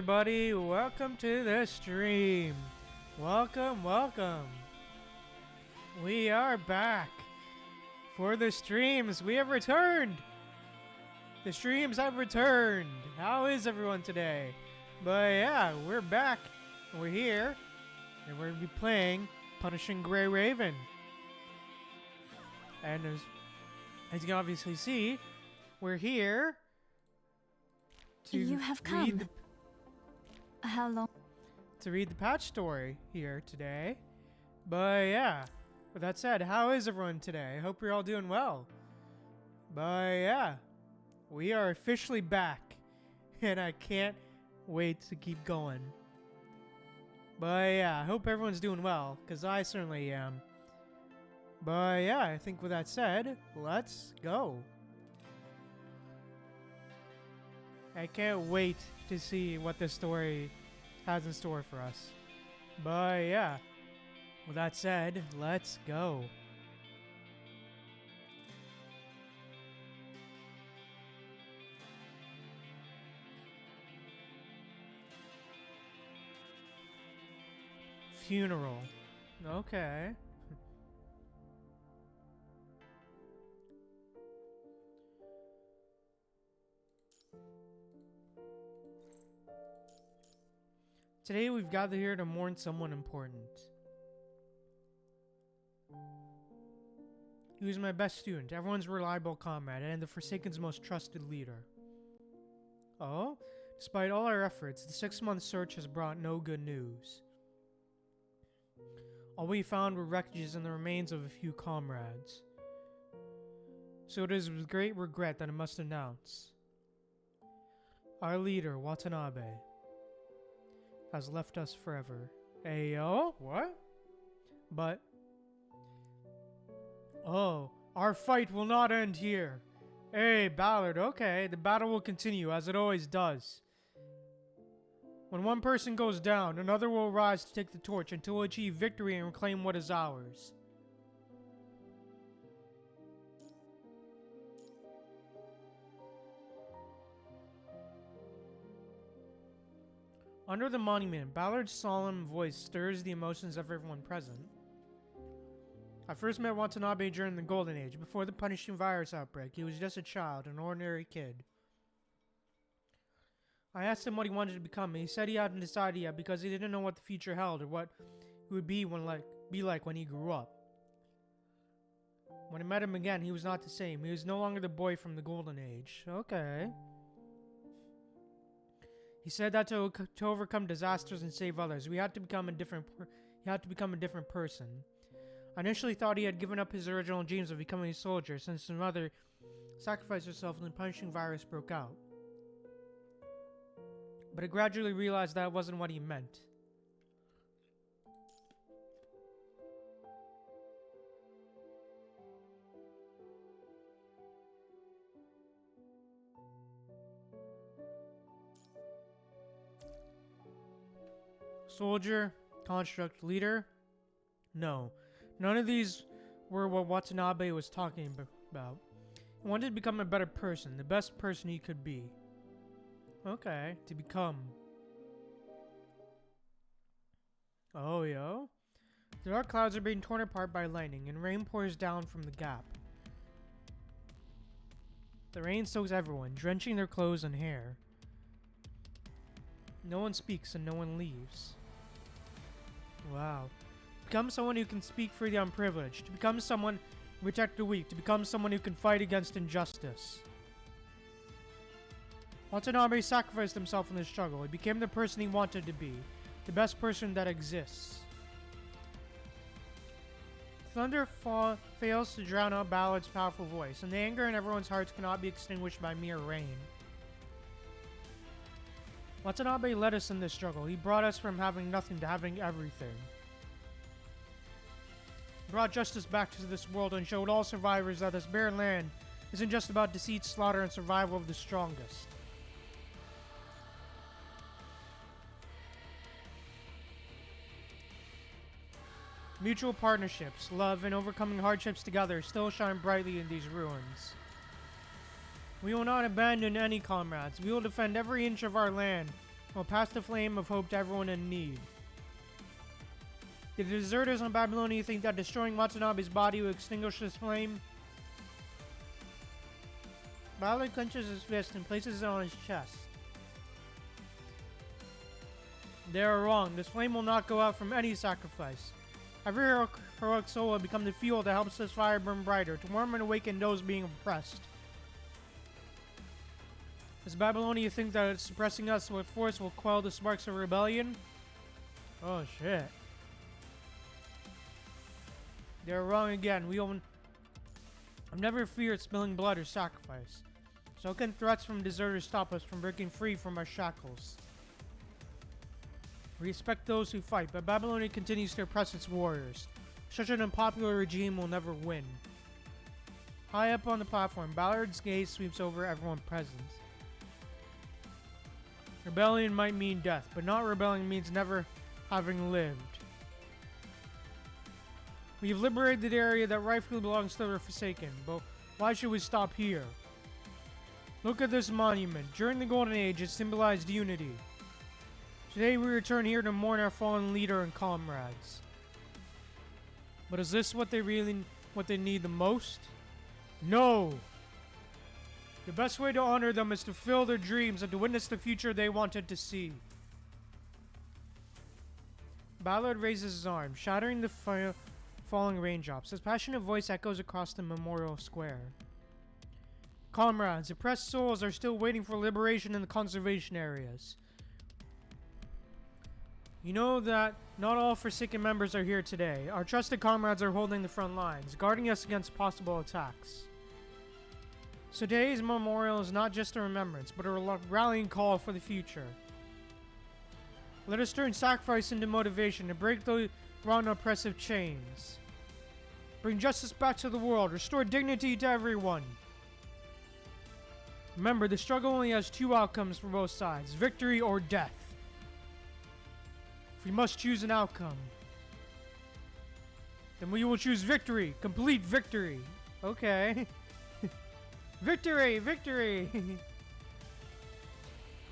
everybody, welcome to the stream. Welcome. We are back for the streams. We have returned. The streams have returned. How is everyone today? But yeah, we're back. We're here, and we're gonna be playing Punishing Gray Raven. And as you can obviously see, we're here to You have come. How long? To read the patch story here today. But yeah, with that said, how is everyone today? I hope you're all doing well. But yeah, we are officially back, and I can't wait to keep going. But yeah, I hope everyone's doing well, because I certainly am. But yeah, I think with that said, let's go. I can't wait to see what this story has in store for us. But yeah, with that said, let's go. Funeral. Okay. Today we've gathered here to mourn someone important. He was my best student, everyone's reliable comrade, and the Forsaken's most trusted leader. Oh? Despite all our efforts, the 6-month search has brought no good news. All we found were wreckages and the remains of a few comrades. So it is with great regret that I must announce. Our leader, Watanabe, has left us forever. Ayo? What? But... oh, our fight will not end here. Hey, Ballard, okay, the battle will continue as it always does. When one person goes down, another will rise to take the torch until we achieve victory and reclaim what is ours. Under the monument, Ballard's solemn voice stirs the emotions of everyone present. I first met Watanabe during the Golden Age, before the punishing virus outbreak. He was just a child, an ordinary kid. I asked him what he wanted to become, and he said he hadn't decided yet because he didn't know what the future held or what it would be like when he grew up. When I met him again, he was not the same. He was no longer the boy from the Golden Age. Okay. He said that to overcome disasters and save others, we had to become a different person. I initially thought he had given up his original dreams of becoming a soldier since his mother sacrificed herself when the punishing virus broke out. But I gradually realized that wasn't what he meant. Soldier, construct, leader? No, none of these were what Watanabe was talking about. He wanted to become a better person, the best person he could be. Okay, to become. Oh, yo. The dark clouds are being torn apart by lightning, and rain pours down from the gap. The rain soaks everyone, drenching their clothes and hair. No one speaks and no one leaves. Wow. Become someone who can speak for the unprivileged. To become someone who protect the weak. To become someone who can fight against injustice. Watanabe sacrificed himself in the struggle. He became the person he wanted to be. The best person that exists. Thunder fails to drown out Ballard's powerful voice, and the anger in everyone's hearts cannot be extinguished by mere rain. Watanabe led us in this struggle. He brought us from having nothing to having everything. He brought justice back to this world and showed all survivors that this barren land isn't just about deceit, slaughter, and survival of the strongest. Mutual partnerships, love, and overcoming hardships together still shine brightly in these ruins. We will not abandon any comrades. We will defend every inch of our land will pass the flame of hope to everyone in need. The deserters on Babylonia think that destroying Watanabe's body will extinguish this flame. Ballard clenches his fist and places it on his chest. They are wrong. This flame will not go out from any sacrifice. Every heroic soul will become the fuel that helps this fire burn brighter, to warm and awaken those being oppressed. Does Babylonia think that suppressing us with force will quell the sparks of rebellion? Oh shit. They're wrong again. I've never feared spilling blood or sacrifice. So can threats from deserters stop us from breaking free from our shackles? We respect those who fight, but Babylonia continues to oppress its warriors. Such an unpopular regime will never win. High up on the platform, Ballard's gaze sweeps over everyone present. Rebellion might mean death, but not rebelling means never having lived. We have liberated the area that rightfully belongs to the Forsaken, but why should we stop here? Look at this monument. During the Golden Age, it symbolized unity. Today we return here to mourn our fallen leader and comrades. But is this what they need the most? No! The best way to honor them is to fulfill their dreams and to witness the future they wanted to see. Ballard raises his arm, shattering the falling raindrops. His passionate voice echoes across the memorial square. Comrades, oppressed souls are still waiting for liberation in the conservation areas. You know that not all Forsaken members are here today. Our trusted comrades are holding the front lines, guarding us against possible attacks. So today's memorial is not just a remembrance, but a rallying call for the future. Let us turn sacrifice into motivation to break the wrong oppressive chains. Bring justice back to the world, restore dignity to everyone. Remember, the struggle only has two outcomes for both sides, victory or death. If we must choose an outcome, then we will choose victory, complete victory. Okay. Victory, victory!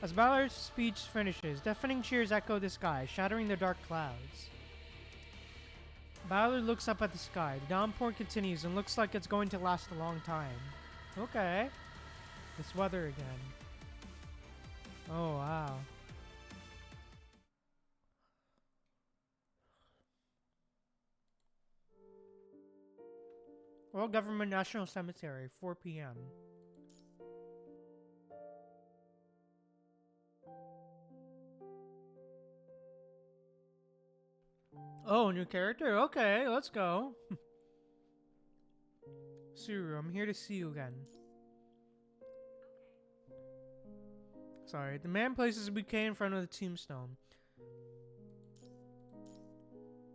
As Ballard's speech finishes, deafening cheers echo the sky, shattering the dark clouds. Ballard looks up at the sky. The downpour continues and looks like it's going to last a long time. Okay. This weather again. Oh, wow. World Government National Cemetery, 4 p.m. Oh, new character? Okay, let's go. Suru, I'm here to see you again. Sorry, the man places a bouquet in front of the tombstone.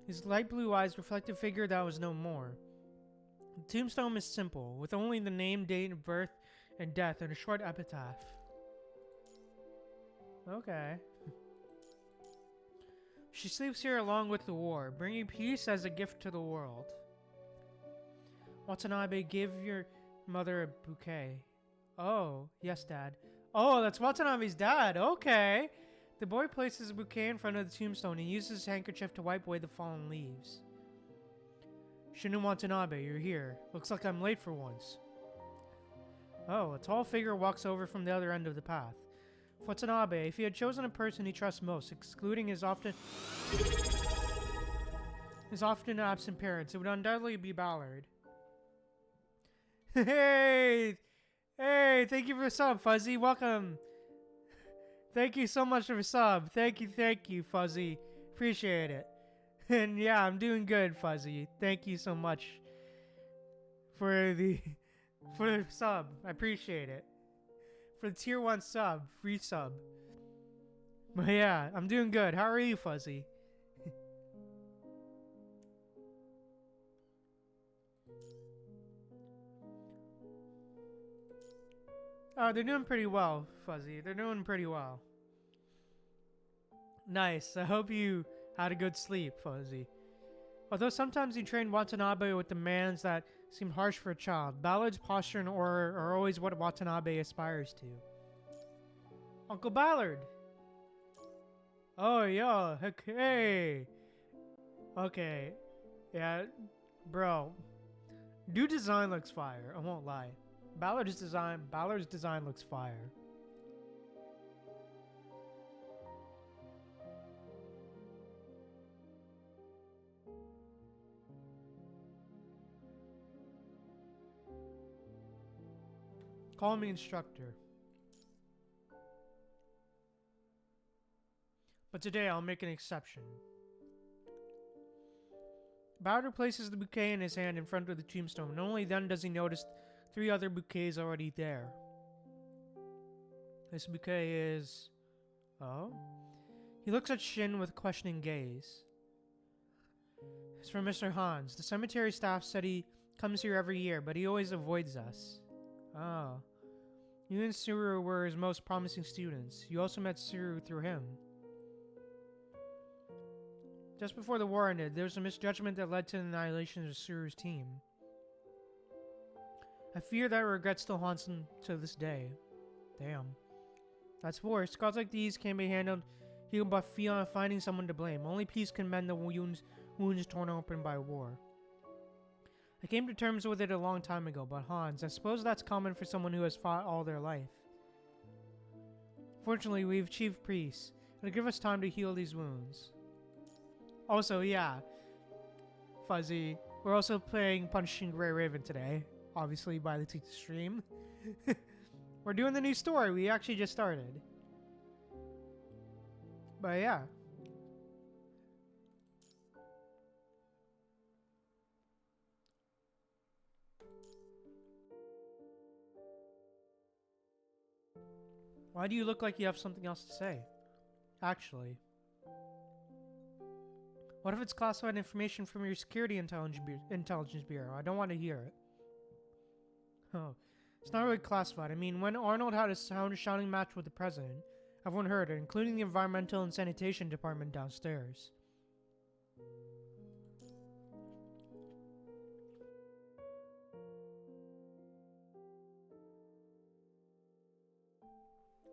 His light blue eyes reflect a figure that was no more. The tombstone is simple, with only the name, date of birth, and death, and a short epitaph. Okay. She sleeps here along with the war, bringing peace as a gift to the world. Watanabe, give your mother a bouquet. Oh, yes, Dad. Oh, that's Watanabe's dad. Okay. The boy places a bouquet in front of the tombstone and uses his handkerchief to wipe away the fallen leaves. Shinu Watanabe, you're here. Looks like I'm late for once. Oh, a tall figure walks over from the other end of the path. Watanabe, if he had chosen a person he trusts most, excluding his often absent parents, it would undoubtedly be Ballard. Hey! Hey, thank you for the sub, Fuzzy. Welcome. Thank you so much for the sub. Thank you, Fuzzy. Appreciate it. And yeah, I'm doing good, Fuzzy. Thank you so much for the sub. I appreciate it. For the tier 1 sub, free sub. But yeah, I'm doing good. How are you, Fuzzy? Oh, they're doing pretty well, Fuzzy. They're doing pretty well. Nice. I hope you had a good sleep, Fuzzy. Although sometimes you train Watanabe with demands that seem harsh for a child, Ballard's posture and aura are always what Watanabe aspires to. Uncle Ballard! Oh, yo, okay. Okay. Yeah, bro. Dude design looks fire, I won't lie. Ballard's design looks fire. Call me instructor. But today I'll make an exception. Ballard places the bouquet in his hand in front of the tombstone, and only then does he notice 3 other bouquets already there. This bouquet is... Oh? He looks at Shin with a questioning gaze. It's from Mr. Hans. The cemetery staff said he comes here every year, but he always avoids us. Oh. You and Suru were his most promising students. You also met Suru through him. Just before the war ended, there was a misjudgment that led to the annihilation of Suru's team. I fear that regret still haunts him to this day. Damn. That's worse. Scars like these can be healed by finding someone to blame. Only peace can mend the wounds torn open by war. I came to terms with it a long time ago, but Hans, I suppose that's common for someone who has fought all their life. Fortunately, we've achieved peace. It'll give us time to heal these wounds. Also, yeah, Fuzzy, we're also playing Punching Grey Raven today, obviously by the stream. We're doing the new story, we actually just started. But yeah. Why do you look like you have something else to say? Actually. What if it's classified information from your security intelligence bureau? I don't want to hear it. Oh, it's not really classified. I mean, when Arnold had a shouting match with the president, everyone heard it, including the environmental and sanitation department downstairs.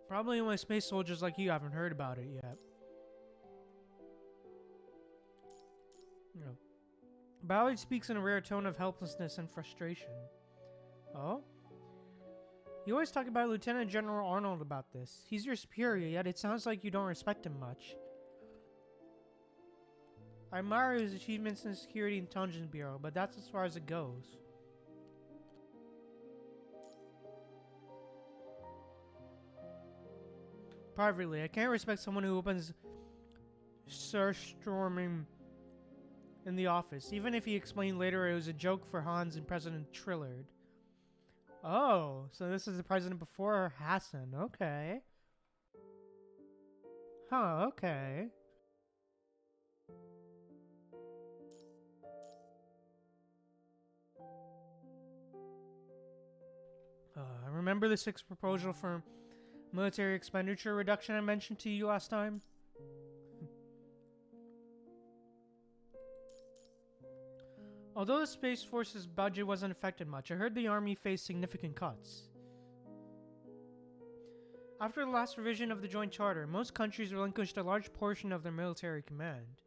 Probably only space soldiers like you haven't heard about it yet. No. Ballard speaks in a rare tone of helplessness and frustration. Oh? You always talk about Lieutenant General Arnold about this. He's your superior, yet it sounds like you don't respect him much. I admire his achievements in the Security Intelligence Bureau, but that's as far as it goes. Privately, I can't respect someone who opens storming in the office, even if he explained later it was a joke for Hans and President Trillard. Oh, so this is the president before Hassan. Okay. Huh, okay. Remember the 6th proposal for military expenditure reduction I mentioned to you last time? Although the Space Force's budget wasn't affected much, I heard the Army faced significant cuts. After the last revision of the Joint Charter, most countries relinquished a large portion of their military command.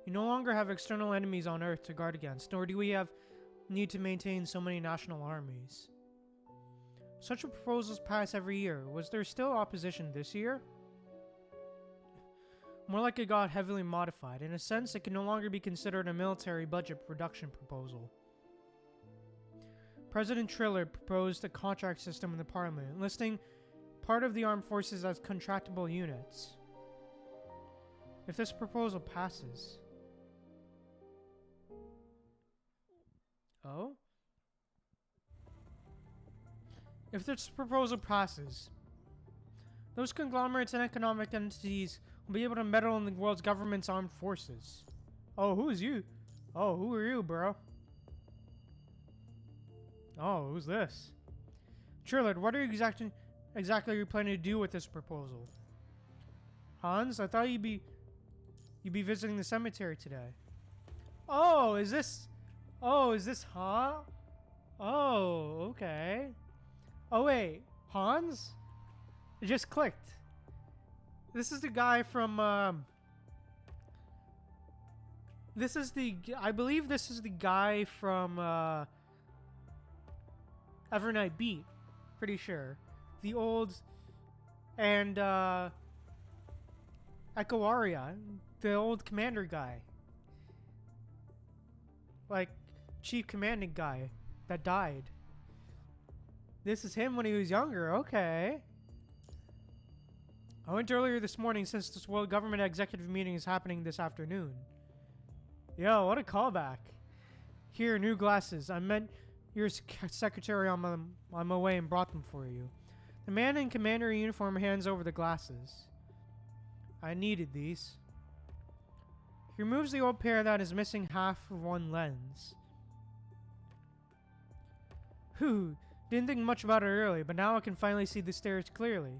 We no longer have external enemies on Earth to guard against, nor do we need to maintain so many national armies. Such proposals pass every year. Was there still opposition this year? More like it got heavily modified. In a sense, it can no longer be considered a military budget reduction proposal. President Trillard proposed a contract system in the parliament, listing part of the armed forces as contractable units. If this proposal passes... Oh? If this proposal passes, those conglomerates and economic entities will be able to meddle in the world's government's armed forces. Oh, who is you? Oh, who are you, bro? Oh, who's this? Trillard, what are you exactly planning to do with this proposal? Hans, I thought you'd be visiting the cemetery today. Oh, is this huh? Oh, okay. Oh wait, Hans? It just clicked. This is the guy from, I believe this is the guy from, Evernight Beat. Pretty sure. The old, and, Echoaria, the old commander guy. Like, chief commanding guy that died. This is him when he was younger, okay. I went earlier this morning since this World Government Executive meeting is happening this afternoon. Yo, what a callback. Here, new glasses. I met your secretary on my way and brought them for you. The man in commander uniform hands over the glasses. I needed these. He removes the old pair that is missing half of one lens. Whew, didn't think much about it earlier, but now I can finally see the stairs clearly.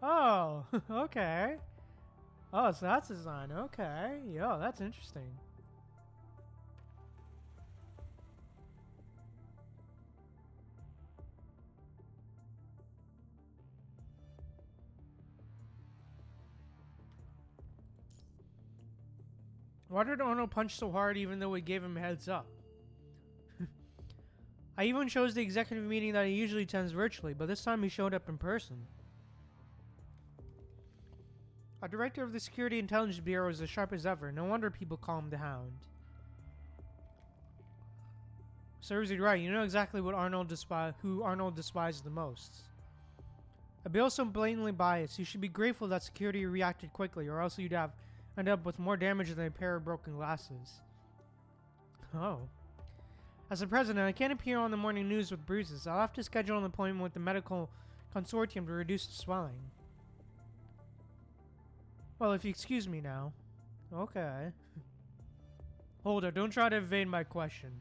Oh, okay. Oh, so that's his sign. Okay. Yo, that's interesting. Why did Arnold punch so hard even though we gave him a heads up? I even chose the executive meeting that he usually attends virtually, but this time he showed up in person. Our director of the Security Intelligence Bureau is as sharp as ever. No wonder people call him the Hound. Serves you right. You know exactly what who Arnold despises the most. A bill so blatantly biased. You should be grateful that security reacted quickly, or else you'd have end up with more damage than a pair of broken glasses. Oh. As the president, I can't appear on the morning news with bruises. I'll have to schedule an appointment with the medical consortium to reduce the swelling. Well, if you excuse me now. Okay. Hold it, don't try to evade my question.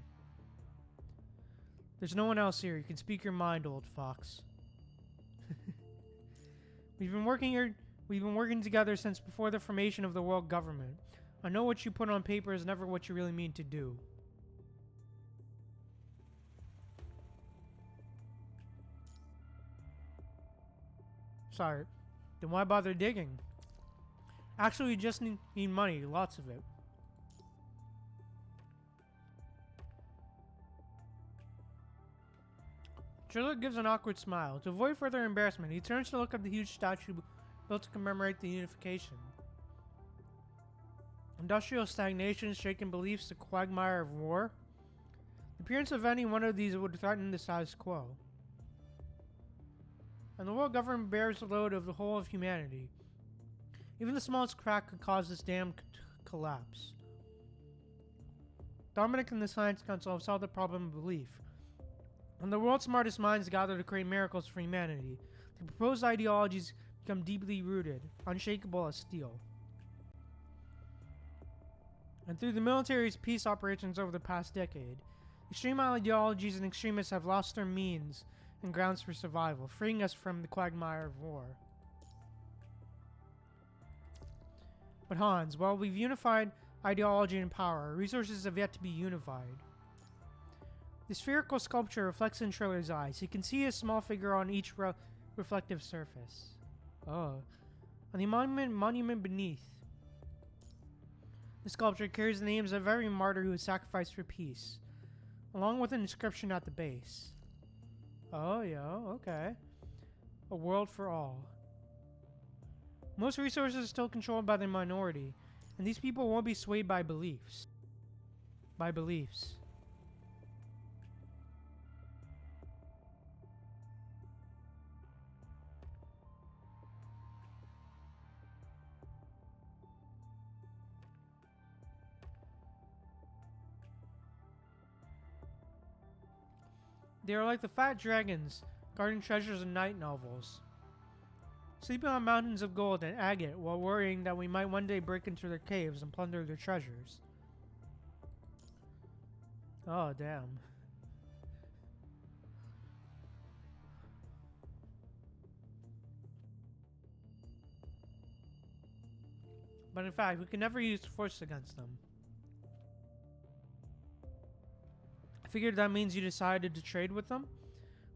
There's no one else here. You can speak your mind, old fox. We've been working together since before the formation of the world government. I know what you put on paper is never what you really mean to do. Sorry. Then why bother digging? Actually, we just need money. Lots of it. Sherlock gives an awkward smile. To avoid further embarrassment, he turns to look at the huge statue built to commemorate the unification. Industrial stagnation, shaken beliefs, the quagmire of war. The appearance of any one of these would threaten the status quo. And the world government bears the load of the whole of humanity. Even the smallest crack could cause this damn collapse. Dominic and the Science Council have solved the problem of belief. When the world's smartest minds gather to create miracles for humanity, the proposed ideologies become deeply rooted, unshakable as steel. And through the military's peace operations over the past decade, extreme ideologies and extremists have lost their means and grounds for survival, freeing us from the quagmire of war. But Hans, while we've unified ideology and power, our resources have yet to be unified. The spherical sculpture reflects in Triller's eyes. He can see a small figure on each reflective surface. Oh. On the monument beneath, the sculpture carries the names of every martyr who was sacrificed for peace, along with an inscription at the base. Oh, yeah, okay. A world for all. Most resources are still controlled by the minority, and these people won't be swayed by beliefs. They are like the fat dragons, guarding treasures in night novels. Sleeping on mountains of gold and agate while worrying that we might one day break into their caves and plunder their treasures. Oh, damn. But in fact, we can never use force against them. I figured that means you decided to trade with them.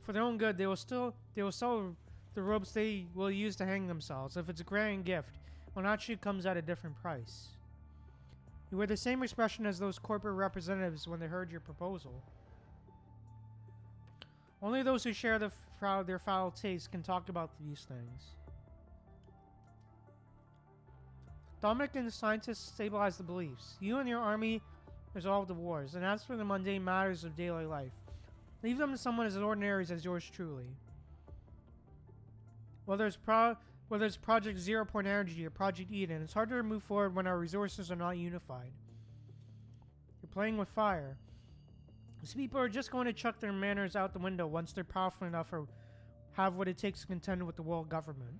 For their own good, they will sell the ropes they will use to hang themselves. If it's a grand gift, well, naturally comes at a different price. You wear the same expression as those corporate representatives when they heard your proposal. Only those who share their foul taste can talk about these things. Dominic and the scientists stabilize the beliefs. You and your army resolve the wars, and as for the mundane matters of daily life, leave them to someone as ordinary as yours truly. Whether it's Project Zero Point Energy or Project Eden, it's harder to move forward when our resources are not unified. You're playing with fire. These people are just going to chuck their manners out the window once they're powerful enough or have what it takes to contend with the world government.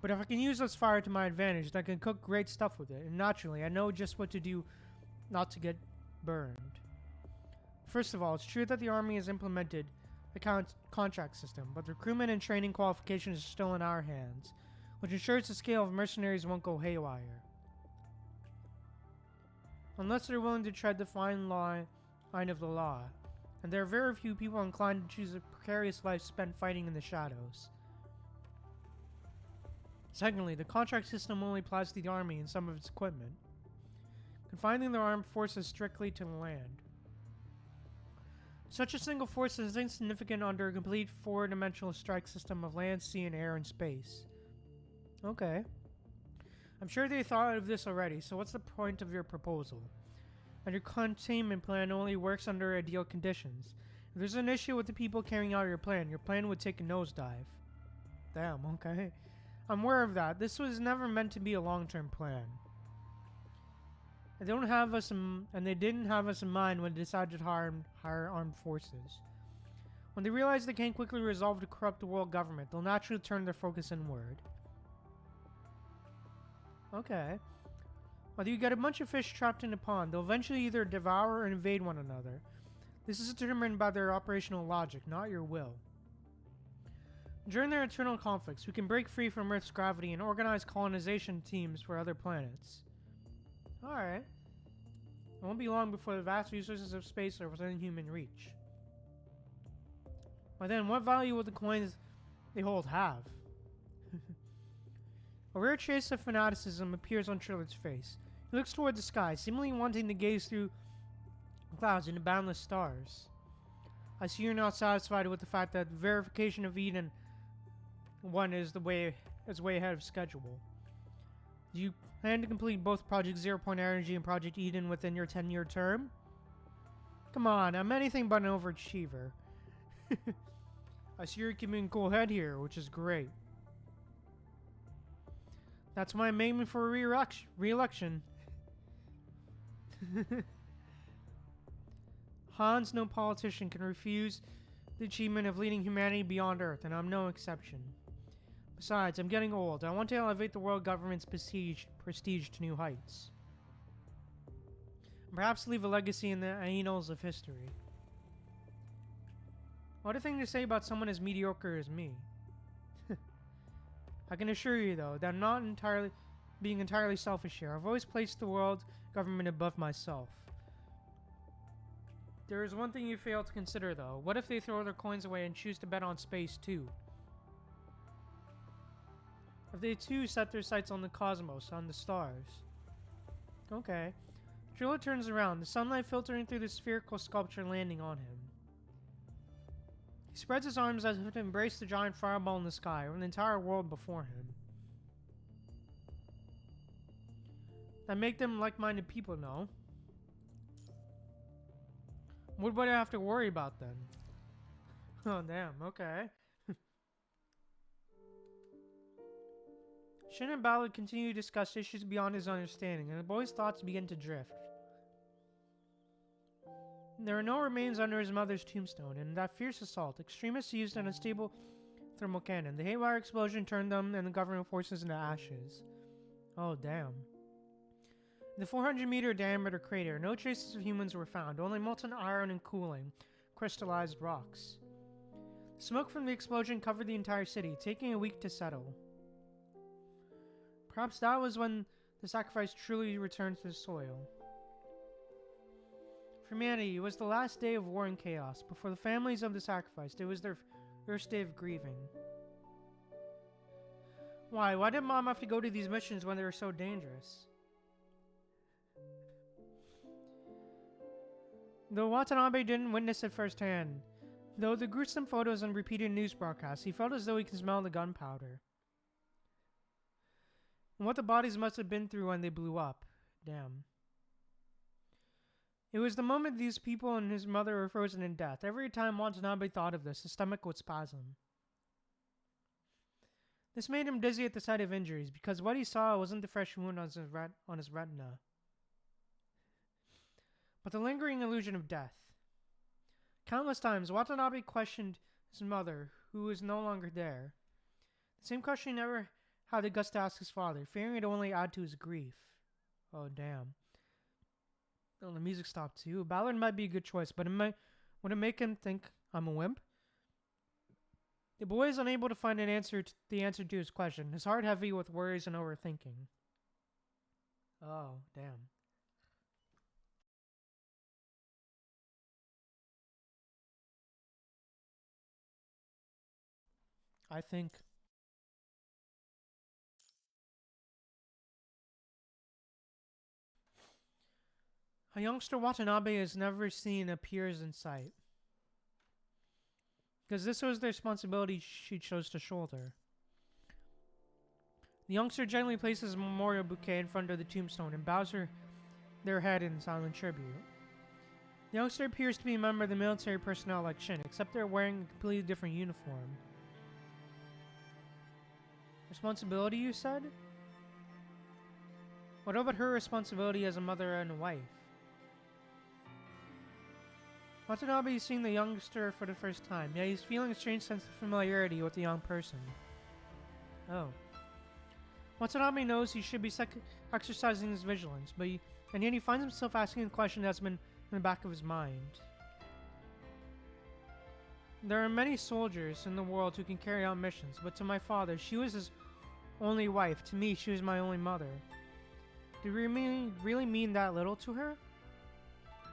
But if I can use this fire to my advantage, then I can cook great stuff with it, and naturally, I know just what to do not to get burned. First of all, it's true that the army has implemented a contract system, but the recruitment and training qualifications are still in our hands, which ensures the scale of mercenaries won't go haywire. Unless they're willing to tread the fine line of the law, and there are very few people inclined to choose a precarious life spent fighting in the shadows. Secondly, the contract system only applies to the army and some of its equipment, confining their armed forces strictly to the land. Such a single force is insignificant under a complete four-dimensional strike system of land, sea, and air and space. Okay. I'm sure they thought of this already, so what's the point of your proposal? And your containment plan only works under ideal conditions. If there's an issue with the people carrying out your plan would take a nosedive. Damn, okay. I'm aware of that. This was never meant to be a long-term plan. They didn't have us in mind when they decided to hire armed forces. When they realize they can't quickly resolve to corrupt the world government, they'll naturally turn their focus inward. Okay. Whether you get a bunch of fish trapped in a pond, they'll eventually either devour or invade one another. This is determined by their operational logic, not your will. During their internal conflicts, we can break free from Earth's gravity and organize colonization teams for other planets. Alright. It won't be long before the vast resources of space are within human reach. By then, what value will the coins they hold have? A rare trace of fanaticism appears on Trillard's face. He looks toward the sky, seemingly wanting to gaze through clouds into boundless stars. I see you're not satisfied with the fact that verification of Eden 1 is way ahead of schedule. Do you plan to complete both Project Zero Point Energy and Project Eden within your 10-year term? Come on, I'm anything but an overachiever. I see you're keeping a cool head here, which is great. That's why I'm aiming for a re-election. Hans, no politician, can refuse the achievement of leading humanity beyond Earth, and I'm no exception. Besides, I'm getting old. I want to elevate the world government's prestige to new heights. And perhaps leave a legacy in the annals of history. What a thing to say about someone as mediocre as me. I can assure you, though, that I'm not being entirely selfish here. I've always placed the world government above myself. There is one thing you fail to consider, though. What if they throw their coins away and choose to bet on space, too? If they, too, set their sights on the cosmos, on the stars. Okay. Drilla turns around, the sunlight filtering through the spherical sculpture landing on him. He spreads his arms as if to embrace the giant fireball in the sky, or the entire world before him. That make them like-minded people, no? What would I have to worry about then? Oh, damn, okay. Shin and Ballard continue to discuss issues beyond his understanding, and the boy's thoughts begin to drift. There are no remains under his mother's tombstone, and in that fierce assault, extremists used an unstable thermal cannon. The haywire explosion turned them and the government forces into ashes. Oh, damn. In the 400-meter diameter crater, no traces of humans were found, only molten iron and cooling, crystallized rocks. The smoke from the explosion covered the entire city, taking a week to settle. Perhaps that was when the sacrifice truly returned to the soil. For humanity, it was the last day of war and chaos. But for the families of the sacrificed, it was their first day of grieving. Why? Why did Mom have to go to these missions when they were so dangerous? Though Watanabe didn't witness it firsthand, though the gruesome photos and repeated news broadcasts, he felt as though he could smell the gunpowder. And what the bodies must have been through when they blew up. Damn. It was the moment these people and his mother were frozen in death. Every time Watanabe thought of this, his stomach would spasm. This made him dizzy at the sight of injuries, because what he saw wasn't the fresh wound on his retina, but the lingering illusion of death. Countless times, Watanabe questioned his mother, who was no longer there. The same question he never had the guts to ask his father, fearing it would only add to his grief. Oh, damn. Oh, the music stopped too. Ballard might be a good choice, but would it make him think I'm a wimp? The boy is unable to find the answer to his question, his heart heavy with worries and overthinking. Oh, damn. I think a youngster Watanabe has never seen appears in sight, because this was the responsibility she chose to shoulder. The youngster gently places a memorial bouquet in front of the tombstone and bows their head in silent tribute. The youngster appears to be a member of the military personnel like Shin, except they're wearing a completely different uniform. Responsibility, you said? What about her responsibility as a mother and a wife? Watanabe is seeing the youngster for the first time, yet he's feeling a strange sense of familiarity with the young person. Oh. Watanabe knows he should be exercising his vigilance, and yet he finds himself asking a question that's been in the back of his mind. There are many soldiers in the world who can carry out missions, but to my father, she was his only wife. To me, she was my only mother. Did we really mean that little to her?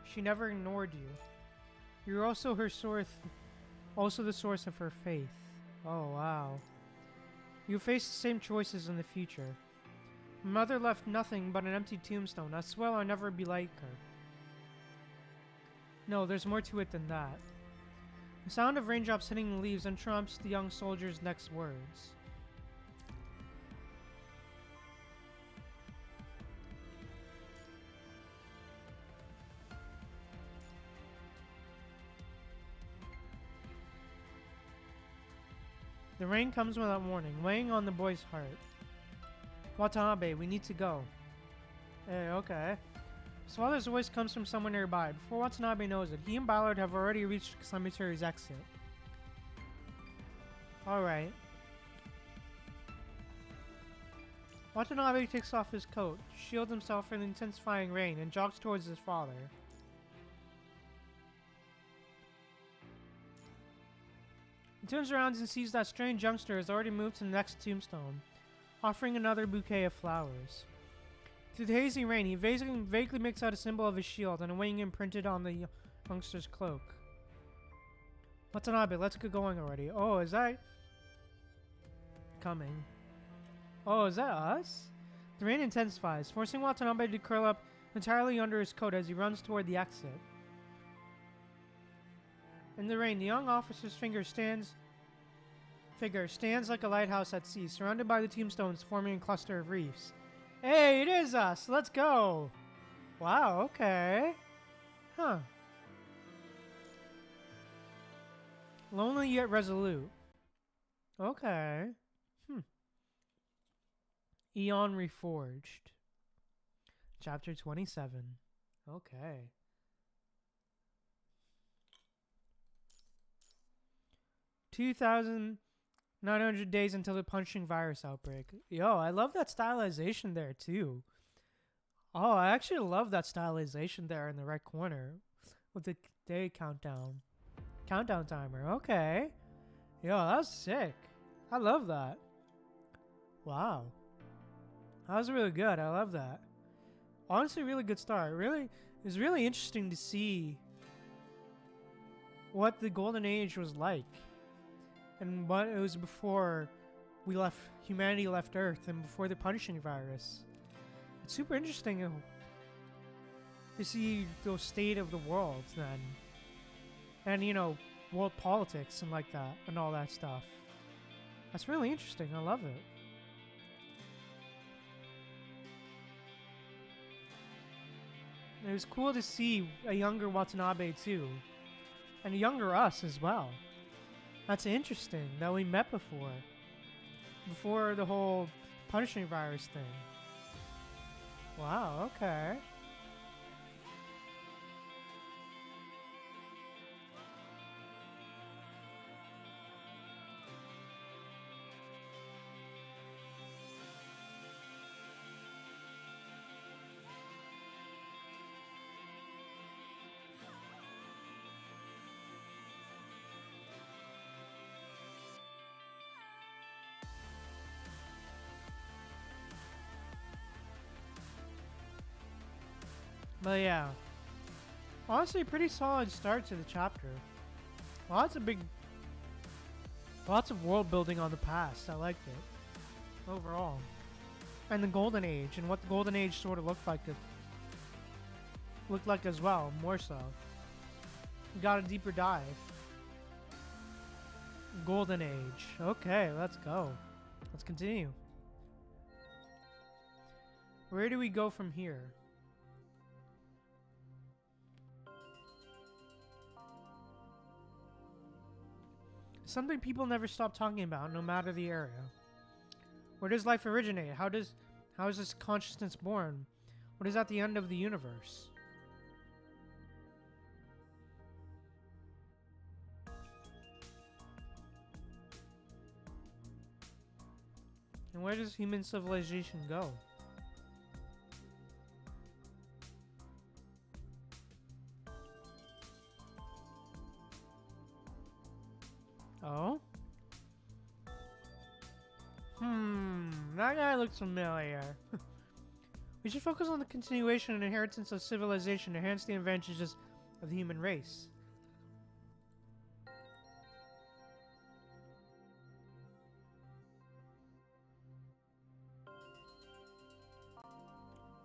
She never ignored you. You're also her source, also the source of her faith. Oh, wow. You face the same choices in the future. My mother left nothing but an empty tombstone. I swear I'll never be like her. No, there's more to it than that. The sound of raindrops hitting the leaves interrupts the young soldier's next words. The rain comes without warning, weighing on the boy's heart. Watanabe, we need to go. Hey, okay. His father's voice comes from somewhere nearby. Before Watanabe knows it, he and Ballard have already reached the cemetery's exit. Alright. Watanabe takes off his coat, shields himself from the intensifying rain, and jogs towards his father. He turns around and sees that strange youngster has already moved to the next tombstone, offering another bouquet of flowers. Through the hazy rain, he vaguely makes out a symbol of his shield and a wing imprinted on the youngster's cloak. Watanabe, let's get going already. Oh, is that coming? Oh, is that us? The rain intensifies, forcing Watanabe to curl up entirely under his coat as he runs toward the exit. In the rain, the young officer's figure stands like a lighthouse at sea, surrounded by the tombstones forming a cluster of reefs. Hey, it is us! Let's go! Wow, okay. Huh. Lonely yet resolute. Okay. Aeon Reforged. Chapter 27. Okay. 2,900 days until the punching virus outbreak. Yo, I love that stylization there too. Oh, I actually love that stylization there in the right corner with the day countdown timer. Okay. Yo, that's sick. I love that. Wow. That was really good. I love that. Honestly, really good start. Really, it's really interesting to see what the golden age was like and what it was before humanity left Earth and before the punishing virus. It's super interesting to see the state of the world then. And, you know, world politics and like that and all that stuff. That's really interesting. I love it. And it was cool to see a younger Watanabe too. And a younger us as well. That's interesting that we met before. Before the whole punishing virus thing. Wow, okay. But yeah, honestly, pretty solid start to the chapter. Lots of world building on the past. I liked it overall, and the Golden Age and what the Golden Age sort of looked like as well. More so, we got a deeper dive. Golden Age. Okay, let's go. Let's continue. Where do we go from here? Something people never stop talking about, no matter the area. Where does life originate? How is this consciousness born? What is at the end of the universe? And where does human civilization go? Oh? That guy looks familiar. We should focus on the continuation and inheritance of civilization to enhance the advantages of the human race.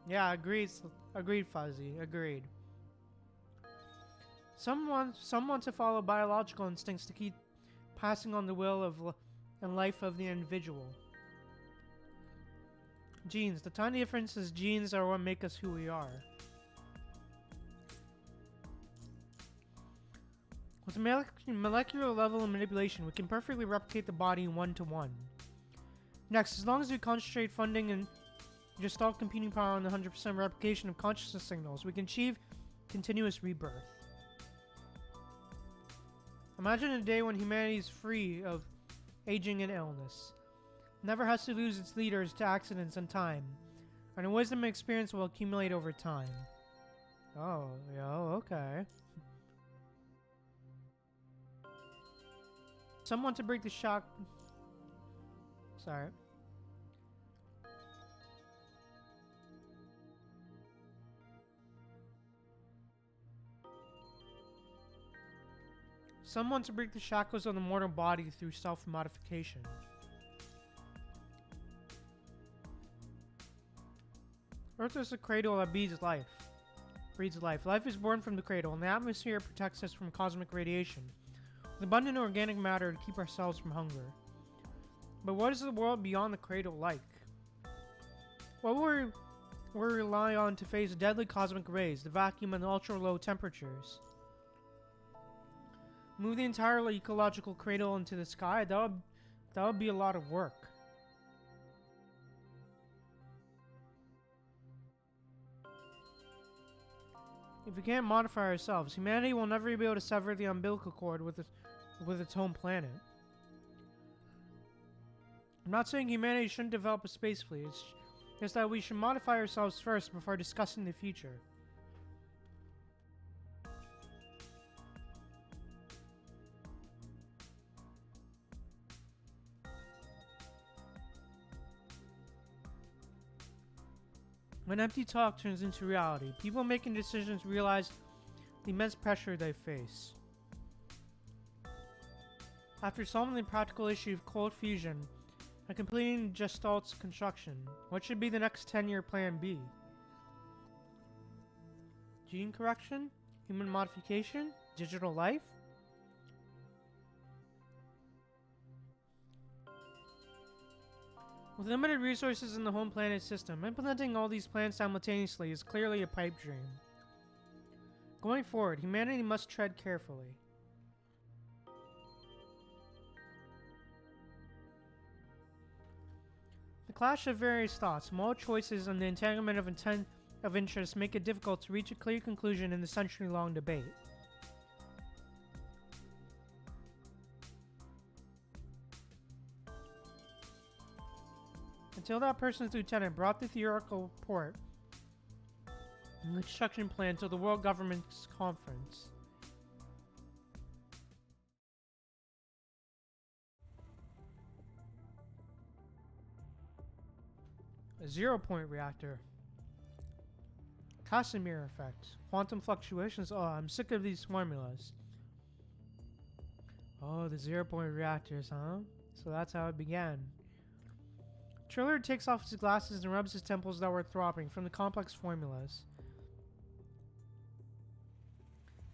Yeah, agreed, Fuzzy, agreed. Some want to follow biological instincts to keep passing on the will and life of the individual. Genes. The tiny difference is genes are what make us who we are. With a molecular level of manipulation, we can perfectly replicate the body 1-to-1. Next, as long as we concentrate funding and gestalt computing power on the 100% replication of consciousness signals, we can achieve continuous rebirth. Imagine a day when humanity is free of aging and illness, never has to lose its leaders to accidents and time, and the wisdom and experience will accumulate over time. Oh, yeah, okay. Someone to break the shock. Sorry. Someone to break the shackles of the mortal body through self-modification. Earth is a cradle that breathes life. Life is born from the cradle, and the atmosphere protects us from cosmic radiation, with abundant organic matter to keep ourselves from hunger. But what is the world beyond the cradle like? What will we rely on to face deadly cosmic rays, the vacuum, and the ultra-low temperatures? Move the entire ecological cradle into the sky? That would be a lot of work. If we can't modify ourselves, humanity will never be able to sever the umbilical cord with its home planet. I'm not saying humanity shouldn't develop a space fleet, it's just that we should modify ourselves first before discussing the future. When empty talk turns into reality, people making decisions realize the immense pressure they face. After solving the practical issue of cold fusion By completing Gestalt's construction, what should be the next 10-year plan be? Gene correction? Human modification? Digital life? With limited resources in the home planet system, implementing all these plans simultaneously is clearly a pipe dream. Going forward, humanity must tread carefully. The clash of various thoughts, moral choices, and the entanglement of intent of interest make it difficult to reach a clear conclusion in the century-long debate. Until that person's lieutenant brought the theoretical report and the construction plan to the World Government's Conference. A zero-point reactor. Casimir effect. Quantum fluctuations. Oh, I'm sick of these formulas. Oh, the zero-point reactors, huh? So that's how it began. Triller takes off his glasses and rubs his temples that were throbbing from the complex formulas.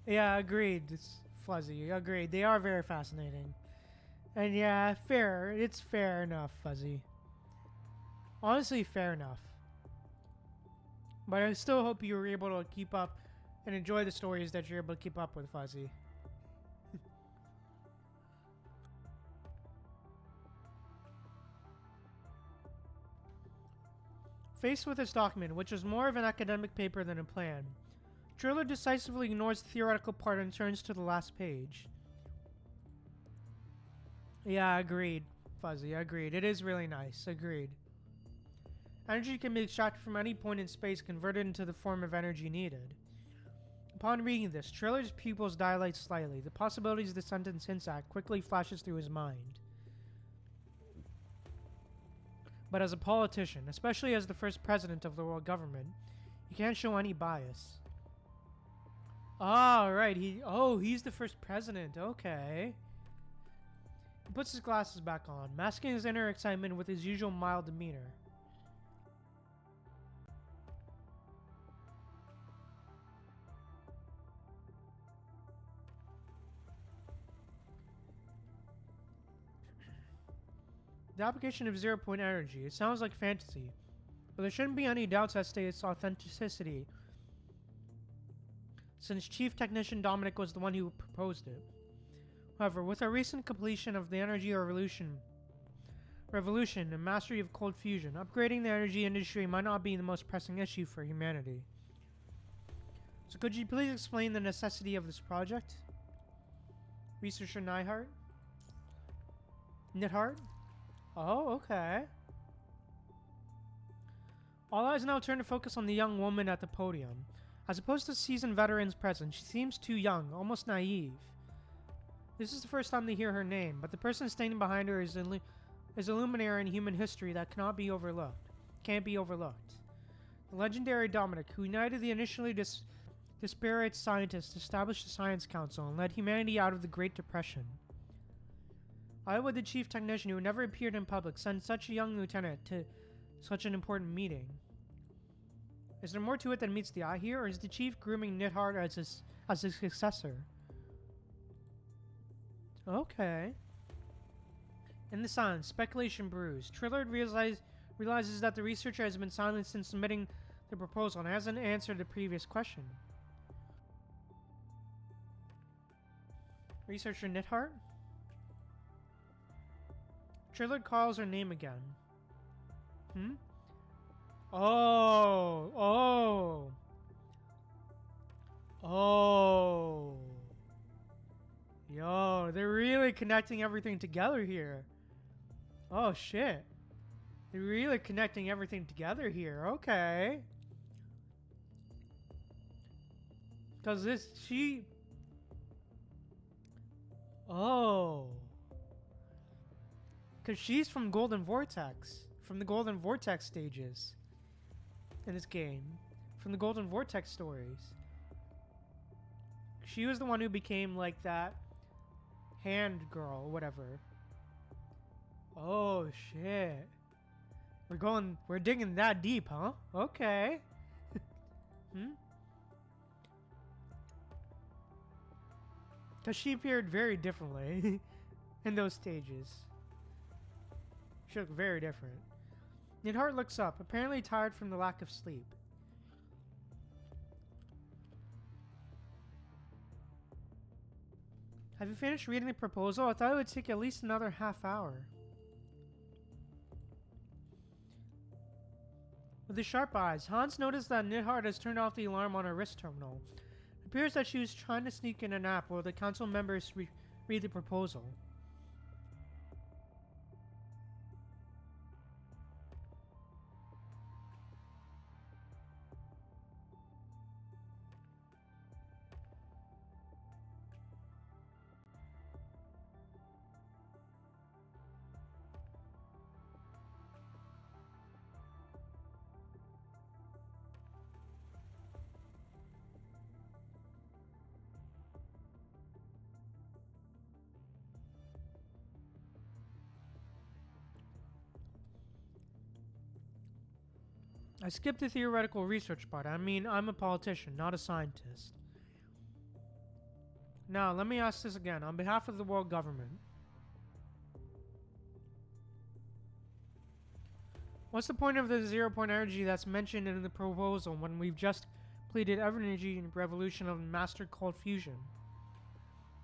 Yeah, agreed. It's Fuzzy. Agreed. They are very fascinating. And yeah, fair. It's fair enough, Fuzzy. Honestly, fair enough. But I still hope you were able to keep up and enjoy the stories that you're able to keep up with, Fuzzy. Faced with this document, which is more of an academic paper than a plan, Triller decisively ignores the theoretical part and turns to the last page. Yeah, agreed, Fuzzy, agreed. It is really nice, agreed. Energy can be extracted from any point in space, converted into the form of energy needed. Upon reading this, Triller's pupils dilate slightly. The possibilities the sentence hints at quickly flashes through his mind. But as a politician, especially as the first president of the world government, he can't show any bias. Ah, right. He's the first president. Okay. He puts his glasses back on, masking his inner excitement with his usual mild demeanor. The application of zero-point energy. It sounds like fantasy, but there shouldn't be any doubts as to its authenticity, since Chief Technician Dominic was the one who proposed it. However, with our recent completion of the energy revolution and mastery of cold fusion, upgrading the energy industry might not be the most pressing issue for humanity. So could you please explain the necessity of this project? Researcher Nithart? Oh, okay. All eyes now turn to focus on the young woman at the podium. As opposed to seasoned veterans present, she seems too young, almost naive. This is the first time they hear her name, but the person standing behind her is a luminary in human history that can't be overlooked. The legendary Dominic, who united the initially disparate scientists, established the Science Council, and led humanity out of the Great Depression. Why would the chief technician, who never appeared in public, send such a young lieutenant to such an important meeting? Is there more to it than meets the eye here, or is the chief grooming Nithart as his successor? Okay. In the silence, speculation brews. Triller realizes that the researcher has been silent since submitting the proposal and hasn't answered the previous question. Researcher Nithart? Triller calls her name again. Oh. Yo, they're really connecting everything together here. Oh, shit. They're really connecting everything together here. Okay. Because Oh. Because she's from Golden Vortex. From the Golden Vortex stages. In this game. From the Golden Vortex stories. She was the one who became like that hand girl, whatever. Oh, shit. We're digging that deep, huh? Okay. Because she appeared very differently in those stages. She looked very different. Nidhart looks up, apparently tired from the lack of sleep. Have you finished reading the proposal? I thought it would take at least another half hour. With his sharp eyes, Hans noticed that Nidhart has turned off the alarm on her wrist terminal. It appears that she was trying to sneak in a nap while the council members read the proposal. I skipped the theoretical research part. I mean, I'm a politician, not a scientist. Now, let me ask this again, on behalf of the world government. What's the point of the 0-point energy that's mentioned in the proposal when we've just completed energy revolution of master cold fusion?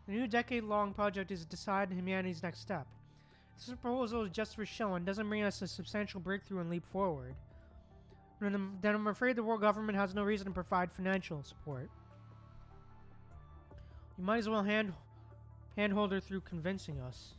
The new decade-long project is to decide humanity's next step. This proposal is just for show and doesn't bring us a substantial breakthrough and leap forward. Then I'm afraid the world government has no reason to provide financial support. You might as well handhold her through convincing us.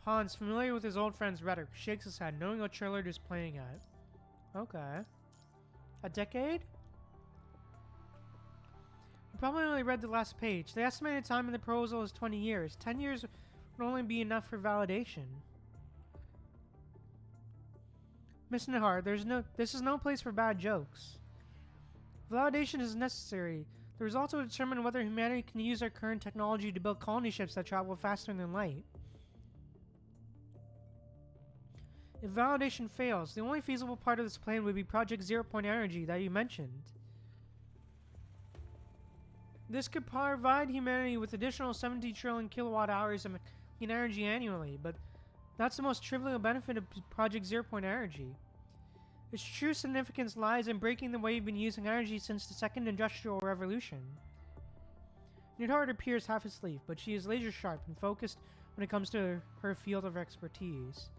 Hans, familiar with his old friend's rhetoric, shakes his head, knowing what Trillard is playing at. Okay. A decade? You probably only read the last page. The estimated time in the proposal is 20 years. 10 years would only be enough for validation. Miss Nihar, this is no place for bad jokes. Validation is necessary. The results will determine whether humanity can use our current technology to build colony ships that travel faster than light. If validation fails, the only feasible part of this plan would be Project 0-point energy that you mentioned. This could provide humanity with additional 70 trillion kilowatt hours of energy annually, but that's the most trivial benefit of Project 0-point energy. Its true significance lies in breaking the way we've been using energy since the Second Industrial Revolution. Nidhart appears half asleep, but she is laser sharp and focused when it comes to her field of expertise.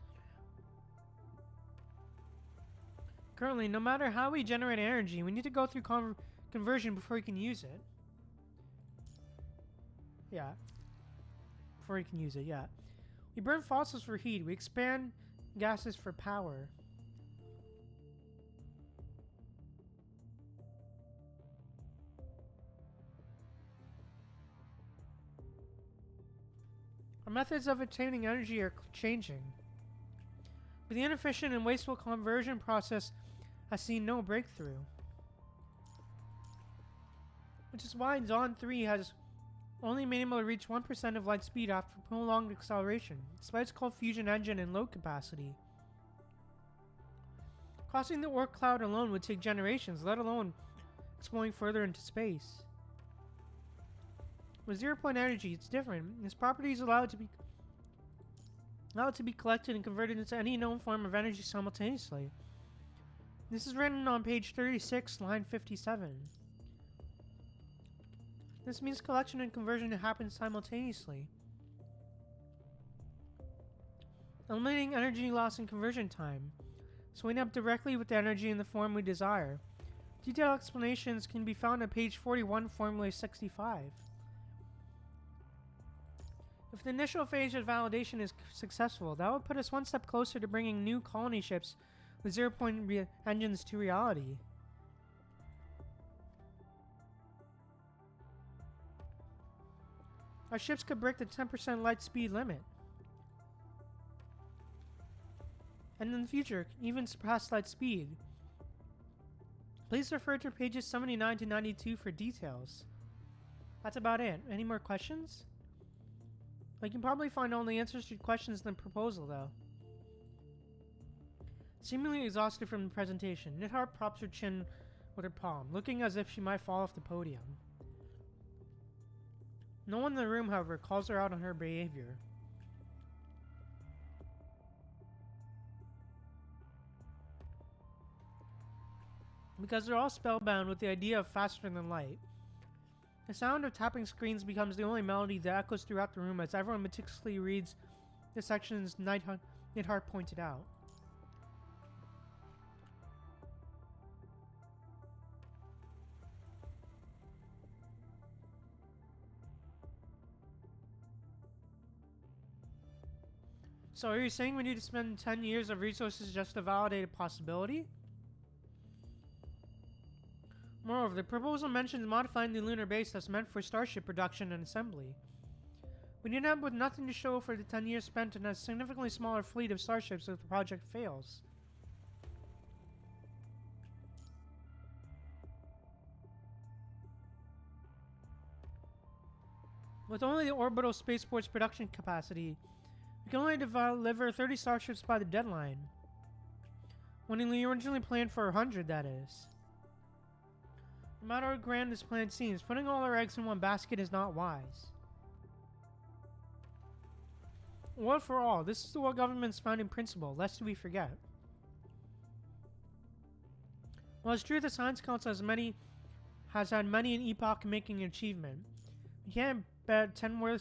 Currently, no matter how we generate energy, we need to go through conversion before we can use it. Yeah. Before we can use it, yeah. We burn fossils for heat. We expand gases for power. Our methods of obtaining energy are changing. But the inefficient and wasteful conversion process has seen no breakthrough. Which is why Dawn 3 has only been able to reach 1% of light speed after prolonged acceleration, despite its cold fusion engine and load capacity. Crossing the Oort cloud alone would take generations, let alone exploring further into space. With 0-point energy, it's different. Its properties allow it to be collected and converted into any known form of energy simultaneously. This is written on page 36, line 57. This means collection and conversion happen simultaneously, eliminating energy loss and conversion time, swinging up directly with the energy in the form we desire. Detailed explanations can be found on page 41, Formula 65. If the initial phase of validation is successful, that would put us one step closer to bringing new colony ships with zero-point engines to reality. Our ships could break the 10% light speed limit. And in the future, even surpass light speed. Please refer to pages 79 to 92 for details. That's about it. Any more questions? You can probably find all the answers to questions in the proposal, though. Seemingly exhausted from the presentation, Nidhart props her chin with her palm, looking as if she might fall off the podium. No one in the room, however, calls her out on her behavior. Because they're all spellbound with the idea of faster than light. The sound of tapping screens becomes the only melody that echoes throughout the room as everyone meticulously reads the sections Nidhart pointed out. So are you saying we need to spend 10 years of resources just to validate a possibility? Moreover, the proposal mentions modifying the lunar base that's meant for starship production and assembly. We end up with nothing to show for the 10 years spent in a significantly smaller fleet of starships if the project fails. With only the orbital spaceport's production capacity, we can only deliver 30 starships by the deadline. When we originally planned for 100, that is. No matter how grand this plan seems, putting all our eggs in one basket is not wise. One for all, this is the world government's founding principle, lest we forget. While it's true the Science Council has had many an epoch-making achievement, we can't bet 10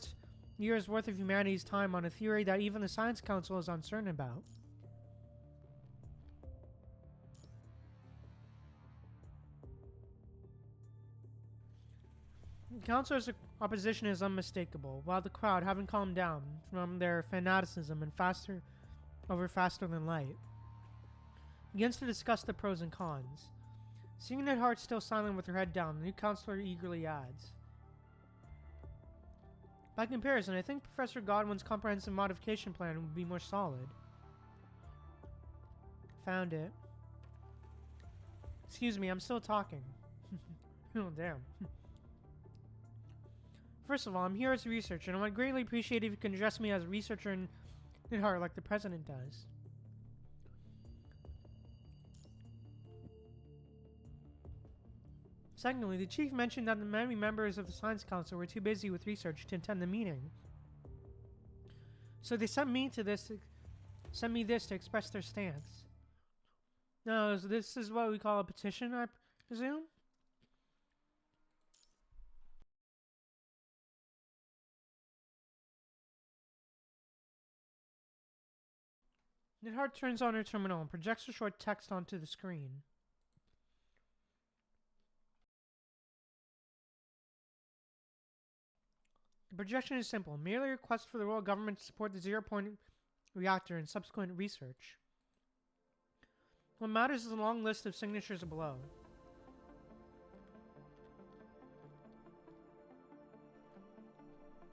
years worth of humanity's time on a theory that even the Science Council is uncertain about. The Council's opposition is unmistakable, while the crowd, having calmed down from their fanaticism and faster than light, begins to discuss the pros and cons. Seeing Nidhart still silent with her head down, the new counselor eagerly adds, by comparison, I think Professor Godwin's comprehensive modification plan would be more solid. Found it. Excuse me, I'm still talking. Oh, damn. First of all, I'm here as a researcher, and I would greatly appreciate if you can address me as a researcher in Nidhart like the president does. Secondly, the chief mentioned that the many members of the Science Council were too busy with research to attend the meeting. So they sent me this to express their stance. Now, this is what we call a petition, I presume? Nidhart turns on her terminal and projects a short text onto the screen. The projection is simple, merely a request for the world government to support the zero-point reactor and subsequent research. What matters is a long list of signatures below.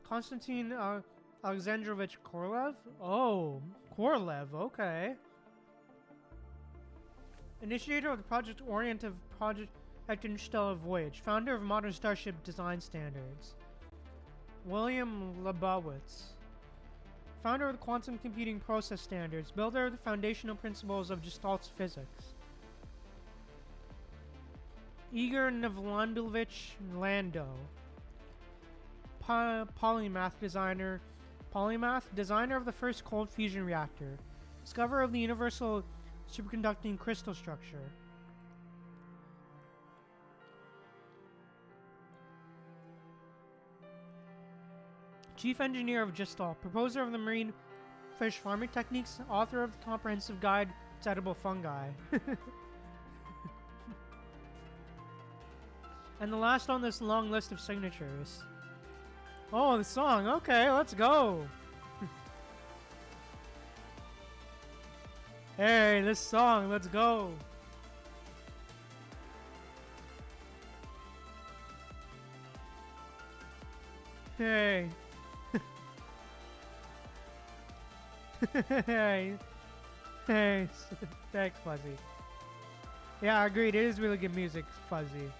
Konstantin Alexandrovich Korolev? Oh, Korolev, okay. Initiator of the project-oriented Project Interstellar Voyage, founder of modern starship design standards. William Lebowitz, founder of the quantum computing process standards, builder of the foundational principles of Gestalt physics. Igor Nevlandovich Lando, polymath designer of the first cold fusion reactor, discoverer of the universal superconducting crystal structure. Chief engineer of Gestalt, proposer of the marine fish farming techniques, author of the comprehensive guide to edible fungi. And the last on this long list of signatures. Oh, the song. Okay, let's go. Hey, this song. Let's go. Hey. Hey. Hey. Thanks, Fuzzy. Yeah, I agreed. It is really good music, Fuzzy.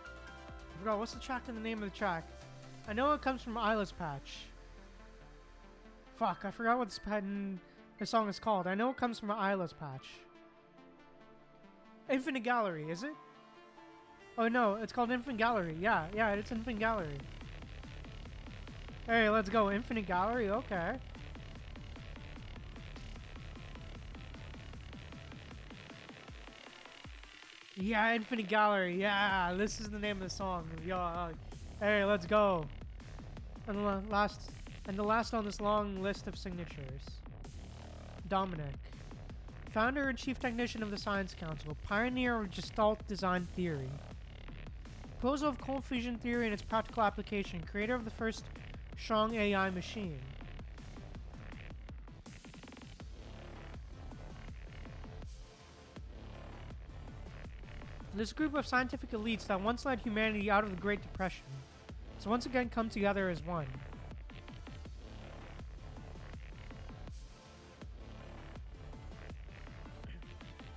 I forgot, what's the track and the name of the track? I know it comes from Isla's Patch. Fuck, I forgot what the song is called. I know it comes from Isla's Patch. Infinite Gallery, is it? Oh no, it's called Infinite Gallery. Yeah, it's Infinite Gallery. Hey, let's go. Infinite Gallery, okay. Yeah, Infinite Gallery. Yeah, this is the name of the song. Yeah. Hey, let's go. And the last on this long list of signatures. Dominic. Founder and chief technician of the Science Council, pioneer of Gestalt design theory. Proposal of cold fusion theory and its practical application, creator of the first strong AI machine. This group of scientific elites that once led humanity out of the Great Depression has once again come together as one.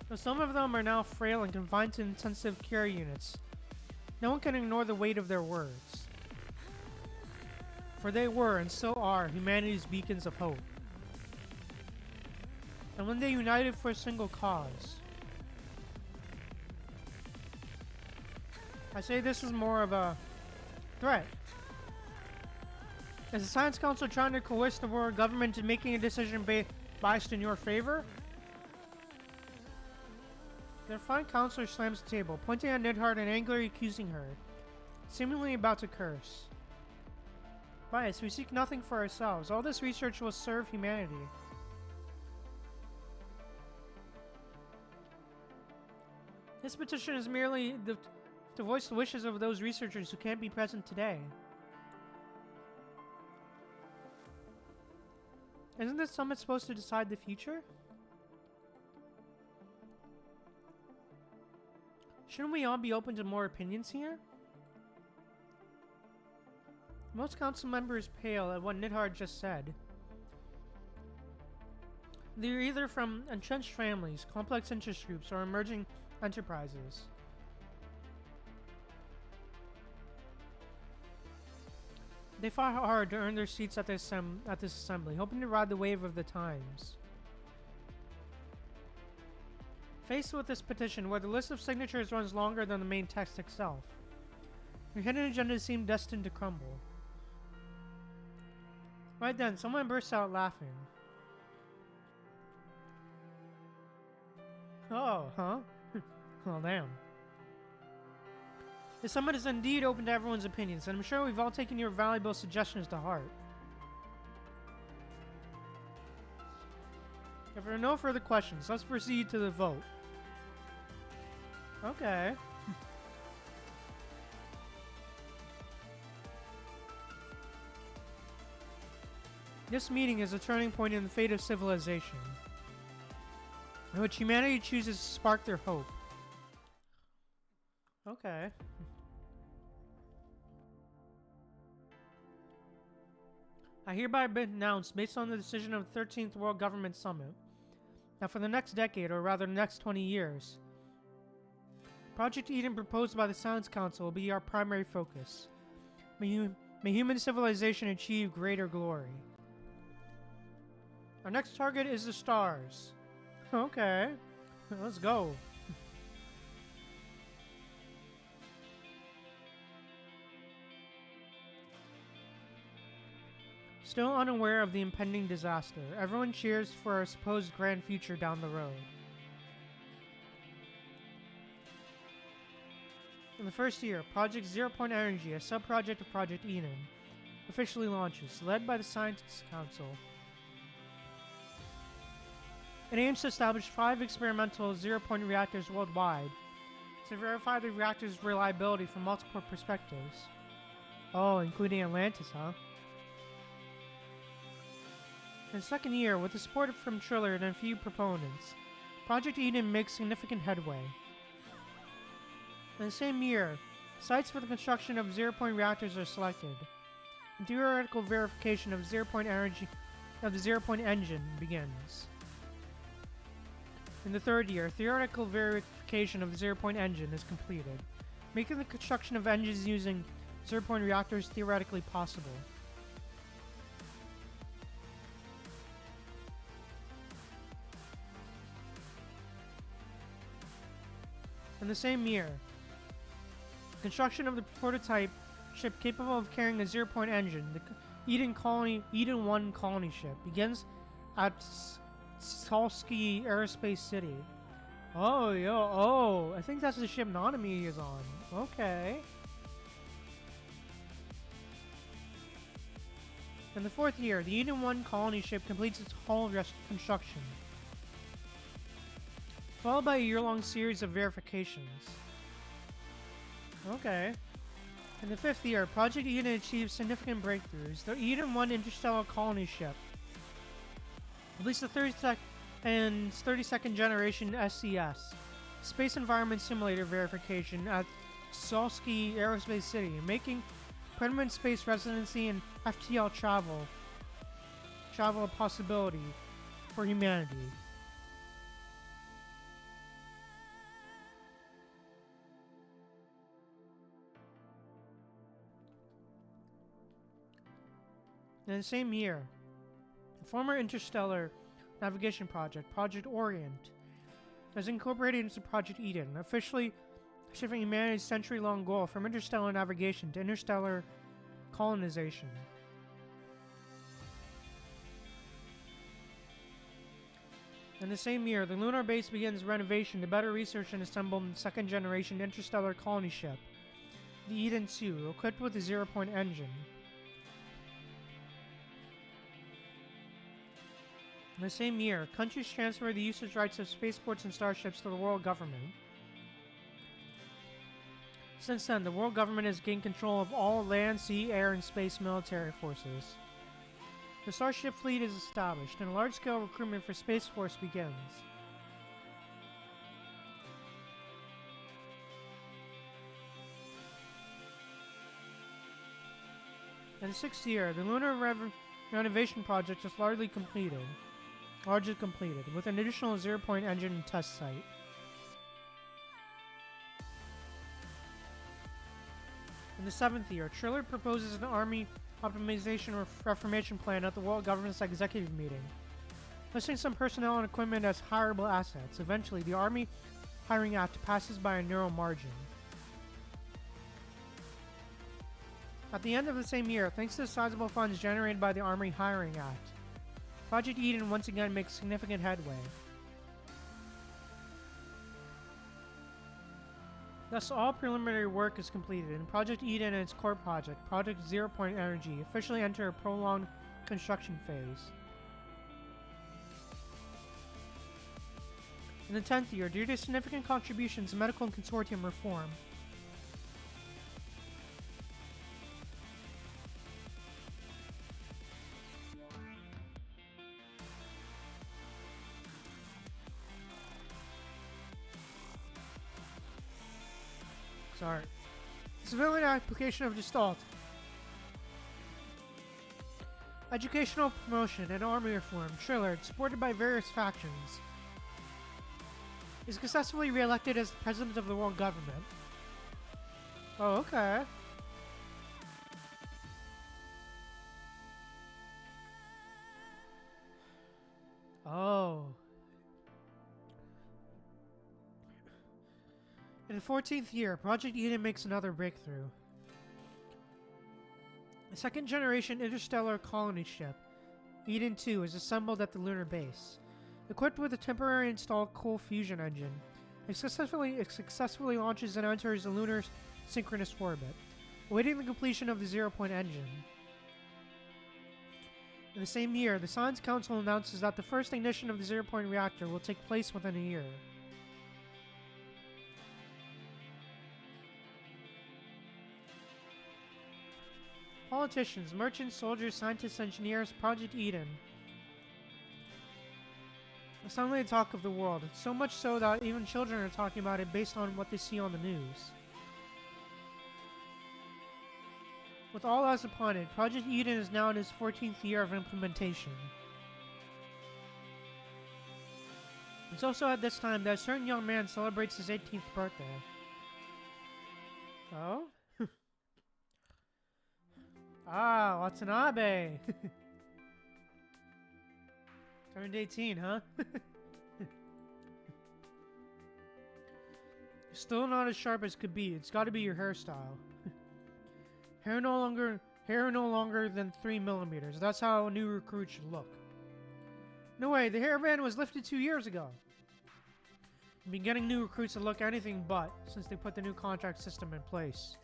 Though some of them are now frail and confined to intensive care units, no one can ignore the weight of their words. For they were, and still are, humanity's beacons of hope. And when they united for a single cause, I say this is more of a threat. Is the Science Council trying to coerce the world government into making a decision biased in your favor? The defiant counselor slams the table, pointing at Nidhart and angrily accusing her, seemingly about to curse. Bias, we seek nothing for ourselves. All this research will serve humanity. This petition is merely to voice the wishes of those researchers who can't be present today. Isn't this summit supposed to decide the future? Shouldn't we all be open to more opinions here? Most council members pale at what Nidhart just said. They're either from entrenched families, complex interest groups, or emerging enterprises. They fought hard to earn their seats at this assembly, hoping to ride the wave of the times. Faced with this petition, where the list of signatures runs longer than the main text itself, your hidden agenda seemed destined to crumble. Right then, someone bursts out laughing. Oh, huh? Oh, damn. The summit is indeed open to everyone's opinions, and I'm sure we've all taken your valuable suggestions to heart. If there are no further questions, let's proceed to the vote. Okay. This meeting is a turning point in the fate of civilization, in which humanity chooses to spark their hope. Okay. I hereby announce, based on the decision of the 13th World Government Summit, that for the next decade, or rather the next 20 years, Project Eden proposed by the Science Council will be our primary focus. May human civilization achieve greater glory. Our next target is the stars. Okay, let's go. Still unaware of the impending disaster, everyone cheers for a supposed grand future down the road. In the first year, Project Zero Point Energy, a sub-project of Project Eden, officially launches, led by the Science Council. It aims to establish 5 experimental zero-point reactors worldwide, to verify the reactor's reliability from multiple perspectives. Oh, including Atlantis, huh? In the second year, with the support from Triller and a few proponents, Project Eden makes significant headway. In the same year, sites for the construction of zero-point reactors are selected, and theoretical verification of the zero-point engine begins. In the third year, theoretical verification of the zero-point engine is completed, making the construction of engines using zero-point reactors theoretically possible. In the same year, construction of the prototype ship capable of carrying a zero-point engine, the Eden 1 colony ship, begins at Salsky Aerospace City. Oh, I think that's the ship Nanami is on. Okay. In the fourth year, the Eden 1 colony ship completes its hull construction, followed by a year-long series of verifications. Okay. In the fifth year, Project Eden achieves significant breakthroughs. The Eden 1 interstellar colony ship released the 32nd generation SCS, Space Environment Simulator verification at Salsky Aerospace City, making permanent space residency and FTL travel a possibility for humanity. In the same year, the former interstellar navigation project, Project Orient, is incorporated into Project Eden, officially shifting humanity's century-long goal from interstellar navigation to interstellar colonization. In the same year, the lunar base begins renovation to better research and assemble the second-generation interstellar colony ship, the Eden 2, equipped with a zero-point engine. In the same year, countries transfer the usage rights of spaceports and starships to the world government. Since then, the world government has gained control of all land, sea, air, and space military forces. The starship fleet is established, and a large-scale recruitment for Space Force begins. In the sixth year, the lunar renovation project is largely completed, with an additional zero-point engine test site. In the seventh year, Triller proposes an army optimization reformation plan at the world government's executive meeting, listing some personnel and equipment as hireable assets. Eventually, the Army Hiring Act passes by a narrow margin. At the end of the same year, thanks to the sizable funds generated by the Army Hiring Act, Project Eden once again makes significant headway. Thus, all preliminary work is completed, and Project Eden and its core project, Project Zero-Point Energy, officially enter a prolonged construction phase. In the 10th year, due to significant contributions to medical and consortium reform, civilian application of Gestalt, educational promotion, and army reform, Triller, supported by various factions, is successfully re-elected as the president of the world government. Oh, okay. Oh. In the 14th year, Project Eden makes another breakthrough. A second-generation interstellar colony ship, Eden 2, is assembled at the lunar base. Equipped with a temporary installed cool fusion engine, it successfully launches and enters the lunar synchronous orbit, awaiting the completion of the zero-point engine. In the same year, the Science Council announces that the first ignition of the zero-point reactor will take place within a year. Politicians, merchants, soldiers, scientists, engineers, Project Eden. It's suddenly the talk of the world. So much so that even children are talking about it based on what they see on the news. With all eyes upon it, Project Eden is now in its 14th year of implementation. It's also at this time that a certain young man celebrates his 18th birthday. Oh? Ah, Watanabe! Turned 18, huh? Still not as sharp as could be. It's gotta be your hairstyle. Hair no longer than 3 millimeters. That's how a new recruit should look. No way, the hairband was lifted 2 years ago. I've been getting new recruits to look anything but since they put the new contract system in place.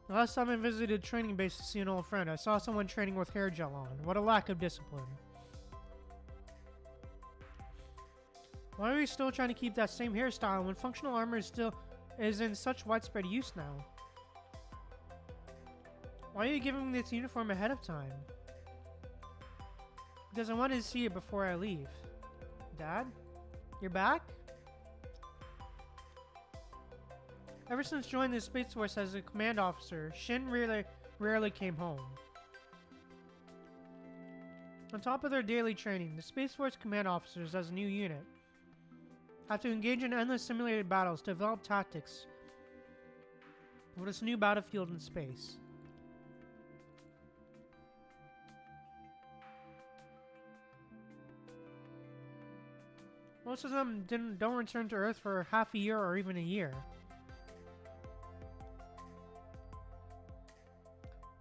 The last time I visited a training base to see an old friend, I saw someone training with hair gel on. What a lack of discipline. Why are we still trying to keep that same hairstyle when functional armor is in such widespread use now? Why are you giving me this uniform ahead of time? Because I wanted to see it before I leave. Dad? You're back? Ever since joining the Space Force as a command officer, Shin rarely came home. On top of their daily training, the Space Force command officers as a new unit have to engage in endless simulated battles to develop tactics for this new battlefield in space. Most of them don't return to Earth for half a year or even a year.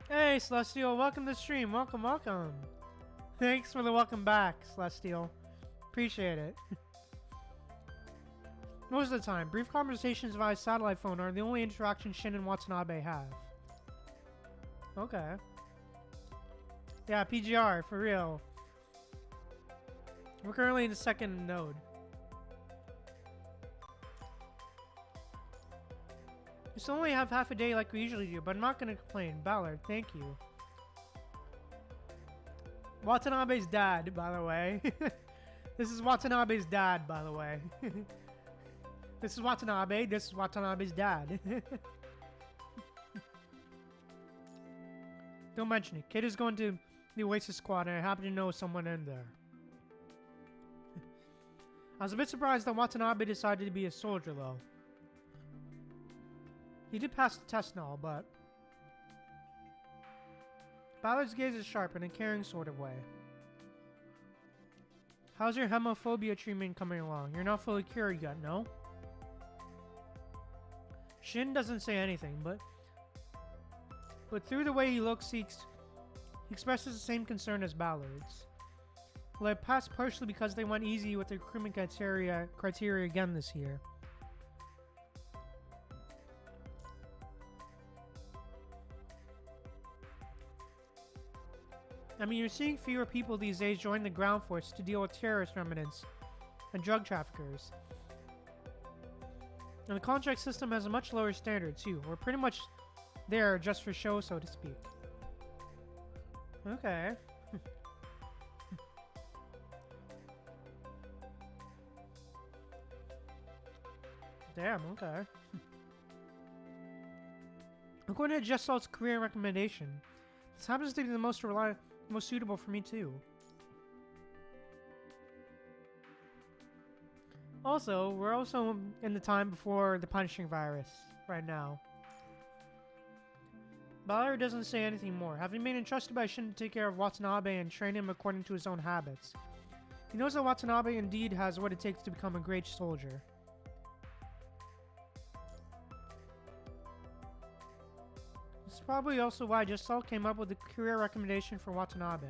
Hey, Celestial, welcome to the stream. Welcome, welcome. Thanks for the welcome back, Celestial. Appreciate it. Most of the time, brief conversations via satellite phone are the only interaction Shin and Watanabe have. Okay. Yeah, PGR, for real. We're currently in the second node. We still only have half a day like we usually do, but I'm not gonna complain. Ballard, thank you. Watanabe's dad, by the way. This is Watanabe's dad, by the way. This is Watanabe, this is Watanabe's dad. Don't mention it. Kid is going to the Oasis Squad and I happen to know someone in there. I was a bit surprised that Watanabe decided to be a soldier though. He did pass the test and all, but Ballard's gaze is sharp in a caring sort of way. How's your hemophobia treatment coming along? You're not fully cured yet, no? Shin doesn't say anything, but through the way he looks, he expresses the same concern as Ballard's. Well, I passed partially because they went easy with the recruitment criteria again this year. I mean, you're seeing fewer people these days join the ground force to deal with terrorist remnants and drug traffickers. And the contract system has a much lower standard too. We're pretty much there just for show, so to speak. Okay. Damn, okay. According to Just Salt's career recommendation, this happens to be the most suitable for me too. Also, we're also in the time before the punishing virus right now. Ballard doesn't say anything more, having been entrusted by Shin to take care of Watanabe and train him according to his own habits. He knows that Watanabe indeed has what it takes to become a great soldier. This is probably also why Just Salt came up with the career recommendation for Watanabe.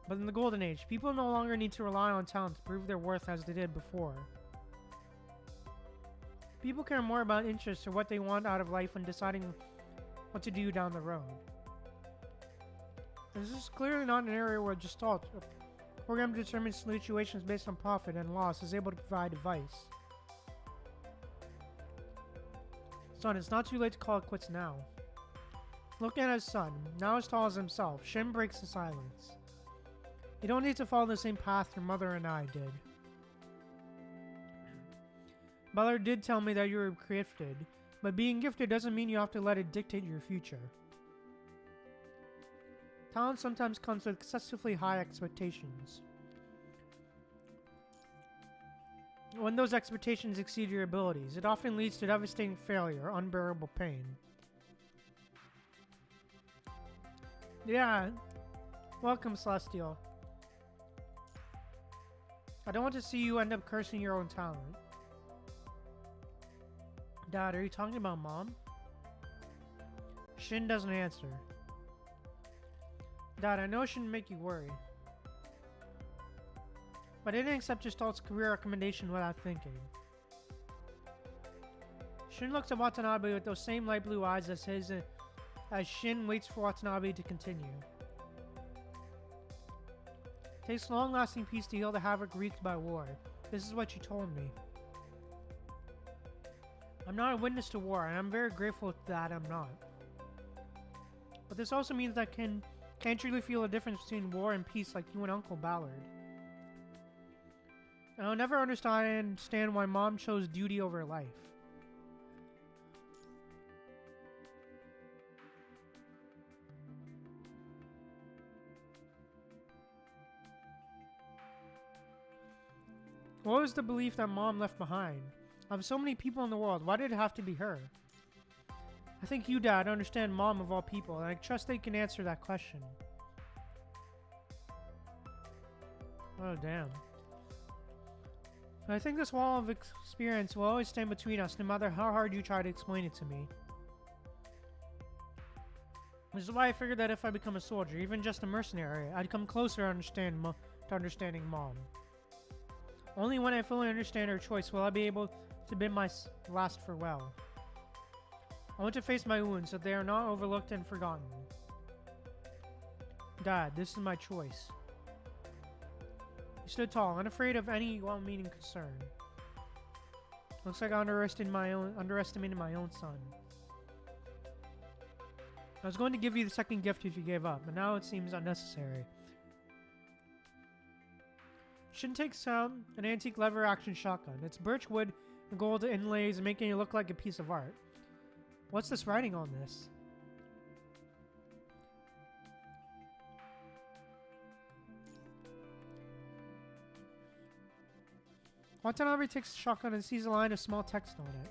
But in the Golden Age, people no longer need to rely on talent to prove their worth as they did before. People care more about interests or what they want out of life when deciding what to do down the road. This is clearly not an area where Gestalt, a program that determines situations based on profit and loss, is able to provide advice. Son, it's not too late to call it quits now. Looking at his son, now as tall as himself, Shin breaks the silence. You don't need to follow the same path your mother and I did. Butler did tell me that you were gifted, but being gifted doesn't mean you have to let it dictate your future. Talent sometimes comes with excessively high expectations. When those expectations exceed your abilities, it often leads to devastating failure or unbearable pain. Yeah, welcome, Celestial. I don't want to see you end up cursing your own talent. Dad, are you talking about Mom? Shin doesn't answer. Dad, I know it shouldn't make you worry, but I didn't accept Gestalt's career recommendation without thinking. Shin looks at Watanabe with those same light blue eyes as his as Shin waits for Watanabe to continue. It takes long-lasting peace to heal the havoc wreaked by war. This is what you told me. I'm not a witness to war, and I'm very grateful that I'm not. But this also means that I can't truly feel a difference between war and peace like you and Uncle Ballard. And I'll never understand why Mom chose duty over life. What was the belief that Mom left behind? Of so many people in the world, why did it have to be her? I think you, Dad, understand Mom of all people, and I trust that you can answer that question. Oh, damn. I think this wall of experience will always stand between us, no matter how hard you try to explain it to me. This is why I figured that if I become a soldier, even just a mercenary, I'd come closer to understanding Mom. Only when I fully understand her choice will I be able to bid my last farewell. I want to face my wounds so they are not overlooked and forgotten. Dad, this is my choice. He stood tall, unafraid of any well-meaning concern. Looks like I underestimated my own son. I was going to give you the second gift if you gave up, but now it seems unnecessary. Shin takes out an antique lever-action shotgun. It's birch wood and gold inlays, making it look like a piece of art. What's this writing on this? Watanabe takes the shotgun and sees a line of small text on it.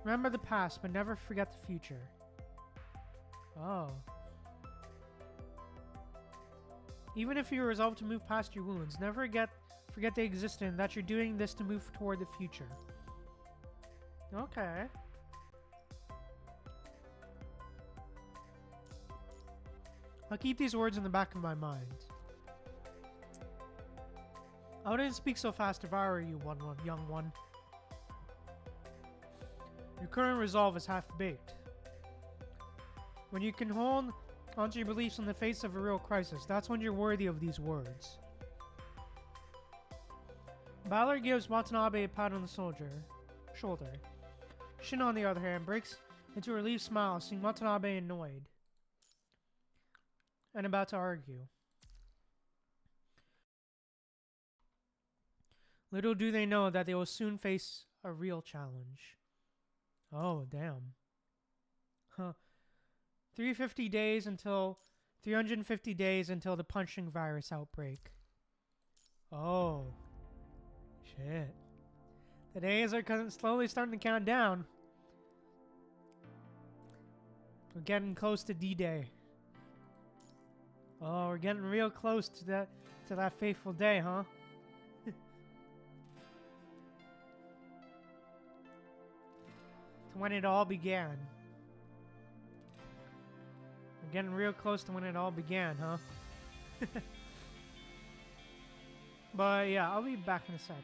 Remember the past, but never forget the future. Oh. Even if you resolve to move past your wounds, never forget they exist and that you're doing this to move toward the future. Okay. I'll keep these words in the back of my mind. I wouldn't speak so fast if I were you, young one. Your current resolve is half-baked. When you can hold onto your beliefs in the face of a real crisis, that's when you're worthy of these words. Ballard gives Watanabe a pat on the shoulder. Shin, on the other hand, breaks into a relieved smile, seeing Watanabe annoyed and about to argue. Little do they know that they will soon face a real challenge. Oh, damn. Huh. 350 days until 350 days until the punching virus outbreak. Oh. Shit. The days are slowly starting to count down. We're getting close to D-Day. Oh, we're getting real close to that fateful day, huh? To when it all began. We're getting real close to when it all began, huh? But yeah, I'll be back in a sec.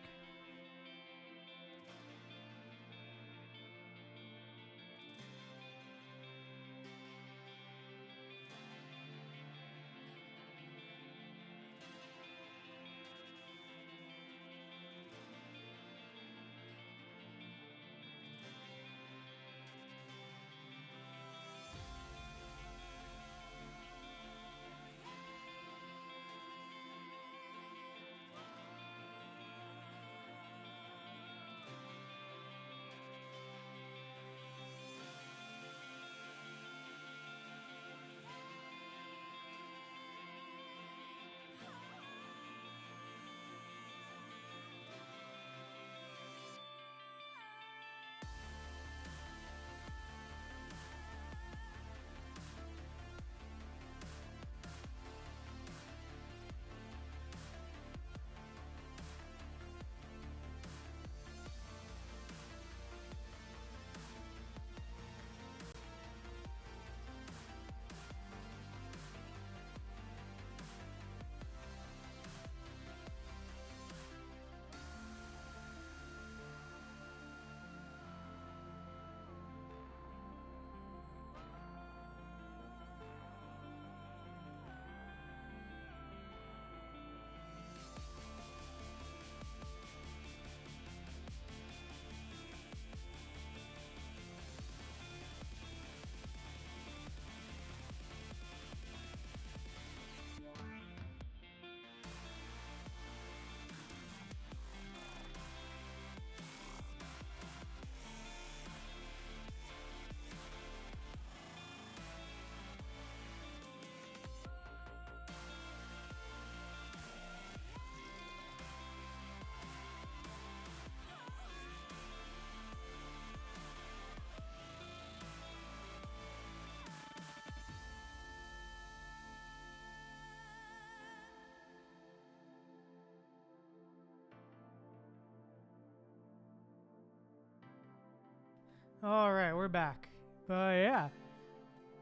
Alright, we're back. But yeah,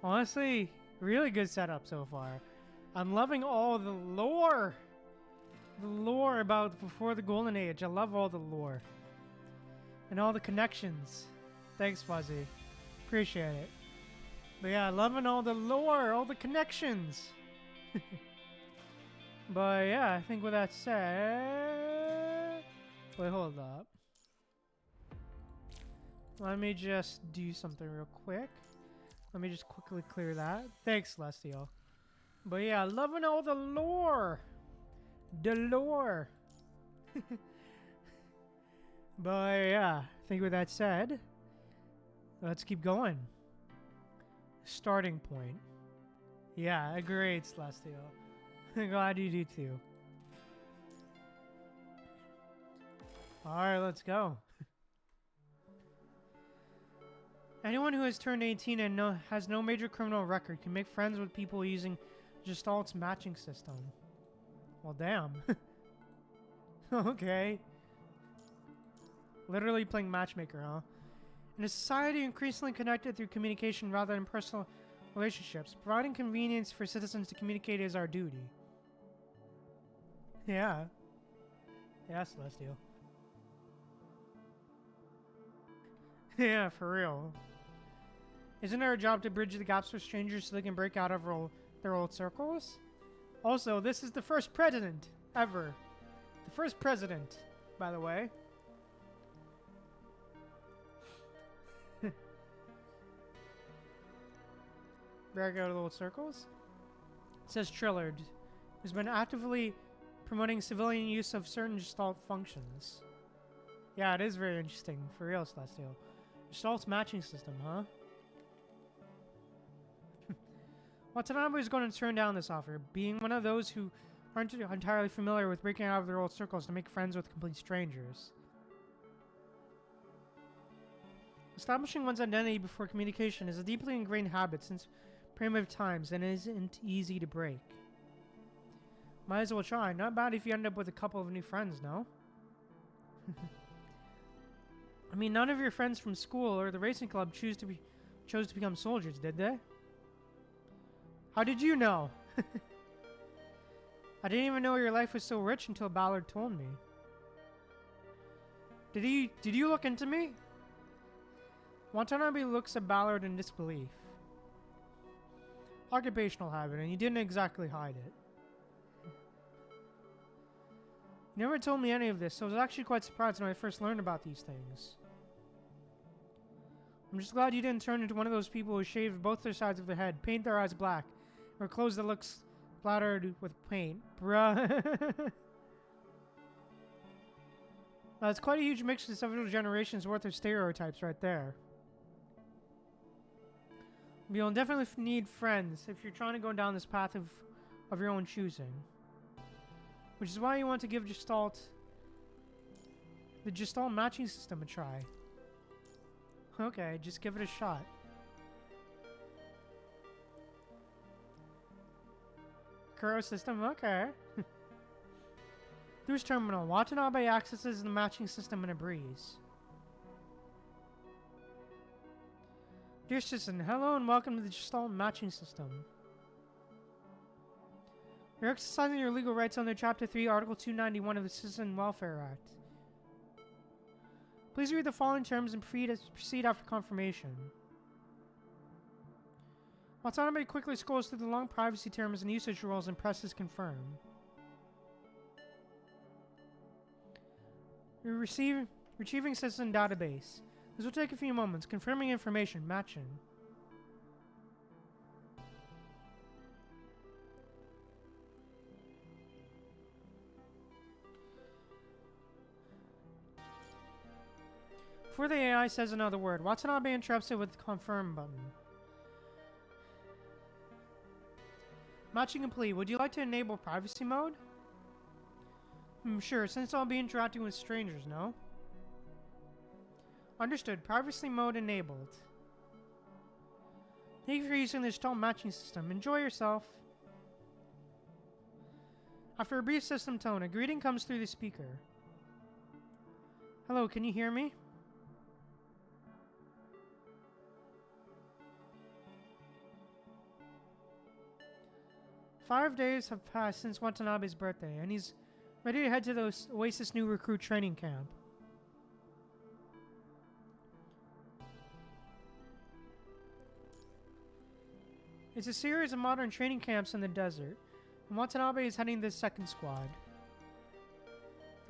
honestly, really good setup so far. I'm loving all the lore. The lore about before the Golden Age. I love all the lore. And all the connections. Thanks, Fuzzy. Appreciate it. But yeah, loving all the lore, all the connections. But yeah, I think with that said... Wait, hold up. Let me just do something real quick. Let me just quickly clear that. Thanks, Celestial. But yeah, loving all the lore. The lore. But yeah, I think with that said, let's keep going. Starting point. Yeah, agreed, Celestial. Glad you do too. Alright, let's go. Anyone who has turned 18 and has no major criminal record can make friends with people using Gestalt's matching system. Well, damn. Okay. Literally playing matchmaker, huh? In a society increasingly connected through communication rather than personal relationships, providing convenience for citizens to communicate is our duty. Yeah. Yeah, Celestial. Yeah, for real. Isn't our job to bridge the gaps with strangers so they can break out of their old circles? Also, this is the first president ever. The first president, by the way. Break out of the old circles? It says Trillard, who's been actively promoting civilian use of certain Gestalt functions. Yeah, it is very interesting. For real, Celestial. Gestalt's matching system, huh? Watanabe is going to turn down this offer, being one of those who aren't entirely familiar with breaking out of their old circles to make friends with complete strangers. Establishing one's identity before communication is a deeply ingrained habit since primitive times and isn't easy to break. Might as well try. Not bad if you end up with a couple of new friends, no? I mean, none of your friends from school or the racing club chose to become soldiers, did they? How did you know? I didn't even know your life was so rich until Ballard told me. Did you look into me? Watanabe looks at Ballard in disbelief. Occupational habit, and you didn't exactly hide it. You never told me any of this, so I was actually quite surprised when I first learned about these things. I'm just glad you didn't turn into one of those people who shave both their sides of their head, paint their eyes black, or clothes that looks splattered with paint. Bruh. That's quite a huge mix of several generations worth of stereotypes right there. You'll definitely need friends if you're trying to go down this path of your own choosing. Which is why you want to give the Gestalt matching system a try. Okay, just give it a shot. Kuro system, okay. Through his terminal, Watanabe accesses the matching system in a breeze. Dear citizen, hello and welcome to the Gestalt matching system. You're exercising your legal rights under Chapter 3, Article 291 of the Citizen Welfare Act. Please read the following terms and proceed after confirmation. Watanabe quickly scrolls through the long privacy terms and usage rules and presses confirm. You're retrieving citizen database. This will take a few moments. Confirming information. Matching. Before the AI says another word, Watanabe interrupts it with the confirm button. Matching complete. Would you like to enable privacy mode? Sure, since I'll be interacting with strangers, no? Understood. Privacy mode enabled. Thank you for using the Gestalt matching system. Enjoy yourself. After a brief system tone, a greeting comes through the speaker. Hello, can you hear me? 5 days have passed since Watanabe's birthday, and he's ready to head to the Oasis new recruit training camp. It's a series of modern training camps in the desert, and Watanabe is heading the second squad.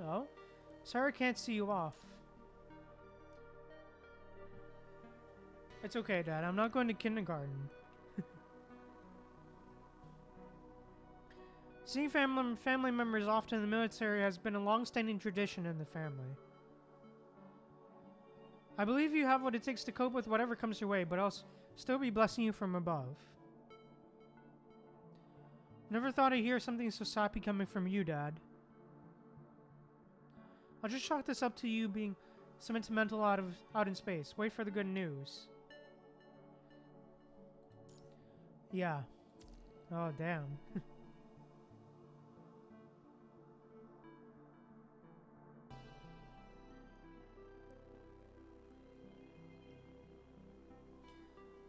Oh? Sorry I can't see you off. It's okay, Dad. I'm not going to kindergarten. Seeing family members often in the military has been a long-standing tradition in the family. I believe you have what it takes to cope with whatever comes your way, but I'll still be blessing you from above. Never thought I'd hear something so sappy coming from you, Dad. I'll just chalk this up to you being sentimental out in space. Wait for the good news. Yeah. Oh, damn.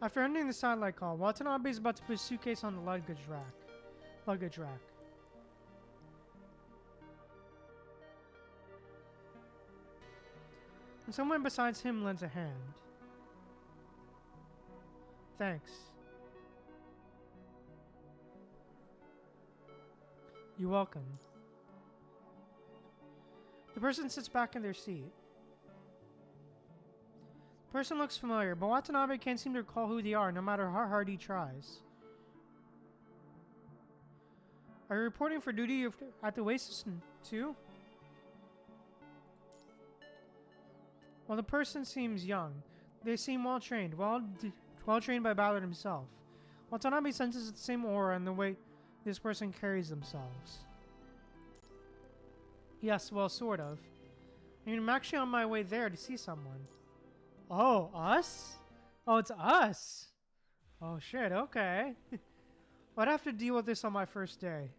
After ending the satellite call, Watanabe is about to put his suitcase on the luggage rack. And someone besides him lends a hand. Thanks. You're welcome. The person sits back in their seat. The person looks familiar, but Watanabe can't seem to recall who they are, no matter how hard he tries. Are you reporting for duty at the Oasis too? While the person seems young, they seem well trained by Ballard himself. Watanabe senses the same aura in the way this person carries themselves. Yes, well, sort of. I mean, I'm actually on my way there to see someone. Oh, us? Oh, it's us! Oh shit, okay. I'd have to deal with this on my first day.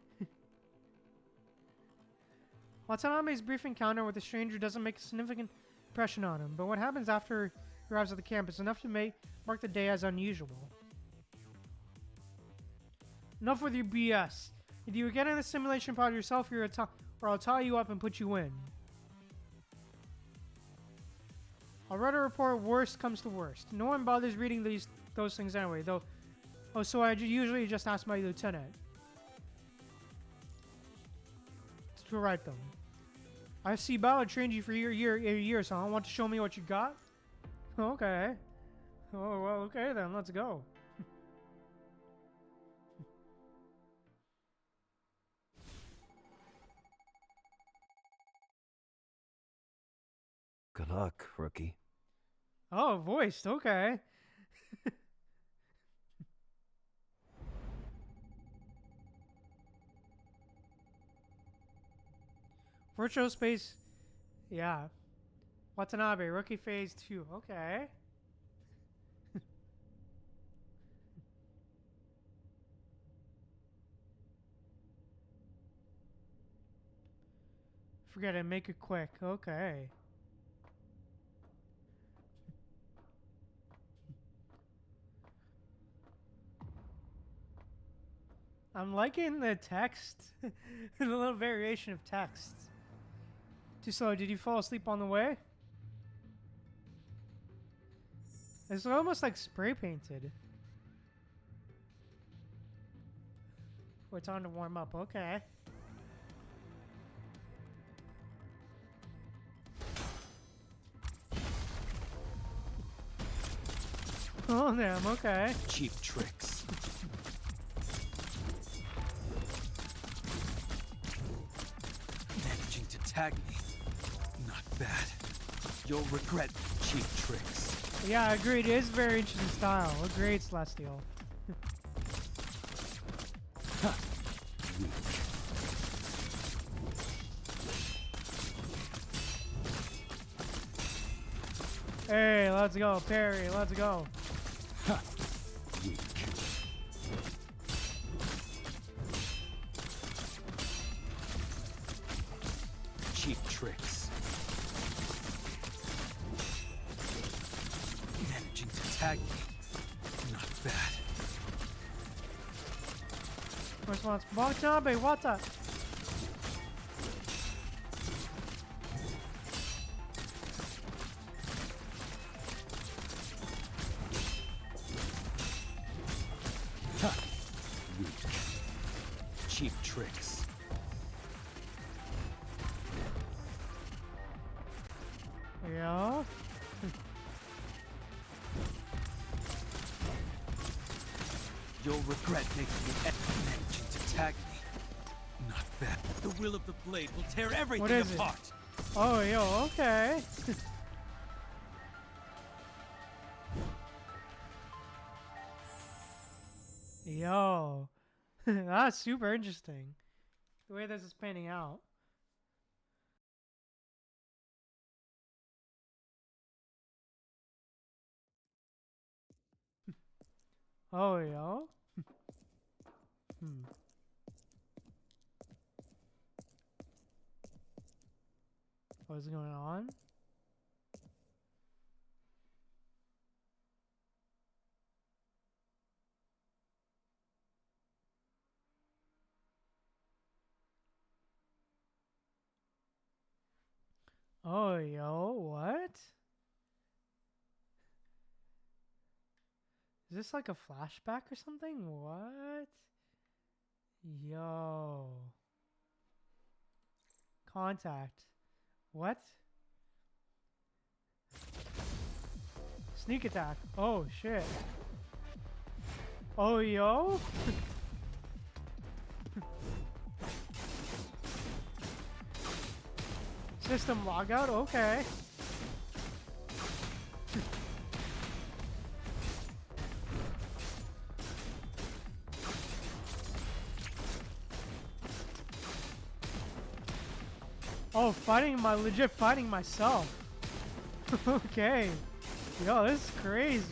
Watanabe's brief encounter with the stranger doesn't make a significant impression on him, but what happens after he arrives at the camp is enough to mark the day as unusual. Enough with your BS. Either you get in the simulation pod yourself or I'll tie you up and put you in. I'll write a report worst comes to worst. No one bothers reading those things anyway, though. Oh, so I usually just ask my lieutenant to write them. I see Ballard trained you for a year, so I want to show me what you got? Okay. Oh, well, okay then, let's go. Good luck, rookie. Oh, voiced, okay. Virtual space, yeah. Watanabe, rookie phase 2, okay. Forget it, make it quick, okay. I'm liking the text, the little variation of text. Too slow, did you fall asleep on the way? It's almost like spray painted. Oh, it's on to warm up, okay. Oh damn, okay. Cheap tricks. Managing to tag me. Not bad. You'll regret cheap tricks. Yeah, agreed. It is very interesting style. Agreed, Celestial. Huh. Weak. Hey, let's go, Perry. Let's go. Huh. Weak. Cheap tricks. Managing to tag me. Not bad. Response. Watanabe, wata. Weak. Cheap tricks. Yeah. You'll regret making an managing to tag me. Not bad. The will of the blade will tear everything is it? apart. Oh, yo, okay. Yo. That's super interesting. The way this is panning out. Oh, yo. What's going on? Oh, yo, what? Is this like a flashback or something? What? Yo. Contact. What? Sneak attack. Oh, shit. Oh, yo? System logout? Okay. Oh, legit fighting myself. Okay. Yo, this is crazy.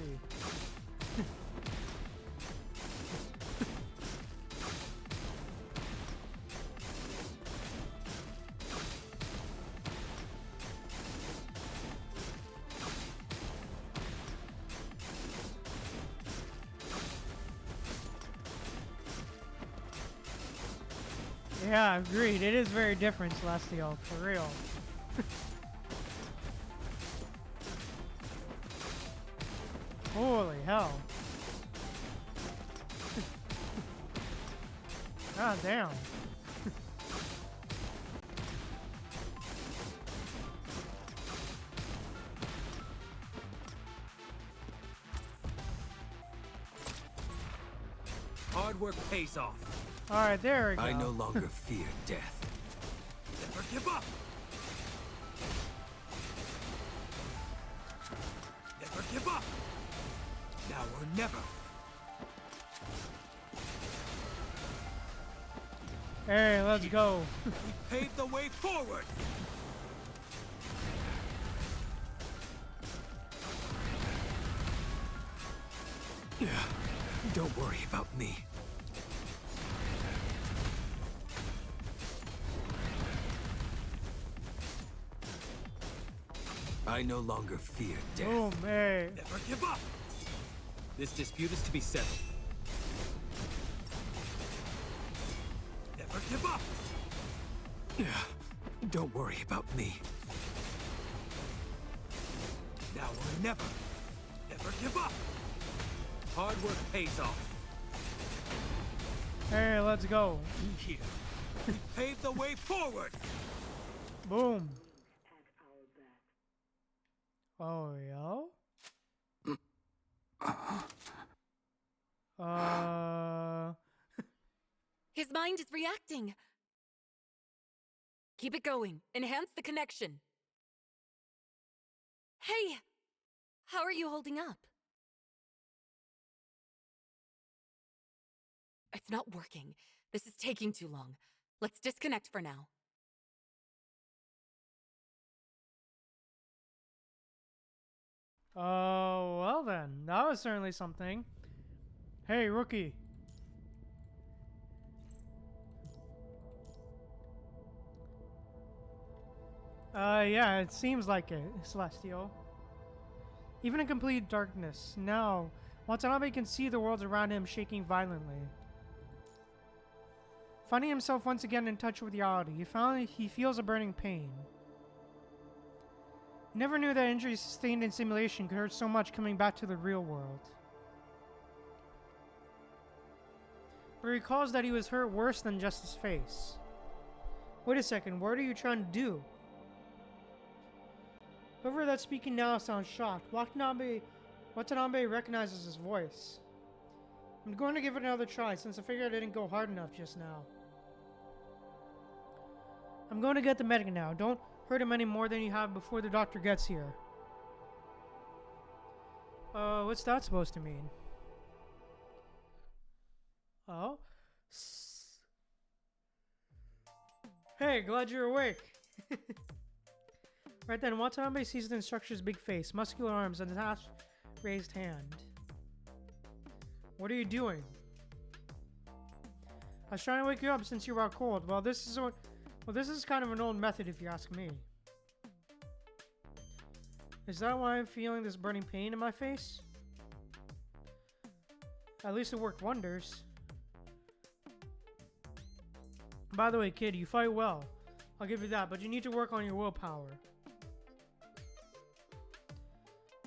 Yeah, agreed. It is very different, Celestial, for real. Holy hell. God damn. Hard work pays off. Alright, there we go. I no longer fear death. Never give up! Never give up! Now or never! Hey, let's go. We paved the way forward! Don't worry about me. I no longer fear death. Oh, man. Never give up! This dispute is to be settled. Never give up! Don't worry about me. Now or never. Never give up! Hard work pays off. Hey, let's go. Here. We paved the way forward! Boom. Oh, yo? His mind is reacting. Keep it going. Enhance the connection. Hey! How are you holding up? It's not working. This is taking too long. Let's disconnect for now. Oh, well then. That was certainly something. Hey, rookie. Yeah, it seems like it, Celestial. Even in complete darkness, now, Watanabe can see the worlds around him shaking violently. Finding himself once again in touch with reality, he feels a burning pain. He never knew that injuries sustained in simulation could hurt so much coming back to the real world. But he recalls that he was hurt worse than just his face. Wait a second, what are you trying to do? Whoever that's speaking now sounds shocked. Watanabe recognizes his voice. I'm going to give it another try since I figured I didn't go hard enough just now. I'm going to get the medic now. Don't hurt him any more than you have before the doctor gets here. What's that supposed to mean? Oh? Hey, glad you're awake. Right then, Watanabe sees the instructor's big face, muscular arms, and a half-raised hand. What are you doing? I was trying to wake you up since you were out cold. Well, this is kind of an old method if you ask me. Is that why I'm feeling this burning pain in my face? At least it worked wonders. By the way, kid, you fight well. I'll give you that, but you need to work on your willpower.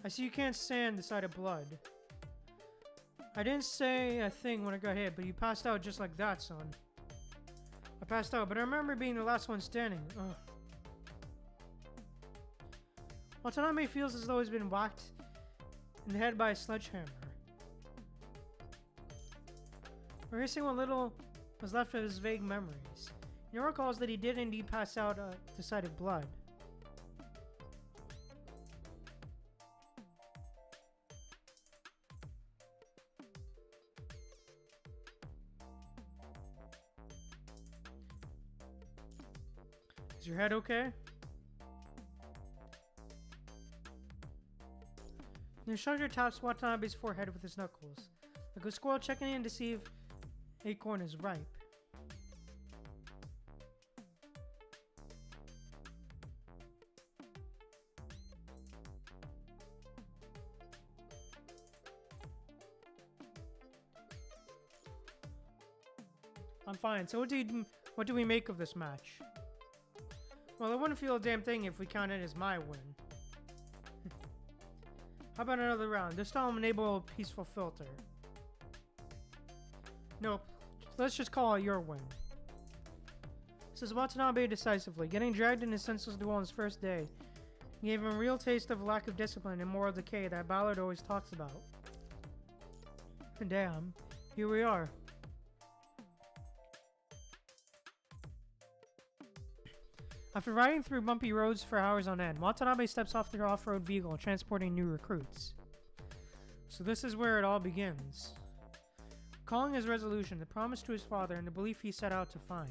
I see you can't stand the sight of blood. I didn't say a thing when I got hit, but you passed out just like that, son. I passed out, but I remember being the last one standing. Ugh. Watanabe feels as though he's been whacked in the head by a sledgehammer. Erasing what little was left of his vague memories. He recalls that he did indeed pass out at the sight of blood. Is your head okay? The instructor taps Watanabe's forehead with his knuckles, like a squirrel checking in to see if acorn is ripe. I'm fine. So what do we make of this match? Well, I wouldn't feel a damn thing if we count it as my win. How about another round? This time enable a peaceful filter. Nope. Let's just call it your win. Says Watanabe decisively, getting dragged in his senseless duel on his first day. Gave him a real taste of lack of discipline and moral decay that Ballard always talks about. Damn. Here we are. After riding through bumpy roads for hours on end, Watanabe steps off their off-road vehicle transporting new recruits. So this is where it all begins. Calling his resolution, the promise to his father, and the belief he set out to find.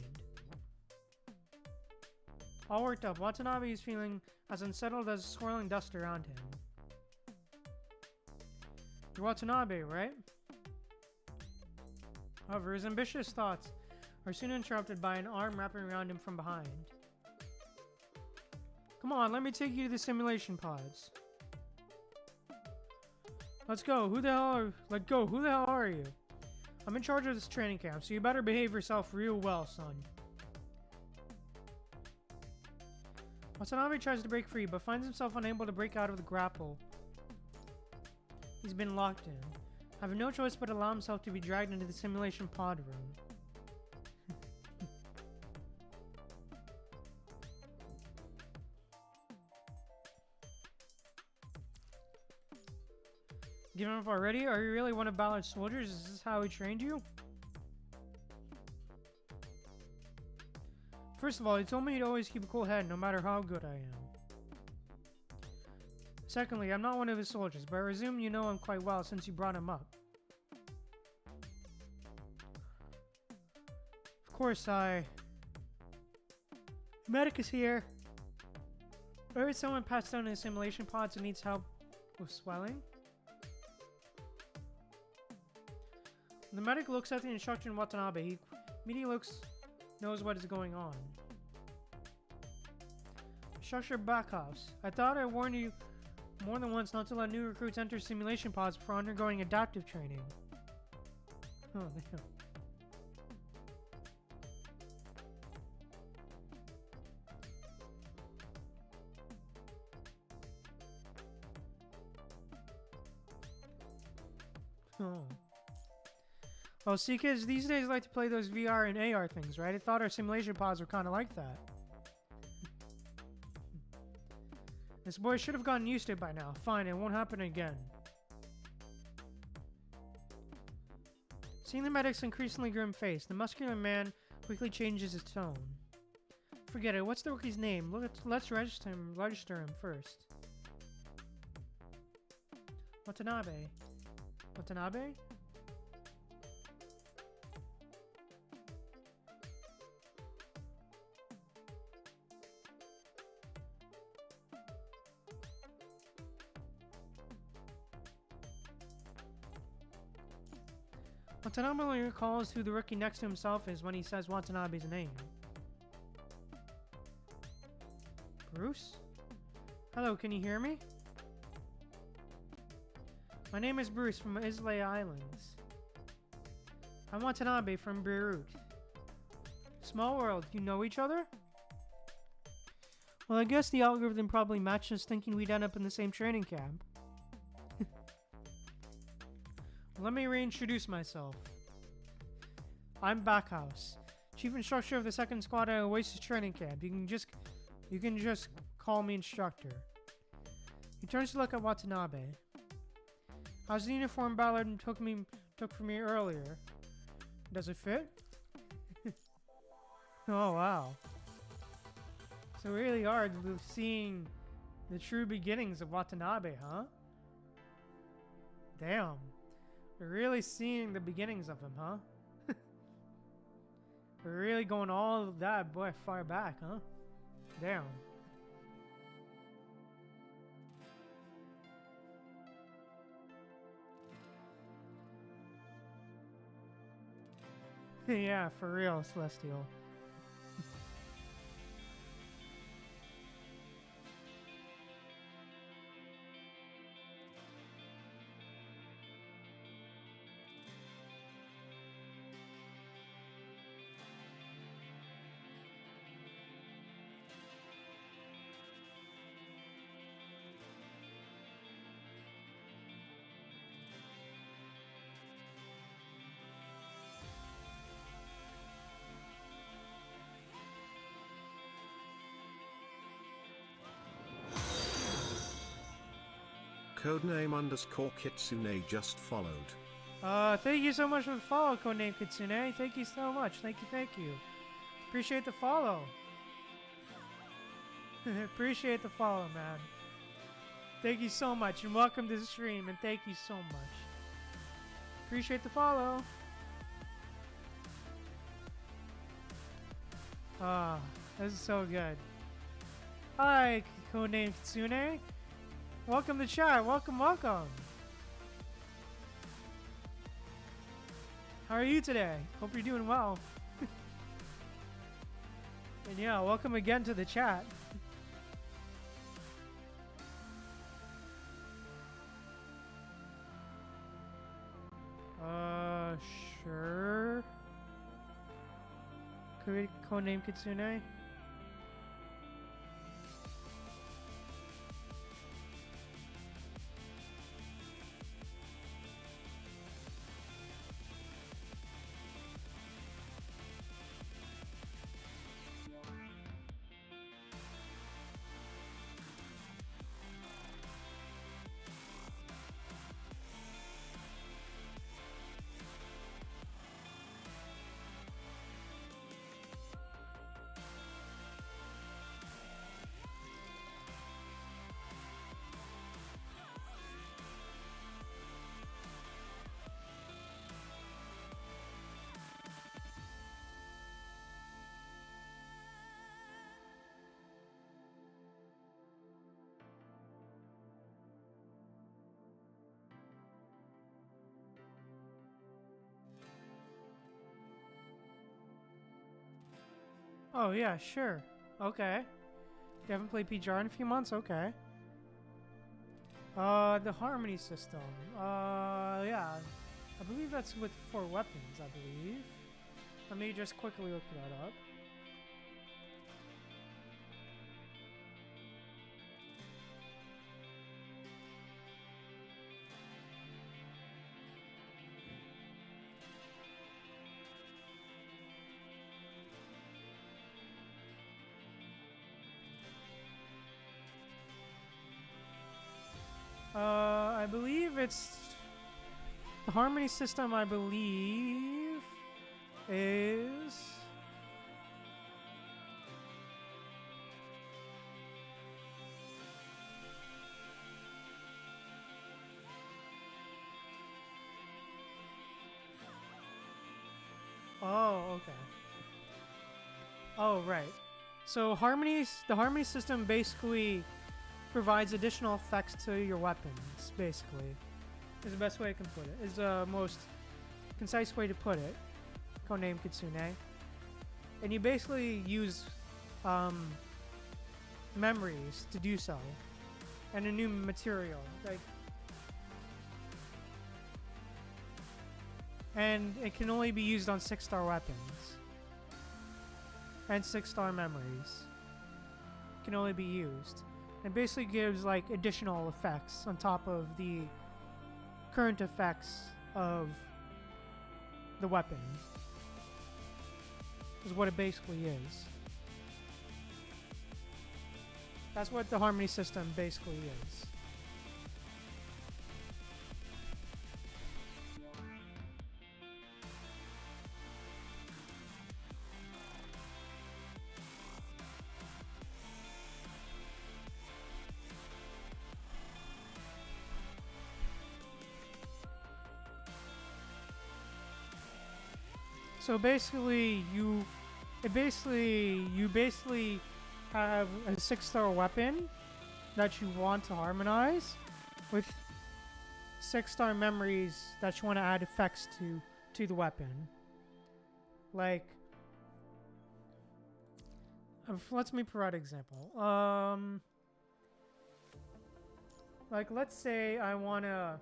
All worked up, Watanabe is feeling as unsettled as swirling dust around him. You're Watanabe, right? However, his ambitious thoughts are soon interrupted by an arm wrapping around him from behind. Come on, let me take you to the simulation pods. Let's go. Who the hell are you? I'm in charge of this training camp, so you better behave yourself real well, son. Watanabe tries to break free, but finds himself unable to break out of the grapple he's been locked in, having no choice but allow himself to be dragged into the simulation pod room. Giving up already? Are you really one of Ballard's soldiers? Is this how he trained you? First of all, he told me he'd always keep a cool head no matter how good I am. Secondly, I'm not one of his soldiers, but I presume you know him quite well since you brought him up. Of course, The medic is here. I heard someone passed out in the simulation pods and needs help with swelling. The medic looks at the instructor in Watanabe. He immediately knows what is going on. Instructor backups. I thought I warned you more than once not to let new recruits enter simulation pods before undergoing adaptive training. Oh, damn. Oh. Well, see, kids, these days like to play those VR and AR things, right? I thought our simulation pods were kind of like that. This boy should have gotten used to it by now. Fine, it won't happen again. Seeing the medic's increasingly grim face, the muscular man quickly changes his tone. Forget it. What's the rookie's name? Let's register him first. Watanabe. Watanabe? Watanabe only recalls who the rookie next to himself is when he says Watanabe's name. Bruce? Hello, can you hear me? My name is Bruce from Islay Islands. I'm Watanabe from Beirut. Small world, you know each other? Well, I guess the algorithm probably matched us thinking we'd end up in the same training camp. Let me reintroduce myself. I'm Backhouse, Chief Instructor of the 2nd Squad at Oasis Training Camp. You can just call me Instructor. He turns to look at Watanabe. How's the uniform Ballard took from me earlier? Does it fit? Oh wow. So we really are seeing the true beginnings of Watanabe, huh? Damn. We're really seeing the beginnings of him, huh? We're really going all of that boy far back, huh? Damn. Yeah, for real, Celestial. Codename _ Kitsune just followed. Thank you so much for the follow, Codename Kitsune. Thank you so much. Thank you. Appreciate the follow. Appreciate the follow, man. Thank you so much, and welcome to the stream, and thank you so much. Appreciate the follow. Ah, this is so good. Hi, Codename Kitsune. Welcome to chat. Welcome. How are you today? Hope you're doing well. And yeah, welcome again to the chat. Sure. Codename Kitsune. Oh yeah, sure. Okay. You haven't played PGR in a few months? Okay. The Harmony system. Yeah. I believe that's with 4 weapons, I believe. Let me just quickly look that up. I believe it's the harmony system. I believe is oh, okay. Oh, right. So the harmony system basically provides additional effects to your weapons, basically. Is the best way I can put it. Is the most concise way to put it. Codename Kitsune. And you basically use memories to do so. And a new material. And it can only be used on 6-star weapons. And 6-star memories can only be used. It basically gives like additional effects on top of the current effects of the weapon. Is what it basically is. That's what the harmony system basically is. So basically, you basically have a 6-star weapon that you want to harmonize with 6-star memories that you want to add effects to the weapon. Like, let me provide an example. Like, let's say I want to.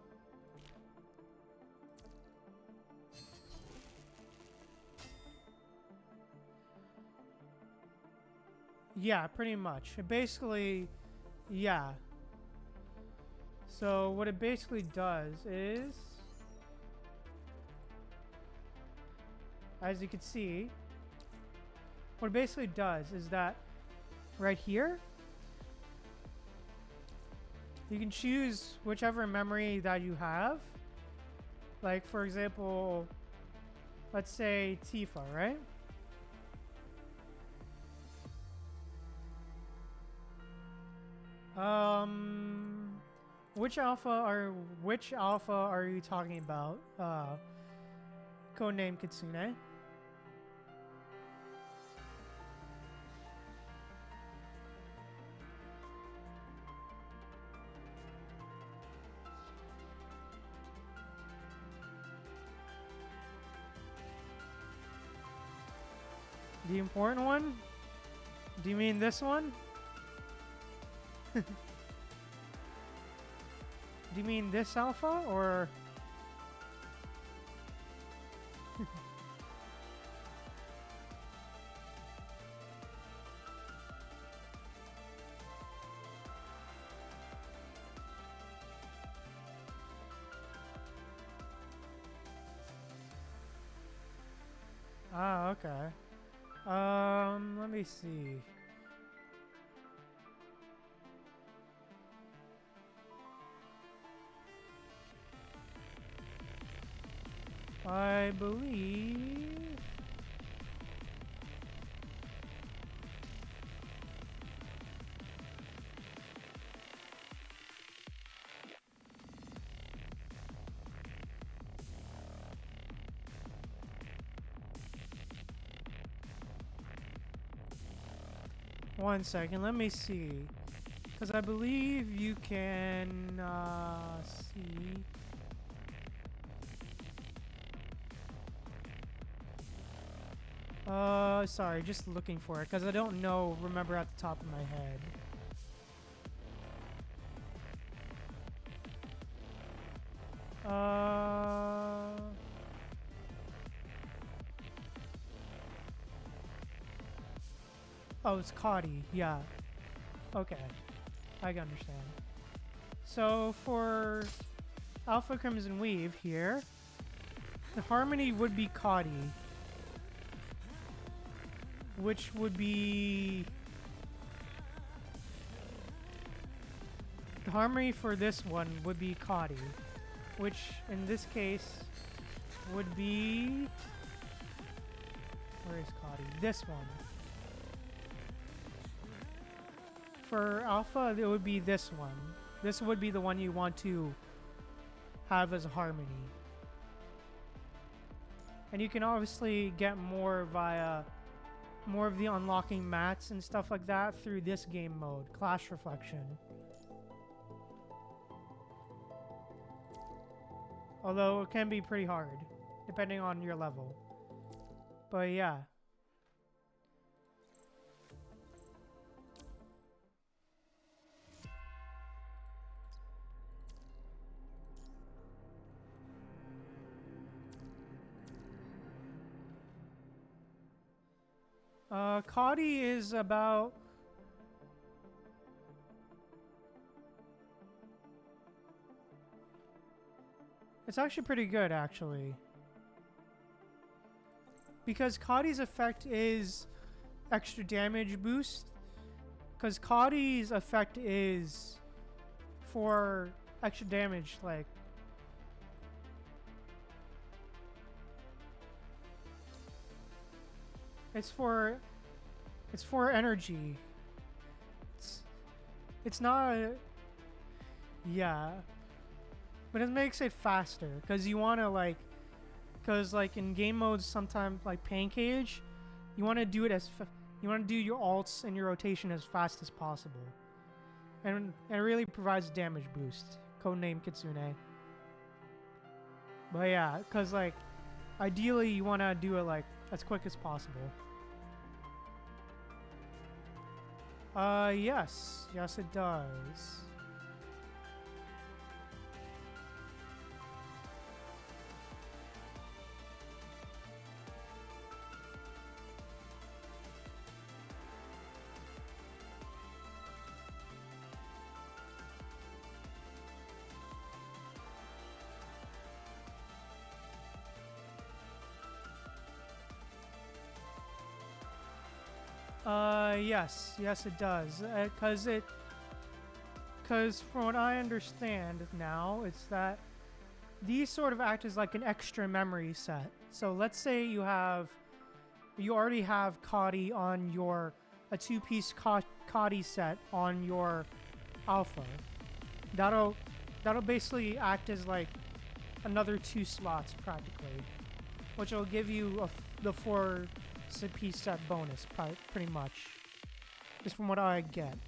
Yeah, pretty much. It basically, yeah. So what it basically does is, as you can see, what it basically does is that right here, you can choose whichever memory that you have. Like, for example, let's say Tifa, right? Which alpha are you talking about? Codename Kitsune. The important one? Do you mean this one? Do you mean this alpha, or? Ah, okay. Let me see. I believe. One second, let me see. Because I believe you can see. Sorry, just looking for it because I don't remember at the top of my head. Oh, it's Cody. Yeah. Okay. I can understand. So for Alpha Crimson Weave here, the harmony would be Cody. Which would be... harmony for this one would be Kadi, which in this case would be... Where is Kadi? This one. For Alpha, it would be this one. This would be the one you want to have as harmony. And you can obviously get more via more of the unlocking mats and stuff like that through this game mode, Clash Reflection. Although it can be pretty hard, depending on your level. But yeah. Kadi is about... It's actually pretty good, actually. Because Kadi's effect is extra damage boost. Because Kadi's effect is for extra damage, like... It's for energy. It's not... Yeah. But it makes it faster, because you want to, like... Because, like, in game modes, sometimes, like, Pancage, you want to do it as... You want to do your ults and your rotation as fast as possible. And it really provides damage boost. Codename Kitsune. But yeah, because, like, ideally you want to do it, like, as quick as possible. Yes. Yes, it does. Yes, it does. Because from what I understand now, it's that these sort of act as like an extra memory set. So let's say you already have Kadi on a two-piece Kadi set on your Alpha. That'll basically act as like another 2 slots practically, which will give you the 4-piece set bonus, pretty much. Just from what I get.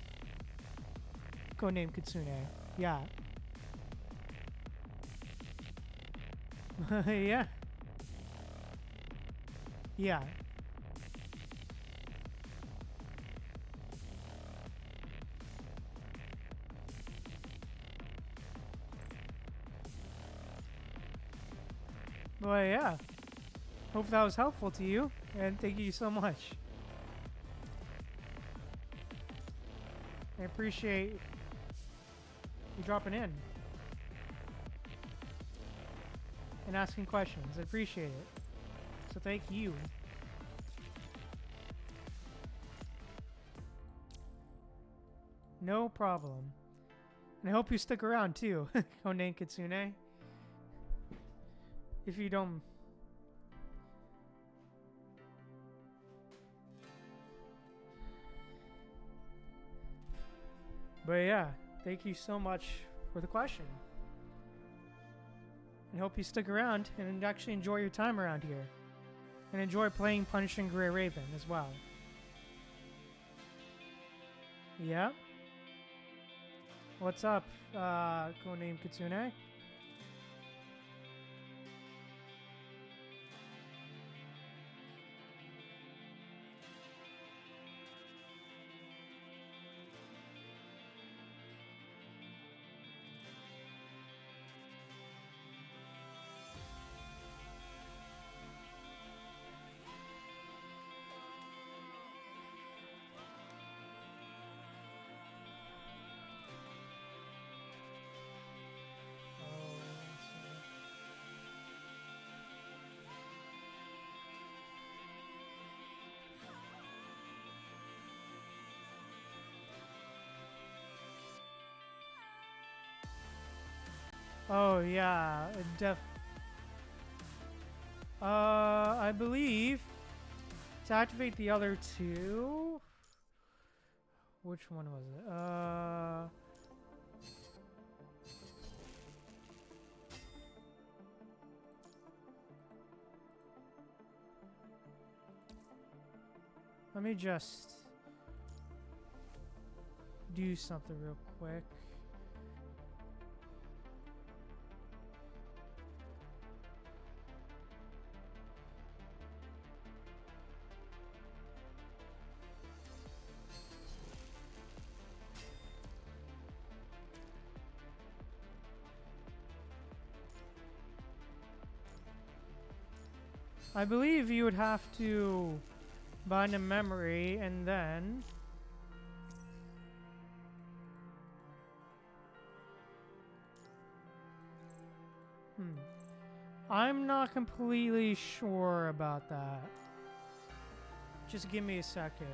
Codename Kitsune. Yeah. Yeah. Yeah. Well, yeah. Hope that was helpful to you, and thank you so much. I appreciate you dropping in and asking questions. I appreciate it. So thank you. No problem. And I hope you stick around too, Codename Kitsune. If you don't... But yeah, thank you so much for the question. And hope you stick around and actually enjoy your time around here. And enjoy playing Punishing Grey Raven as well. Yeah? What's up, Codename Kitsune? Oh yeah, I believe to activate the other two. Which one was it? Let me just do something real quick. I believe you would have to bind a memory and then I'm not completely sure about that. Just give me a second.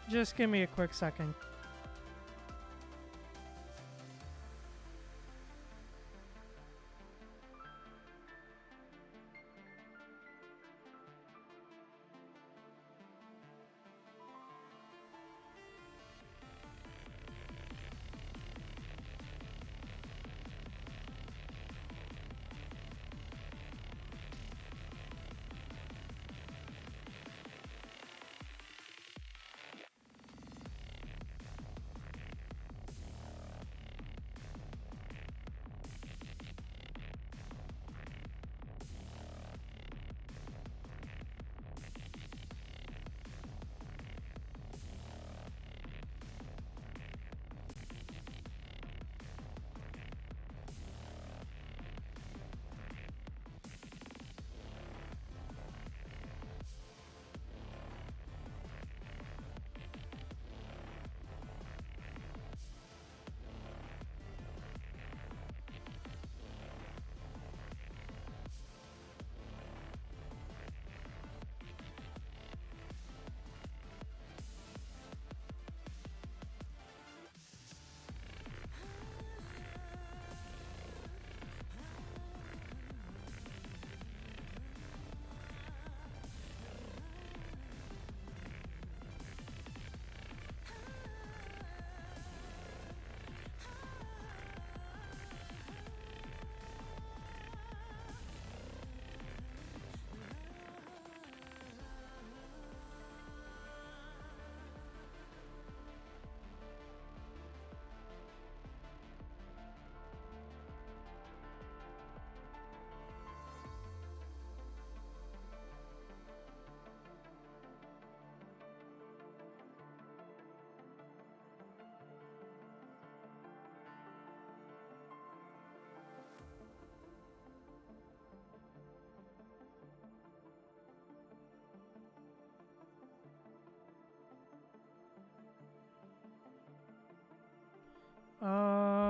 Just give me a quick second.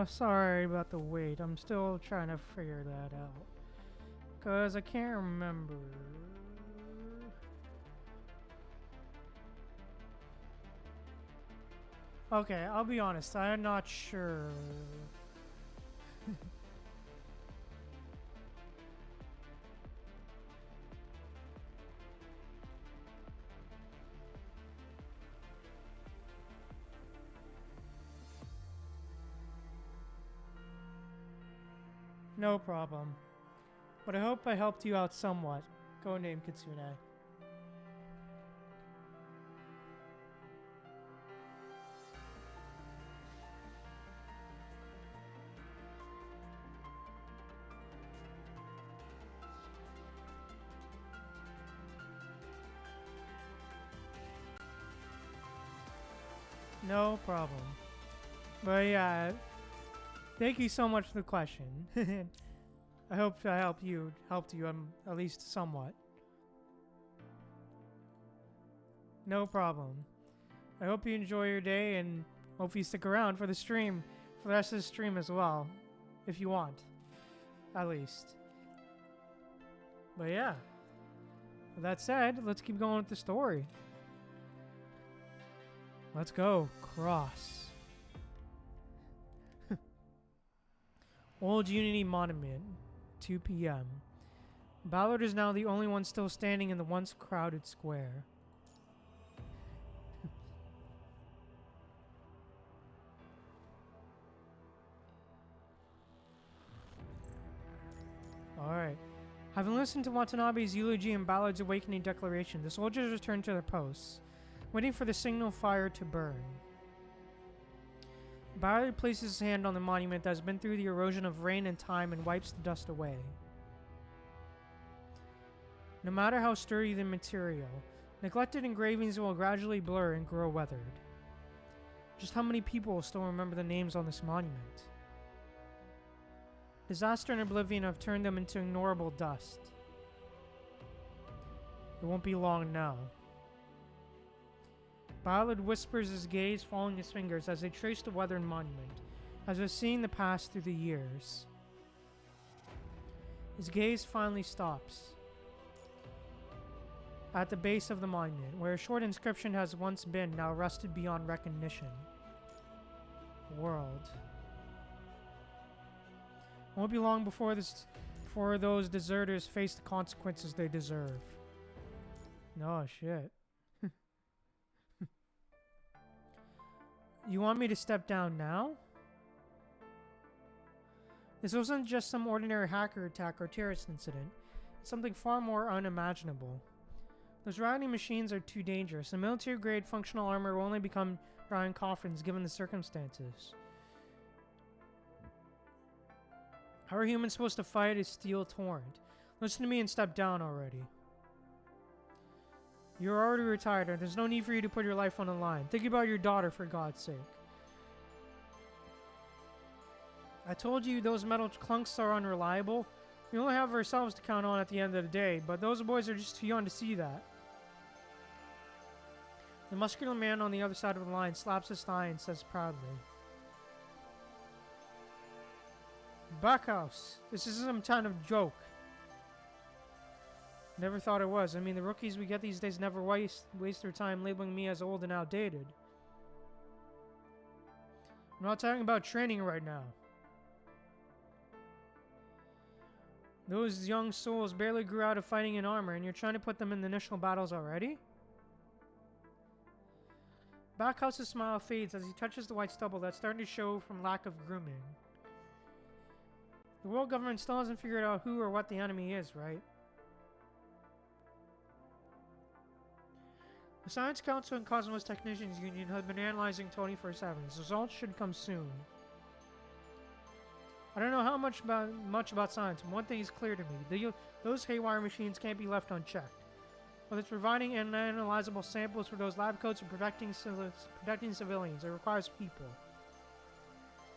Sorry about the wait. I'm still trying to figure that out. 'Cause I can't remember. Okay, I'll be honest. I'm not sure. No problem. But I hope I helped you out somewhat. Go name Kitsune. No problem. But yeah, thank you so much for the question. I hope I helped you at least somewhat. No problem. I hope you enjoy your day and hope you stick around for the stream, for the rest of the stream as well, if you want, at least. But yeah, with that said, let's keep going with the story. Let's go. Cross. Old Unity Monument, 2 p.m. Ballard is now the only one still standing in the once crowded square. Alright. Having listened to Watanabe's eulogy and Ballard's awakening declaration, the soldiers returned to their posts, waiting for the signal fire to burn. Ballard places his hand on the monument that has been through the erosion of rain and time and wipes the dust away. No matter how sturdy the material, neglected engravings will gradually blur and grow weathered. Just how many people will still remember the names on this monument? Disaster and oblivion have turned them into ignorable dust. It won't be long now. Ballard whispers, his gaze following his fingers as they trace the weathered monument, as we've seen the past through the years. His gaze finally stops at the base of the monument, where a short inscription has once been, now rusted beyond recognition. World. It won't be long before those deserters face the consequences they deserve. No shit. You want me to step down now? This wasn't just some ordinary hacker attack or terrorist incident. It's something far more unimaginable. Those rioting machines are too dangerous. A military-grade functional armor will only become dry in coffins given the circumstances. How are humans supposed to fight a steel torrent? Listen to me and step down already. You're already retired, and there's no need for you to put your life on the line. Think about your daughter, for God's sake. I told you those metal clunks are unreliable. We only have ourselves to count on at the end of the day, but those boys are just too young to see that. The muscular man on the other side of the line slaps his thigh and says proudly, "Backhouse, this isn't some kind of joke." Never thought it was. I mean, the rookies we get these days never waste their time labeling me as old and outdated. I'm not talking about training right now. Those young souls barely grew out of fighting in armor, and you're trying to put them in the initial battles already? Backhouse's smile fades as he touches the white stubble that's starting to show from lack of grooming. The world government still hasn't figured out who or what the enemy is, right? The Science Council and Cosmos Technicians Union have been analyzing 24/7. The results should come soon. I don't know how much about science, but one thing is clear to me. Those haywire machines can't be left unchecked. Whether it's providing unanalyzable samples for those lab coats or protecting civilians, it requires people.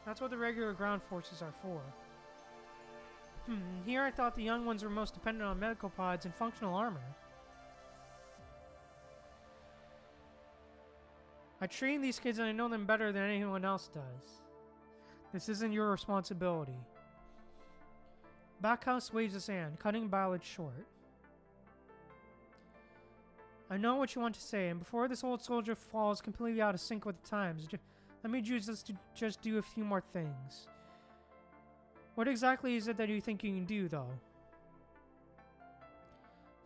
That's what the regular ground forces are for. Here I thought the young ones were most dependent on medical pods and functional armor. I train these kids and I know them better than anyone else does. This isn't your responsibility. Backhouse waves his hand, cutting Ballard short. I know what you want to say, and before this old soldier falls completely out of sync with the times, let me just do a few more things. What exactly is it that you think you can do, though?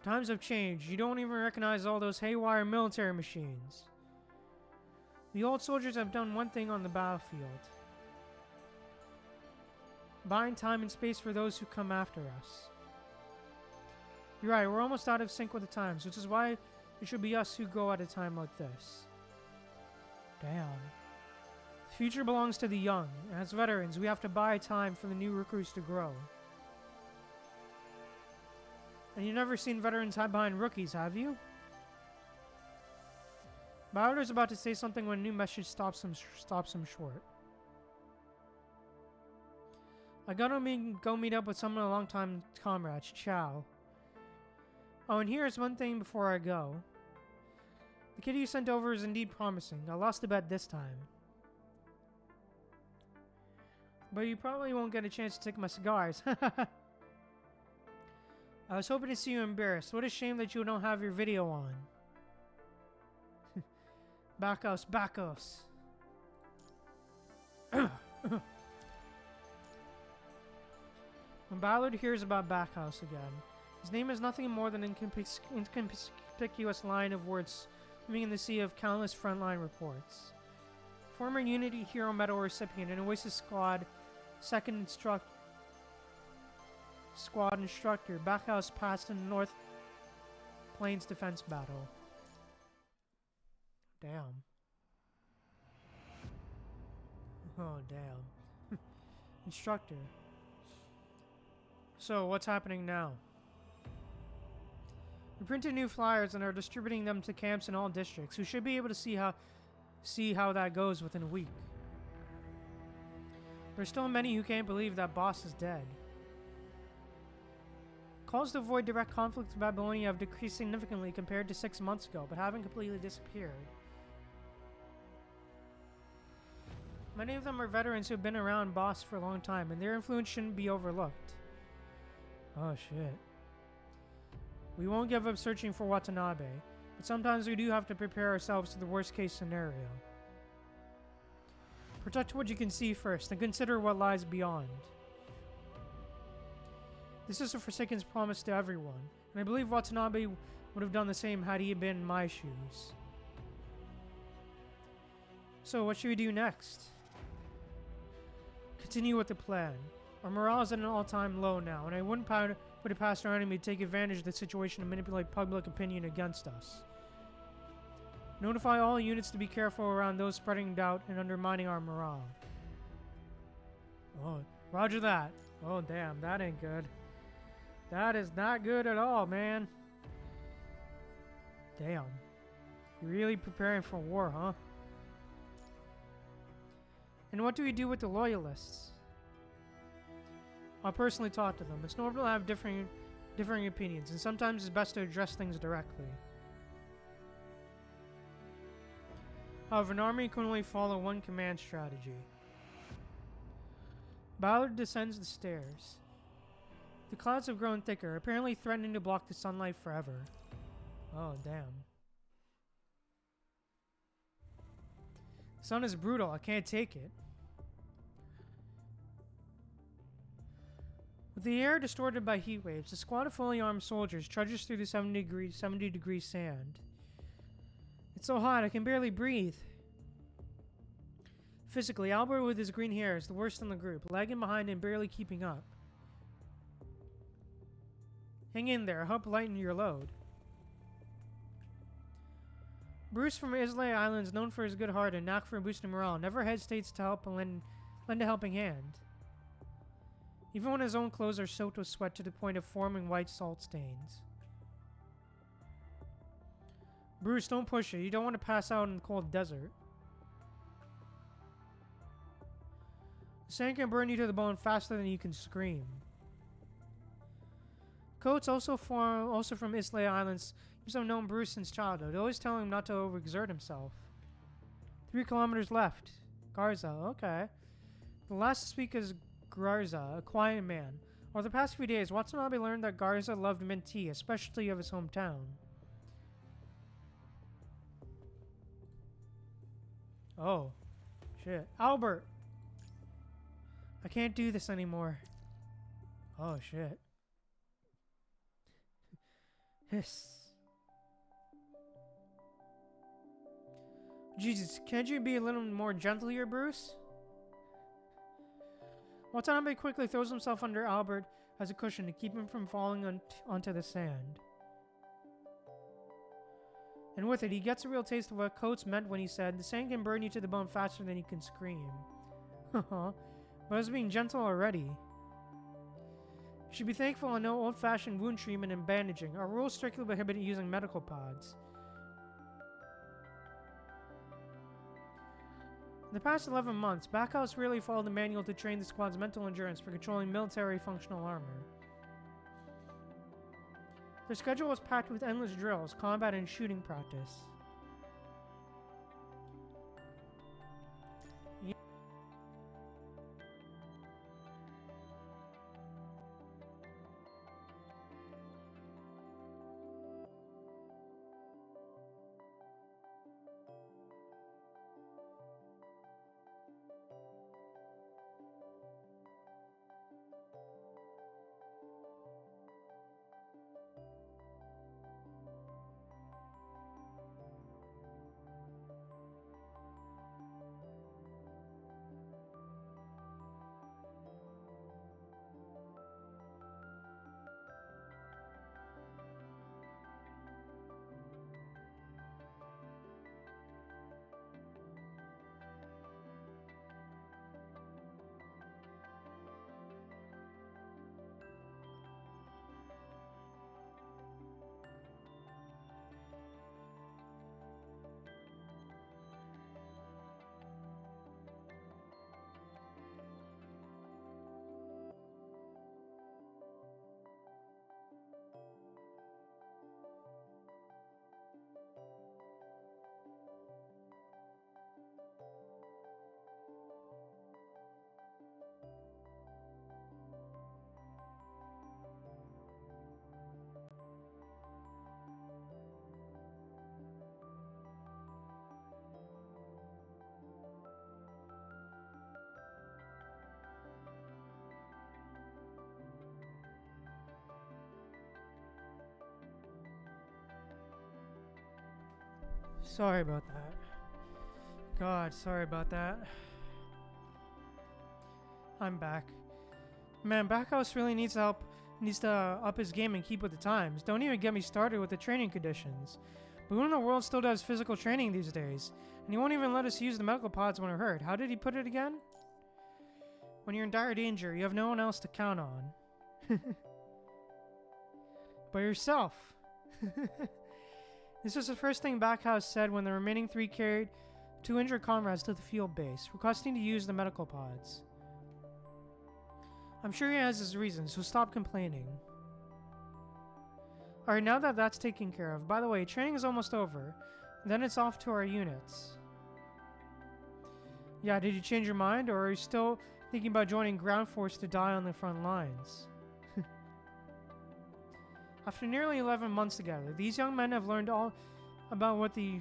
Times have changed. You don't even recognize all those haywire military machines. The old soldiers have done one thing on the battlefield: buying time and space for those who come after us. You're right, we're almost out of sync with the times, which is why it should be us who go at a time like this. Damn. The future belongs to the young, and as veterans, we have to buy time for the new recruits to grow. And you've never seen veterans hide behind rookies, have you? Ballard is about to say something when a new message stops him short. I gotta go meet up with some of the longtime comrades. Ciao. Oh, and here's one thing before I go. The kid you sent over is indeed promising. I lost the bet this time. But you probably won't get a chance to take my cigars. I was hoping to see you embarrassed. What a shame that you don't have your video on. Backhouse, backhouse. When Ballard hears about Backhouse again, his name is nothing more than an inconspicuous line of words swimming in the sea of countless frontline reports. Former Unity Hero Medal recipient and Oasis Squad Squad instructor, Backhouse passed in the North Plains defense battle. Damn. Oh, damn. Instructor. So, what's happening now? We printed new flyers and are distributing them to camps in all districts. We should be able to see how that goes within a week. There's still many who can't believe that boss is dead. Calls to avoid direct conflict with Babylonia have decreased significantly compared to 6 months ago, but haven't completely disappeared. Many of them are veterans who have been around boss for a long time, and their influence shouldn't be overlooked. Oh shit. We won't give up searching for Watanabe, but sometimes we do have to prepare ourselves to the worst case scenario. Protect what you can see first, and consider what lies beyond. This is a Forsaken's promise to everyone, and I believe Watanabe would have done the same had he been in my shoes. So, what should we do next? Continue with the plan. Our morale is at an all-time low now, and I wouldn't put it past our enemy to take advantage of the situation and manipulate public opinion against us. Notify all units to be careful around those spreading doubt and undermining our morale. Oh, roger that. Oh, damn, that ain't good. That is not good at all, man. Damn. You're really preparing for war, huh? And what do we do with the loyalists? I'll personally talk to them. It's normal to have differing opinions, and sometimes it's best to address things directly. However, an army can only follow one command strategy. Ballard descends the stairs. The clouds have grown thicker, apparently threatening to block the sunlight forever. Oh, damn. The sun is brutal. I can't take it. With the air distorted by heat waves, a squad of fully armed soldiers trudges through the 70 degree sand. It's so hot I can barely breathe. Physically, Albert with his green hair is the worst in the group, lagging behind and barely keeping up. Hang in there, help lighten your load. Bruce from Islay Islands, known for his good heart and knack for boosting morale, never hesitates to help and lend a helping hand. Even when his own clothes are soaked with sweat to the point of forming white salt stains. Bruce, don't push it. You don't want to pass out in the cold desert. The sand can burn you to the bone faster than you can scream. Coates, also from Islay Islands, seems to have known Bruce since childhood, always telling him not to overexert himself. 3 kilometers left. Garza, okay. The last to speak is Garza, a quiet man. Over the past few days, Watanabe learned that Garza loved mint tea, a specialty of his hometown. Oh, shit. Albert! I can't do this anymore. Oh, shit. Hiss. Jesus, can't you be a little more gentle here, Bruce? Watanabe quickly throws himself under Albert as a cushion to keep him from falling onto the sand. And with it, he gets a real taste of what Coates meant when he said, the sand can burn you to the bone faster than you can scream. Haha, but I was being gentle already. You should be thankful I know old-fashioned wound treatment and bandaging. Our rules strictly prohibit using medical pods. In the past 11 months, Backhouse really followed the manual to train the squad's mental endurance for controlling military functional armor. Their schedule was packed with endless drills, combat, and shooting practice. Sorry about that. God, sorry about that. I'm back. Man, Backhouse really needs help. Needs to up his game and keep with the times. Don't even get me started with the training conditions. But who in the world still does physical training these days? And he won't even let us use the medical pods when we're hurt. How did he put it again? When you're in dire danger, you have no one else to count on. But yourself. This was the first thing Backhouse said when the remaining three carried two injured comrades to the field base, requesting to use the medical pods. I'm sure he has his reasons, so stop complaining. Alright, now that that's taken care of, by the way, training is almost over. Then it's off to our units. Yeah, did you change your mind, or are you still thinking about joining Ground Force to die on the front lines? After nearly 11 months together, these young men have learned all about what they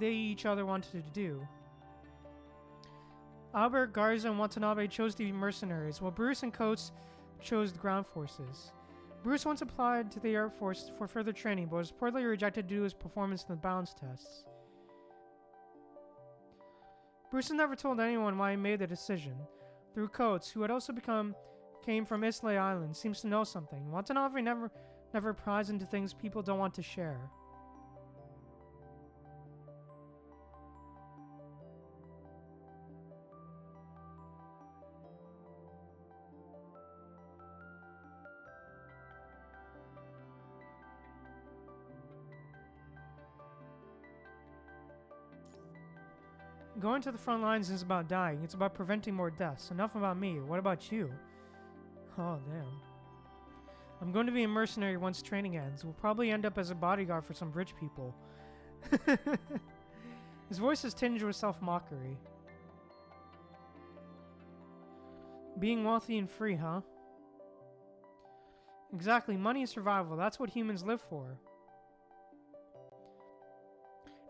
each other wanted to do. Albert, Garza, and Watanabe chose to be mercenaries, while Bruce and Coates chose the ground forces. Bruce once applied to the Air Force for further training, but was reportedly rejected due to his performance in the balance tests. Bruce has never told anyone why he made the decision. Through Coates, who had also came from Islay Island, seems to know something. Watanabe never pries into things people don't want to share. Going to the front lines isn't about dying, it's about preventing more deaths. Enough about me, what about you? Oh, damn. I'm going to be a mercenary once training ends. We'll probably end up as a bodyguard for some rich people. His voice is tinged with self-mockery. Being wealthy and free, huh? Exactly, money and survival, that's what humans live for.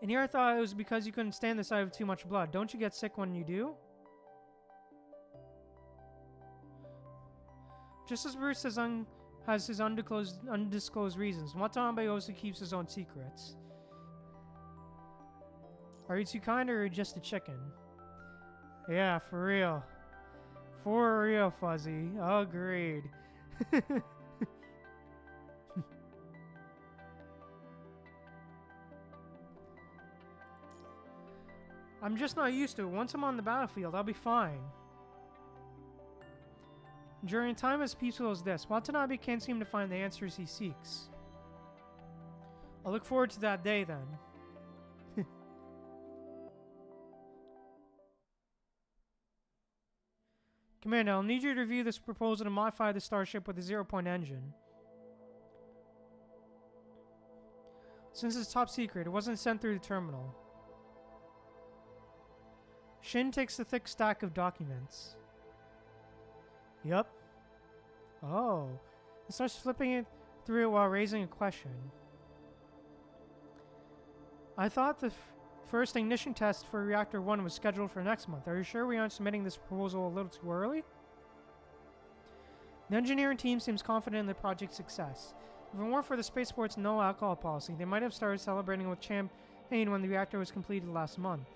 And here I thought it was because you couldn't stand the sight of too much blood. Don't you get sick when you do? Just as Bruce has his undisclosed reasons, Watanabe also keeps his own secrets. Are you too kind or are you just a chicken? Yeah, for real. For real, Fuzzy. Agreed. I'm just not used to it. Once I'm on the battlefield, I'll be fine. During a time as peaceful as this, Watanabe can't seem to find the answers he seeks. I'll look forward to that day then. Commander, I'll need you to review this proposal to modify the starship with a zero-point engine. Since it's top secret, it wasn't sent through the terminal. Shin takes the thick stack of documents. Yup. Oh. And starts flipping it through it while raising a question. I thought the first ignition test for Reactor 1 was scheduled for next month. Are you sure we aren't submitting this proposal a little too early? The engineering team seems confident in the project's success. If it weren't for the spaceport's no alcohol policy, they might have started celebrating with champagne when the reactor was completed last month.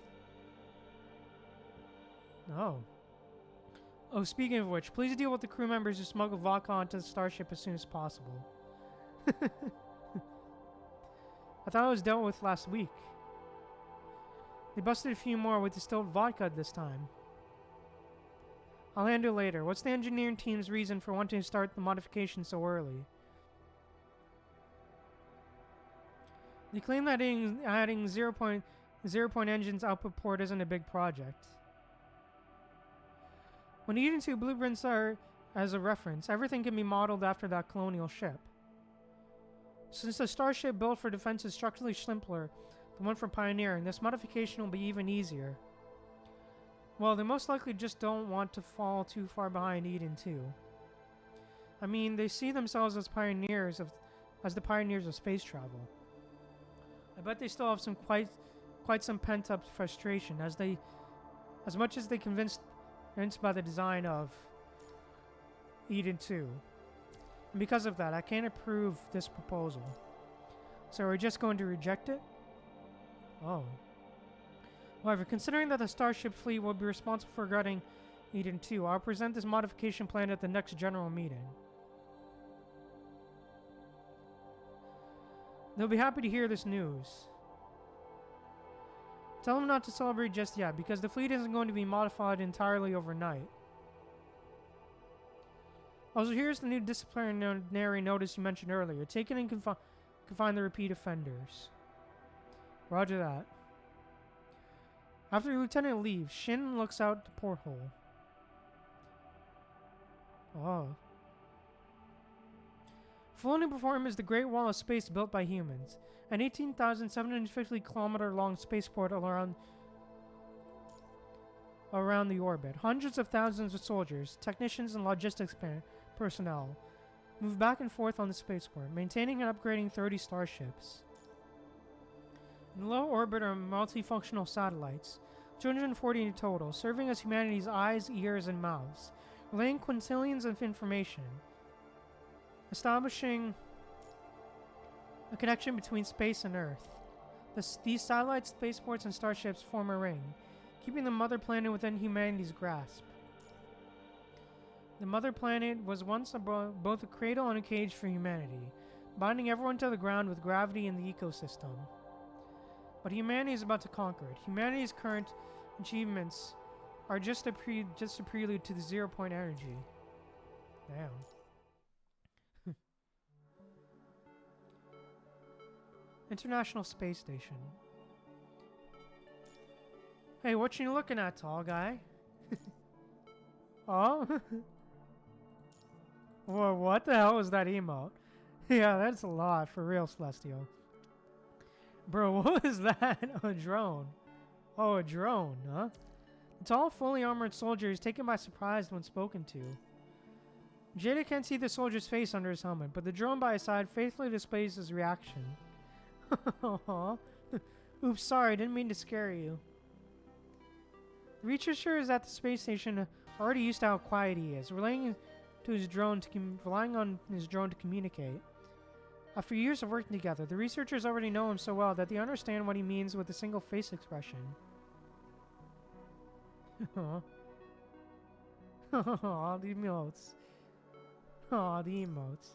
Oh. Oh, speaking of which, please deal with the crew members who smuggle vodka onto the starship as soon as possible. I thought it was dealt with last week. They busted a few more with distilled vodka this time. I'll handle it later. What's the engineering team's reason for wanting to start the modification so early? They claim that adding zero-point engine's output port isn't a big project. When Eden 2 blueprints are as a reference, everything can be modeled after that colonial ship. Since the starship built for defense is structurally simpler than one for pioneering, this modification will be even easier. Well, they most likely just don't want to fall too far behind Eden 2. I mean, they see themselves as the pioneers of space travel. I bet they still have some quite some pent-up frustration as much as they convinced by the design of Eden 2. And because of that, I can't approve this proposal. So we're just going to reject it? Oh. However, considering that the Starship fleet will be responsible for guarding Eden 2, I'll present this modification plan at the next general meeting. They'll be happy to hear this news. Tell them not to celebrate just yet, because the fleet isn't going to be modified entirely overnight. Also, here's the new disciplinary notice you mentioned earlier. Take it and confine the repeat offenders. Roger that. After the lieutenant leaves, Shin looks out the porthole. Oh. Floating before him is the Great Wall of Space built by humans, an 18,750-kilometer long spaceport around the orbit. Hundreds of thousands of soldiers, technicians, and logistics personnel move back and forth on the spaceport, maintaining and upgrading 30 starships. In low orbit are multifunctional satellites, 240 in total, serving as humanity's eyes, ears, and mouths, relaying quintillions of information, establishing a connection between space and Earth. These satellites, spaceports, and starships form a ring, keeping the mother planet within humanity's grasp. The mother planet was once both a cradle and a cage for humanity, binding everyone to the ground with gravity in the ecosystem. But humanity is about to conquer it. Humanity's current achievements are just a prelude to the zero-point energy. Damn. International Space Station. Hey, what you looking at, tall guy? Oh? Whoa, what the hell was that emote? Yeah, that's a lot, for real, Celestial. Bro, what is that? A drone. Oh, a drone, huh? The tall, fully armored soldier is taken by surprise when spoken to. Jada can't see the soldier's face under his helmet, but the drone by his side faithfully displays his reaction. Oops, sorry, didn't mean to scare you. The researcher is at the space station already used to how quiet he is, relying on his drone to communicate. After years of working together, the researchers already know him so well that they understand what he means with a single face expression. Aw, the emotes. Aw, the emotes.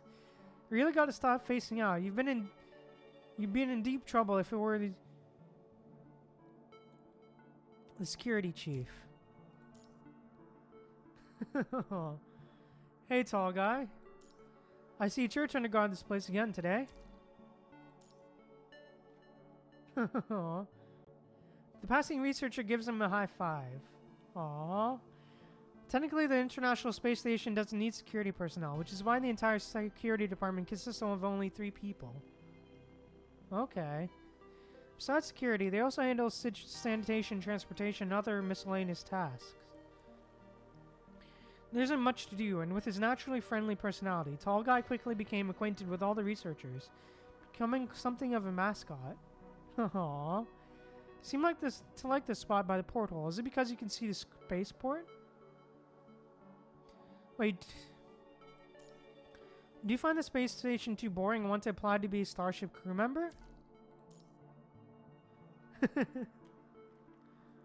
You really gotta stop facing out. You've been in deep trouble if it were the security chief. Hey, tall guy. I see it's your turn to guard this place again today. The passing researcher gives him a high five. Aww. Technically, the International Space Station doesn't need security personnel, which is why the entire security department consists of only 3 people. Okay. Besides security, they also handle sanitation, transportation, and other miscellaneous tasks. There isn't much to do, and with his naturally friendly personality, Tall Guy quickly became acquainted with all the researchers, becoming something of a mascot. Aww. Seemed like this to like this spot by the porthole. Is it because you can see the spaceport? Wait. Do you find the space station too boring and want to apply to be a Starship crew member?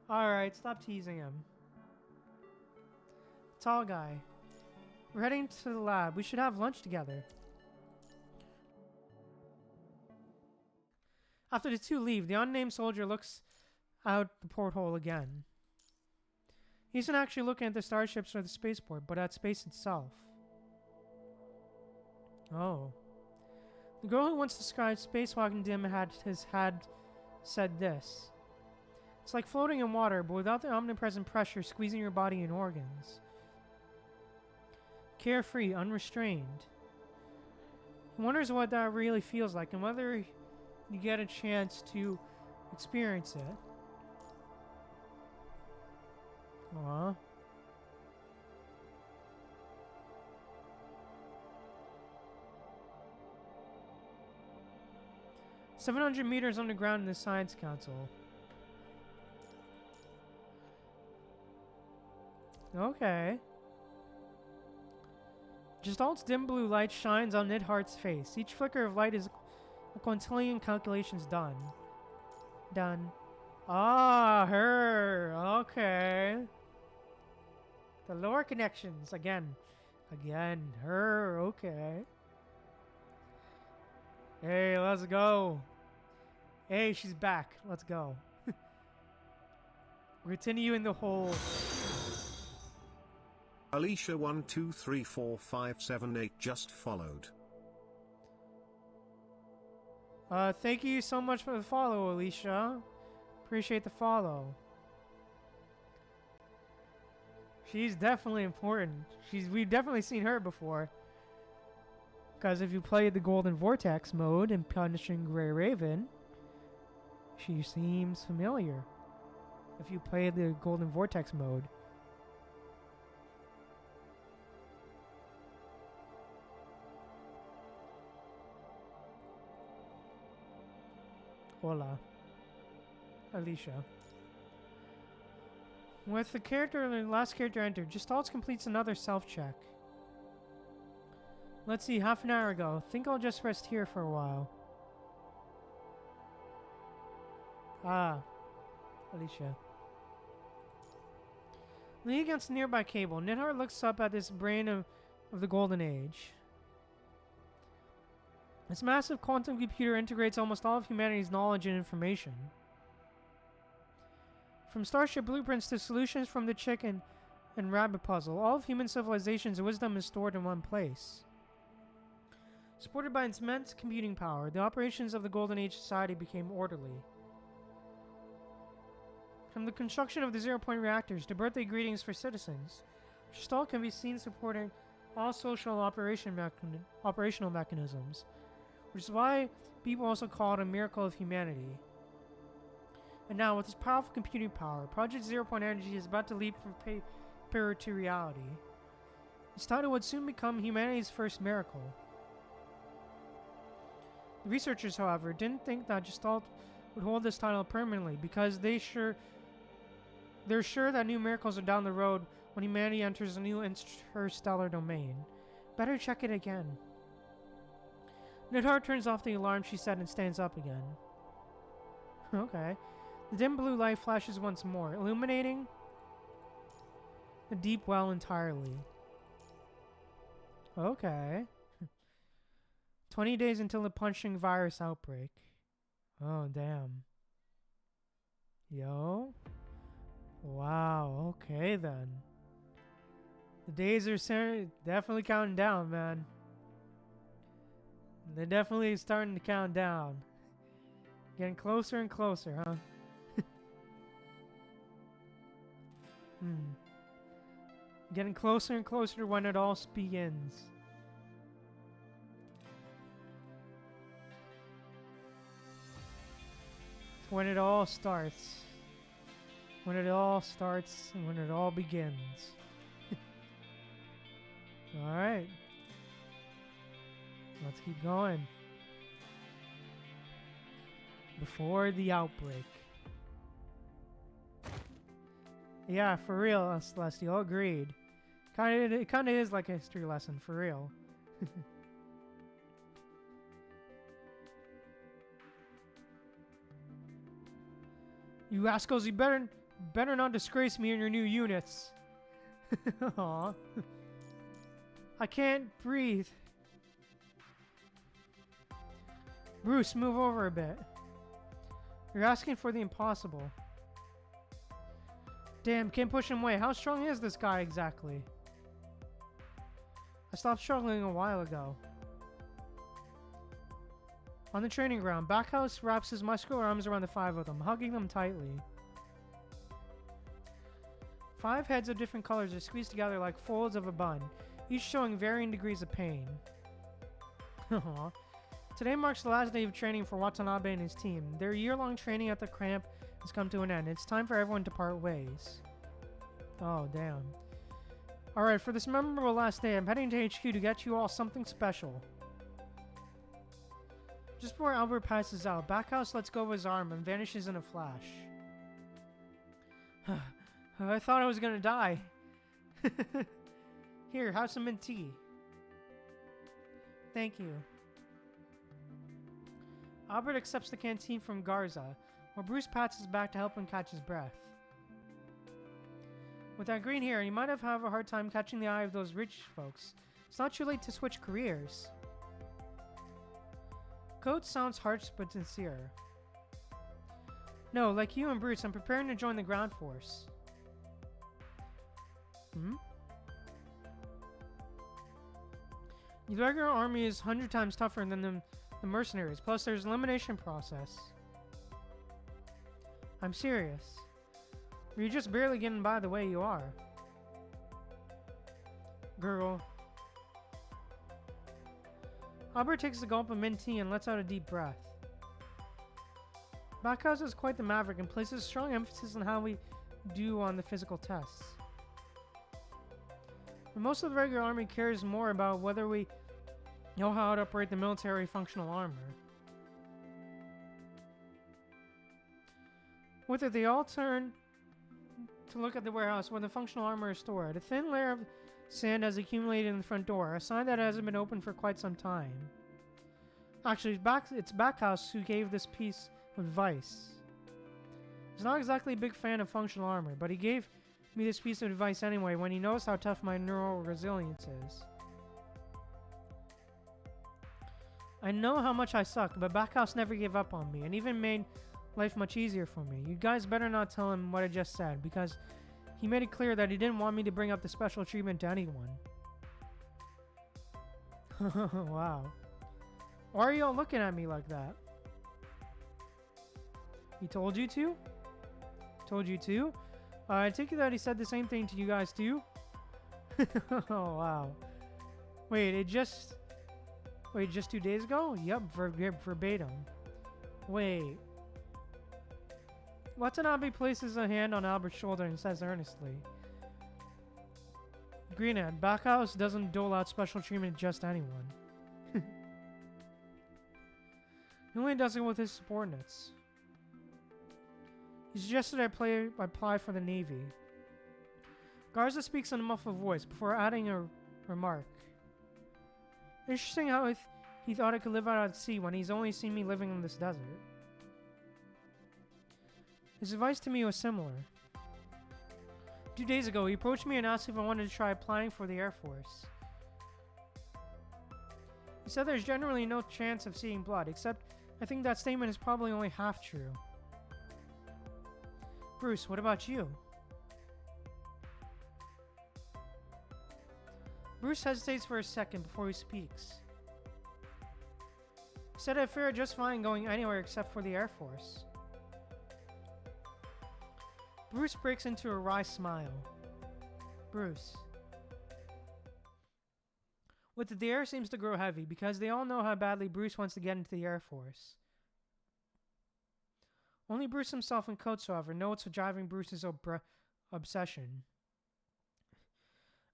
Alright, stop teasing him. Tall Guy. We're heading to the lab. We should have lunch together. After the two leave, the unnamed soldier looks out the porthole again. He isn't actually looking at the starships or the spaceport, but at space itself. Oh. The girl who once described spacewalking to him had said this. It's like floating in water, but without the omnipresent pressure squeezing your body and organs. Carefree, unrestrained. He wonders what that really feels like and whether you get a chance to experience it. Aww. "700 meters underground in the Science Council." Okay. Gestalt's dim blue light shines on Nidhart's face. Each flicker of light is a quintillion calculations done. Done. Ah, her. Okay. The lore connections. Again. Her. Okay. Hey, let's go. Hey, she's back. Let's go. We're continuing the whole... Alicia 1234578 just followed. Thank you so much for the follow, Alicia. Appreciate the follow. She's definitely important. We've definitely seen her before. Because if you played the Golden Vortex mode in Punishing Grey Raven, she seems familiar. If you played the Golden Vortex mode. Hola. Alicia. With the last character entered, Gestalt completes another self-check. Let's see, half an hour ago. Think I'll just rest here for a while. Ah. Alicia. Leaning against the nearby cable, Nidhart looks up at this brain of the Golden Age. This massive quantum computer integrates almost all of humanity's knowledge and information. From starship blueprints to solutions from the chicken and rabbit puzzle, all of human civilization's wisdom is stored in one place. Supported by its immense computing power, the operations of the Golden Age society became orderly. From the construction of the zero-point reactors to birthday greetings for citizens, Gestalt can be seen supporting all social operational mechanisms, which is why people also call it a miracle of humanity. And now, with its powerful computing power, Project Zero Point Energy is about to leap from paper to reality. Its title would soon become humanity's first miracle. The researchers, however, didn't think that Gestalt would hold this title permanently because they're sure that new miracles are down the road when humanity enters a new interstellar domain. Better check it again. Nidhart turns off the alarm she set and stands up again. Okay. The dim blue light flashes once more, illuminating the deep well entirely. Okay. 20 days until the punching virus outbreak. Oh, damn. Yo. Wow, okay then. The days are definitely counting down, man. They're definitely starting to count down. Getting closer and closer, huh? Getting closer and closer to when it all begins. When it all starts. When it all starts and when it all begins. Alright. Let's keep going. Before the outbreak. Yeah, for real, Celestial, agreed. It kinda is like a history lesson, for real. You rascals, you better not disgrace me and your new units. Aw. I can't breathe. Bruce, move over a bit. You're asking for the impossible. Damn, can't push him away. How strong is this guy exactly? I stopped struggling a while ago. On the training ground, Backhouse wraps his muscular arms around the 5 of them, hugging them tightly. 5 heads of different colors are squeezed together like folds of a bun, each showing varying degrees of pain. Aww. Today marks the last day of training for Watanabe and his team. Their year-long training at the camp has come to an end. It's time for everyone to part ways. Oh, damn. Alright, for this memorable last day, I'm heading to HQ to get you all something special. Just before Albert passes out, Backhouse lets go of his arm and vanishes in a flash. I thought I was gonna die. Here, have some mint tea. Thank you. Albert accepts the canteen from Garza, while Bruce pats his back to help him catch his breath. With that green hair, you might have a hard time catching the eye of those rich folks. It's not too late to switch careers. Code sounds harsh but sincere. No, like you and Bruce, I'm preparing to join the ground force. The regular army is 100 times tougher than the mercenaries, plus there's an elimination process. I'm serious. You're just barely getting by the way you are. Gurgle. Albert takes a gulp of mint tea and lets out a deep breath. Backhouse is quite the maverick and places strong emphasis on how we do on the physical tests. But most of the regular army cares more about whether we know how to operate the military functional armor. With it, they all turn to look at the warehouse where the functional armor is stored. A thin layer of sand has accumulated in the front door, a sign that it hasn't been opened for quite some time. Actually, it's Backhouse who gave this piece of advice. He's not exactly a big fan of functional armor, but he gave me this piece of advice anyway when he knows how tough my neural resilience is. I know how much I suck, but Backhouse never gave up on me and even made life much easier for me. You guys better not tell him what I just said, because he made it clear that he didn't want me to bring up the special treatment to anyone. Wow. Why are you all looking at me like that? He told you to? Told you to? I take it that he said the same thing to you guys too? Oh, wow. Wait, just 2 days ago? Yep, verbatim. Wait. Watanabe places a hand on Albert's shoulder and says earnestly, Greenhead, Backhouse doesn't dole out special treatment to just anyone. He only does it with his subordinates. He suggested I apply for the Navy. Garza speaks in a muffled voice before adding a remark. Interesting how he thought I could live out at sea when he's only seen me living in this desert. His advice to me was similar. 2 days ago, he approached me and asked if I wanted to try applying for the Air Force. He said there's generally no chance of seeing blood, except I think that statement is probably only half true. Bruce, what about you? Bruce hesitates for a second before he speaks. He said I'd fare just fine going anywhere except for the Air Force. Bruce breaks into a wry smile. Bruce, With the air seems to grow heavy because they all know how badly Bruce wants to get into the Air Force. Only Bruce himself and Coates, however, know what's driving Bruce's obsession.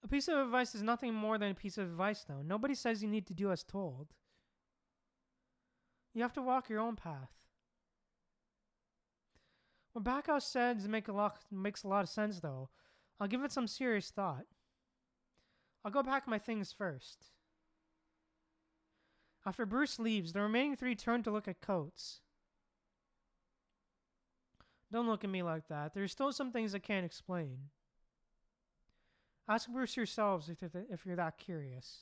A piece of advice is nothing more than a piece of advice, though. Nobody says you need to do as told. You have to walk your own path. What Backhouse says makes a lot of sense, though. I'll give it some serious thought. I'll go pack my things first. After Bruce leaves, the remaining three turn to look at Coates. Don't look at me like that. There's still some things I can't explain. Ask Bruce yourselves if you're that curious.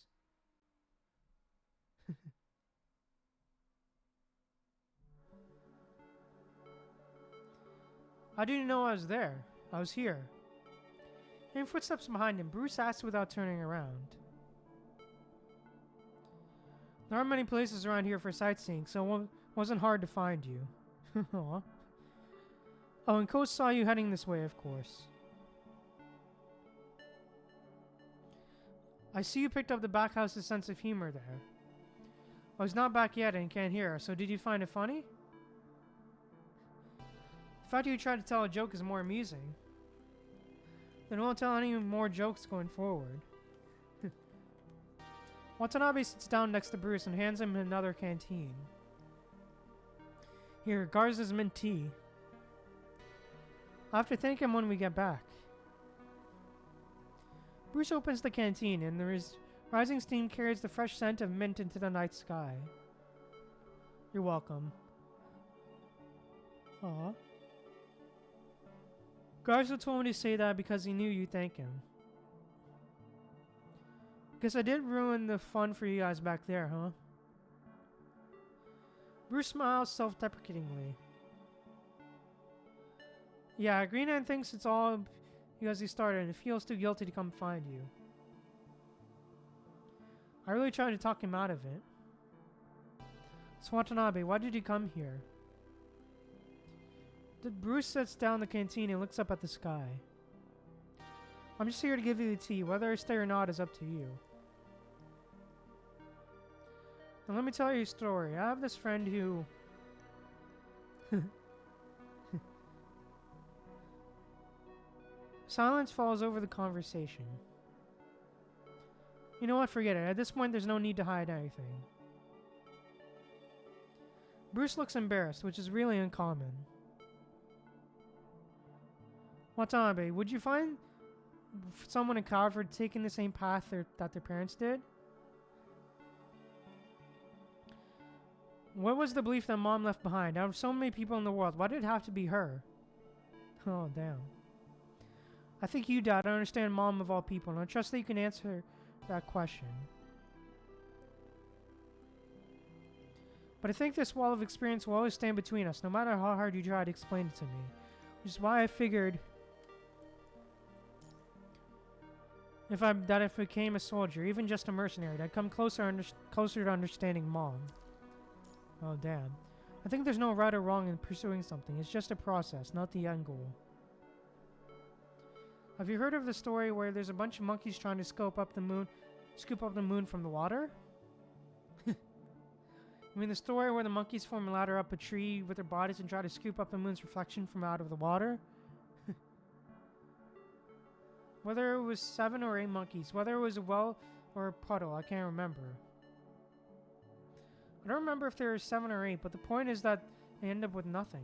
I didn't know I was there. I was here. Hearing footsteps behind him, Bruce asked without turning around. There aren't many places around here for sightseeing, so it wasn't hard to find you. Aw. Oh, and Coach saw you heading this way, of course. I see you picked up the Backhouse's sense of humor there. Oh, he's not back yet and can't hear, so did you find it funny? The fact that you tried to tell a joke is more amusing. Then won't tell any more jokes going forward. Watanabe sits down next to Bruce and hands him another canteen. Here, Garza's mint tea. I'll have to thank him when we get back. Bruce opens the canteen and the rising steam carries the fresh scent of mint into the night sky. You're welcome. Aw. Garza told me to say that because he knew you'd thank him. Guess I did ruin the fun for you guys back there, huh? Bruce smiles self-deprecatingly. Yeah, Green Ant thinks it's all because he started and feels too guilty to come find you. I really tried to talk him out of it. So Watanabe, why did you come here? Bruce sits down the canteen and looks up at the sky. I'm just here to give you the tea. Whether I stay or not is up to you. Now let me tell you a story. I have this friend who... Silence falls over the conversation. You know what? Forget it. At this point, there's no need to hide anything. Bruce looks embarrassed, which is really uncommon. Watanabe, would you find someone in Calvert taking the same path that their parents did? What was the belief that Mom left behind? Out of so many people in the world, why did it have to be her? Oh, damn. I think you, Dad, understand Mom of all people, and I trust that you can answer that question. But I think this wall of experience will always stand between us, no matter how hard you try to explain it to me. Which is why I figured if I became a soldier, even just a mercenary, I'd come closer to understanding Mom. Oh, damn. I think there's no right or wrong in pursuing something. It's just a process, not the end goal. Have you heard of the story where there's a bunch of monkeys trying to scoop up the moon from the water? You mean the story where the monkeys form a ladder up a tree with their bodies and try to scoop up the moon's reflection from out of the water? Whether it was 7 or 8 monkeys, whether it was a well or a puddle, I can't remember. I don't remember if there were 7 or 8, but the point is that they end up with nothing.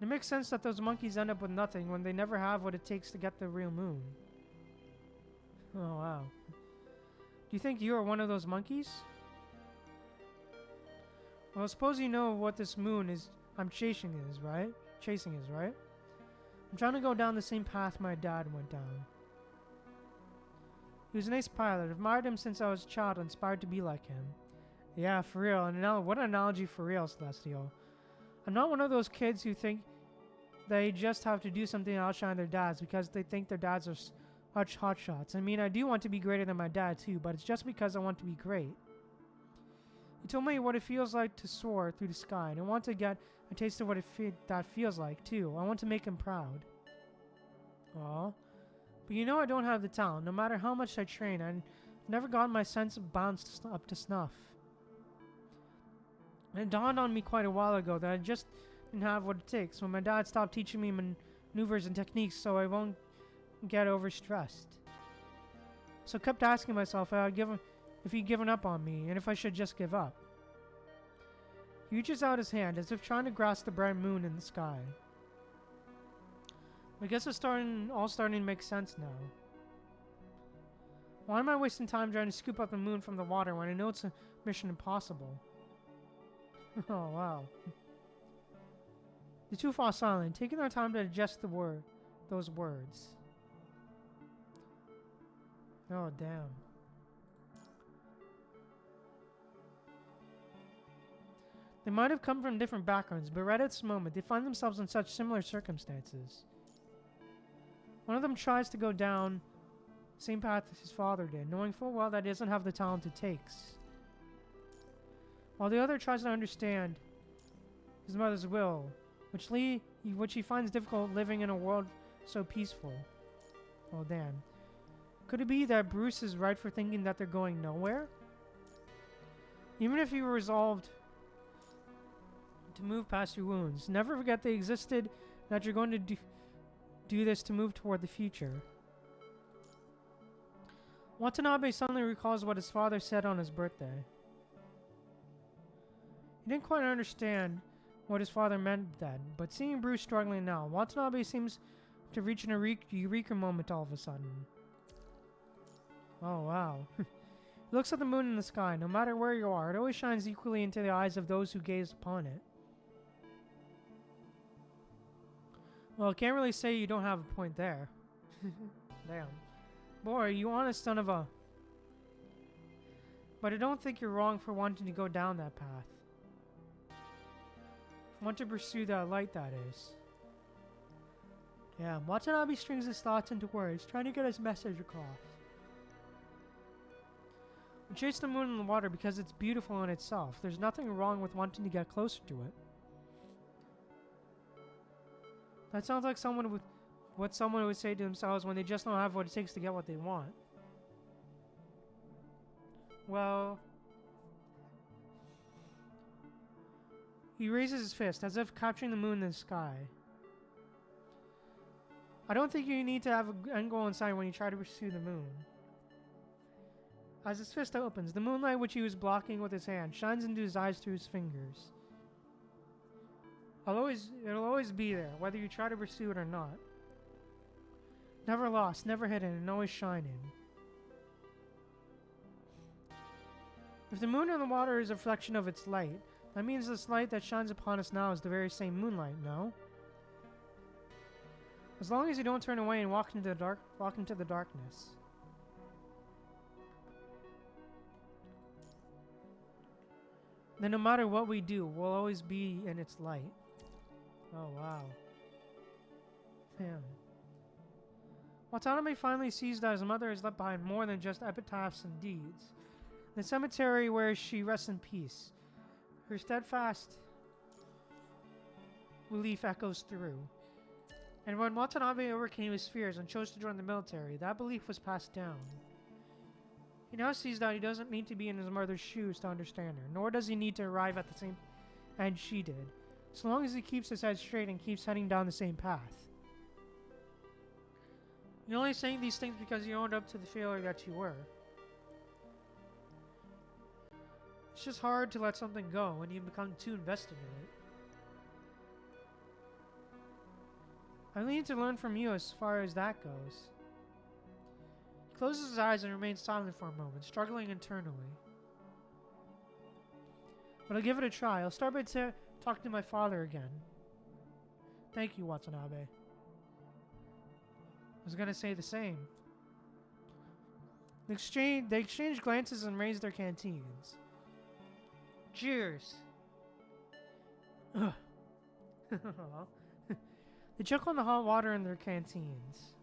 It makes sense that those monkeys end up with nothing when they never have what it takes to get the real moon. Oh, wow. Do you think you are one of those monkeys? Well, suppose you know what this moon is I'm chasing is, right? I'm trying to go down the same path my dad went down. He was an ace pilot. I've admired him since I was a child, inspired to be like him. Yeah, for real. And now, what an analogy for real, Celestial. I'm not one of those kids who think they just have to do something to outshine their dads because they think their dads are such hotshots. I mean, I do want to be greater than my dad too, but it's just because I want to be great. He told me what it feels like to soar through the sky, and I want to get a taste of what that feels like too. I want to make him proud. Aw. But you know I don't have the talent. No matter how much I train, I've never gotten my sense of balance up to snuff. And it dawned on me quite a while ago that I just didn't have what it takes when my dad stopped teaching me maneuvers and techniques so I won't get overstressed. So I kept asking myself if he'd given up on me and if I should just give up. He reaches out his hand as if trying to grasp the bright moon in the sky. I guess it's all starting to make sense now. Why am I wasting time trying to scoop up the moon from the water when I know it's a mission impossible? Oh, wow. The two fall silent, taking their time to digest those words. Oh, damn. They might have come from different backgrounds, but right at this moment, they find themselves in such similar circumstances. One of them tries to go down the same path as his father did, knowing full well that he doesn't have the talent it takes. While the other tries to understand his mother's will, which he finds difficult living in a world so peaceful. Oh, damn. Could it be that Bruce is right for thinking that they're going nowhere? Even if you were resolved to move past your wounds, never forget they existed, that you're going to do this to move toward the future. Watanabe suddenly recalls what his father said on his birthday. He didn't quite understand what his father meant then, but seeing Bruce struggling now, Watanabe seems to reach an eureka moment all of a sudden. Oh, wow. He looks at the moon in the sky. No matter where you are, it always shines equally into the eyes of those who gaze upon it. Well, I can't really say you don't have a point there. Damn. Boy, you honest son of a... But I don't think you're wrong for wanting to go down that path. Want to pursue that light, that is. Yeah, Watanabe strings his thoughts into words, trying to get his message across. We chase the moon in the water because it's beautiful in itself. There's nothing wrong with wanting to get closer to it. That sounds like what someone would say to themselves when they just don't have what it takes to get what they want. Well... He raises his fist, as if capturing the moon in the sky. I don't think you need to have an end goal in sight when you try to pursue the moon. As his fist opens, the moonlight which he was blocking with his hand shines into his eyes through his fingers. It'll always be there, whether you try to pursue it or not. Never lost, never hidden, and always shining. If the moon in the water is a reflection of its light, that means this light that shines upon us now is the very same moonlight, no? As long as you don't turn away and walk into the darkness. Then no matter what we do, we'll always be in its light. Oh, wow. Damn. Watanabe finally sees that his mother has left behind more than just epitaphs and deeds. The cemetery where she rests in peace. Her steadfast belief echoes through. And when Watanabe overcame his fears and chose to join the military, that belief was passed down. He now sees that he doesn't need to be in his mother's shoes to understand her, nor does he need to arrive at the same end she did, so long as he keeps his head straight and keeps heading down the same path. You're only saying these things because you owned up to the failure that you were. It's just hard to let something go when you become too invested in it. I need to learn from you as far as that goes. He closes his eyes and remains silent for a moment, struggling internally. But I'll give it a try. I'll start by talking to my father again. Thank you, Watanabe. I was gonna say the same. They exchange glances and raise their canteens. Cheers! Ugh. They chuckle on the hot water in their canteens.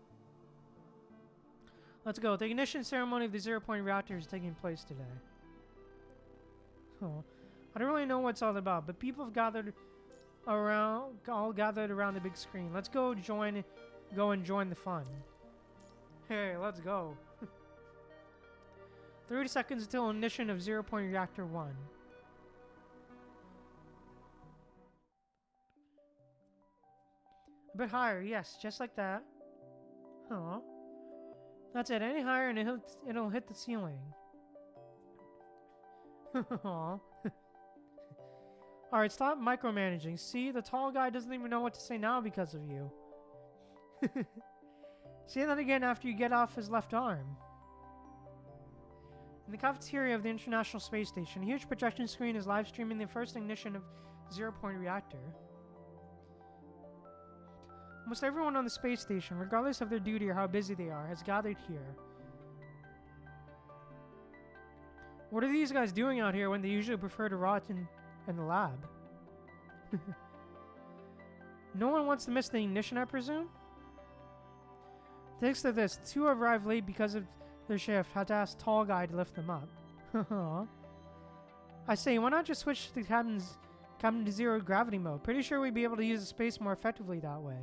Let's go. The ignition ceremony of the 0-point reactor is taking place today. Oh, I don't really know what it's all about, but people have all gathered around the big screen. Let's go and join the fun. Hey, let's go. 30 seconds until ignition of 0-point reactor 1. A bit higher, yes, just like that. Huh. That's it, any higher and it'll hit the ceiling. Aw. Alright, stop micromanaging. See, the tall guy doesn't even know what to say now because of you. Say that again after you get off his left arm. In the cafeteria of the International Space Station, a huge projection screen is live streaming the first ignition of 0-point reactor. Almost everyone on the space station, regardless of their duty or how busy they are, has gathered here. What are these guys doing out here when they usually prefer to rot in the lab? No one wants to miss the ignition, I presume? Thanks to this, two have arrived late because of their shift, had to ask tall guy to lift them up. I say, why not just switch to the cabin to zero gravity mode? Pretty sure we'd be able to use the space more effectively that way.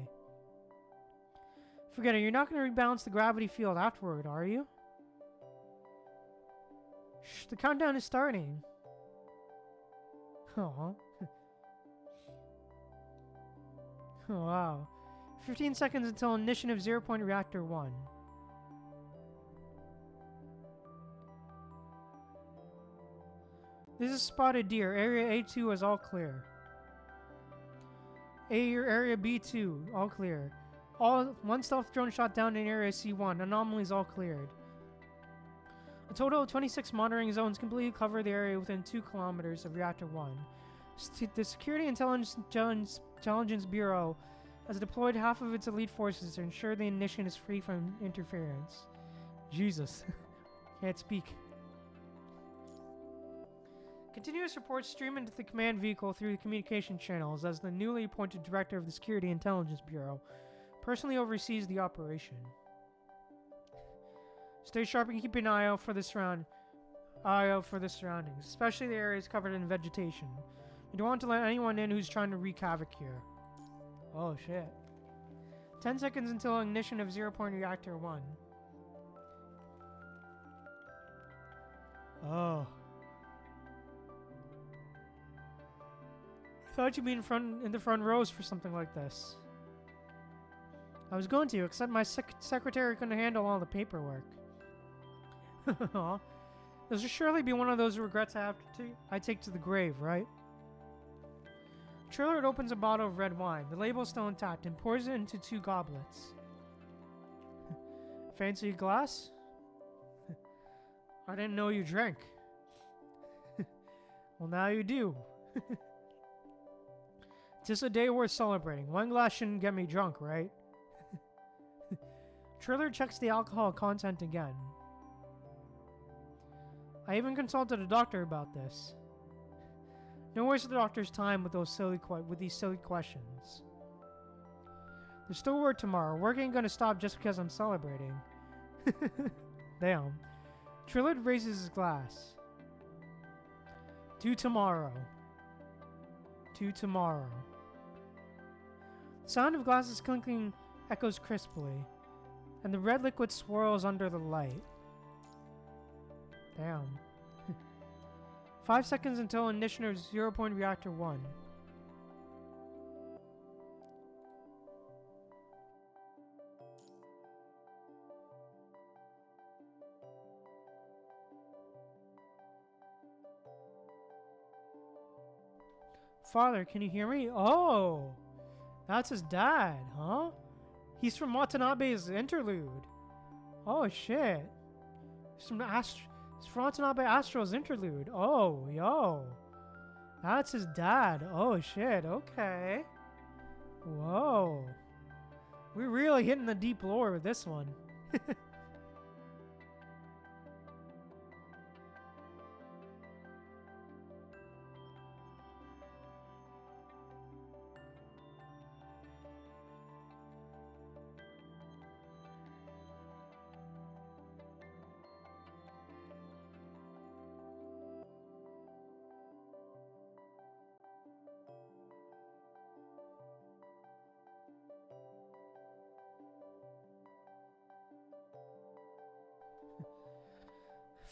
Forget it, you're not going to rebalance the gravity field afterward, are you? Shh, the countdown is starting. Aw. Oh, wow. 15 seconds until ignition of 0-point reactor 1. This is Spotted Deer. Area A2 is all clear. Area B2, all clear. One stealth drone shot down in Area C1. Anomalies all cleared. A total of 26 monitoring zones completely cover the area within 2 kilometers of Reactor 1. The Security Intelligence Bureau has deployed half of its elite forces to ensure the ignition is free from interference. Jesus. Can't speak. Continuous reports stream into the command vehicle through the communication channels as the newly appointed director of the Security Intelligence Bureau personally oversees the operation. Stay sharp and keep an eye out for the surroundings, especially the areas covered in vegetation. We don't want to let anyone in who's trying to wreak havoc here. Oh shit. 10 seconds until ignition of 0-point reactor 1. Oh. I thought you'd be in the front rows for something like this. I was going to, except my secretary couldn't handle all the paperwork. This will surely be one of those regrets I take to the grave, right? Trillard opens a bottle of red wine. The label is still intact and pours it into 2 goblets. Fancy glass? I didn't know you drank. Well, now you do. Just a day worth celebrating. One glass shouldn't get me drunk, right? Trillard checks the alcohol content again. I even consulted a doctor about this. Don't waste the doctor's time with these silly questions. There's still work tomorrow. Work ain't gonna stop just because I'm celebrating. Damn. Trillard raises his glass. To tomorrow. To tomorrow. The sound of glasses clinking echoes crisply, and the red liquid swirls under the light. Damn. 5 seconds until ignition of 0-point reactor 1. Father, can you hear me? Oh! That's his dad, huh? He's from Watanabe's interlude. Oh, shit. He's from Watanabe Astro's interlude. Oh, yo. That's his dad. Oh, shit. Okay. Whoa. We're really hitting the deep lore with this one.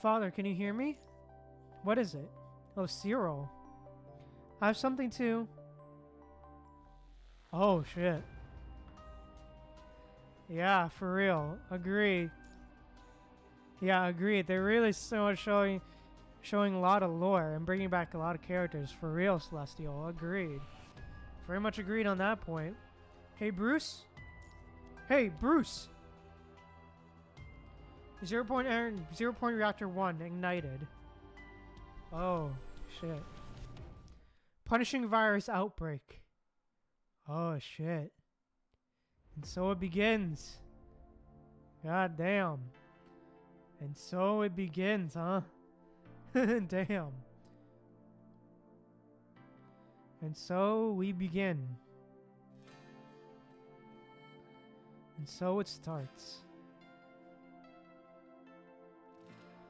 Father, can you hear me? What is it? Oh, Cyril. I have something to... Oh, shit. Yeah, for real. Agreed. Yeah, agreed. They're really showing a lot of lore and bringing back a lot of characters. For real, Celestial. Agreed. Very much agreed on that point. Hey, Bruce? Hey, Bruce! 0 point reactor 1 ignited. Oh, shit. Punishing virus outbreak. Oh, shit. And so it begins. God damn. And so it begins, huh? Damn. And so we begin. And so it starts.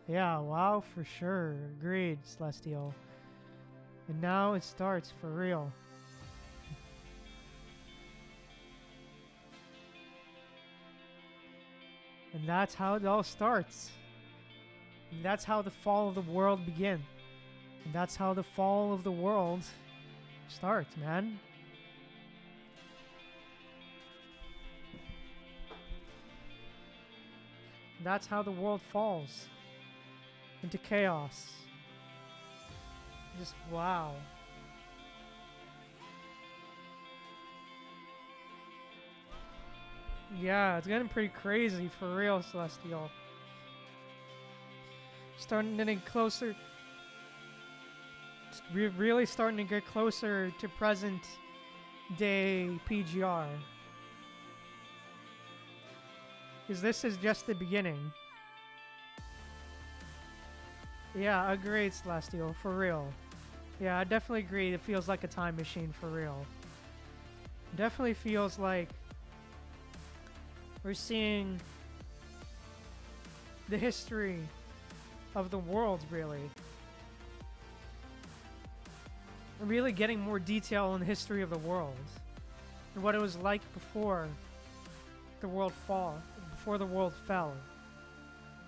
Yeah, wow, for sure. Agreed, Celestial. And now it starts for real. And that's how it all starts. And that's how the fall of the world begins. And that's how the fall of the world starts, man. And that's how the world falls into chaos. Just wow. Yeah, it's getting pretty crazy for real, Celestial. Starting to get closer. Really starting to get closer to present day PGR. Because this is just the beginning. Yeah, agreed, Celestial, for real. Yeah, I definitely agree. It feels like a time machine for real. Definitely feels like we're seeing the history of the world, really. We're really getting more detail on the history of the world and what it was like before the world fell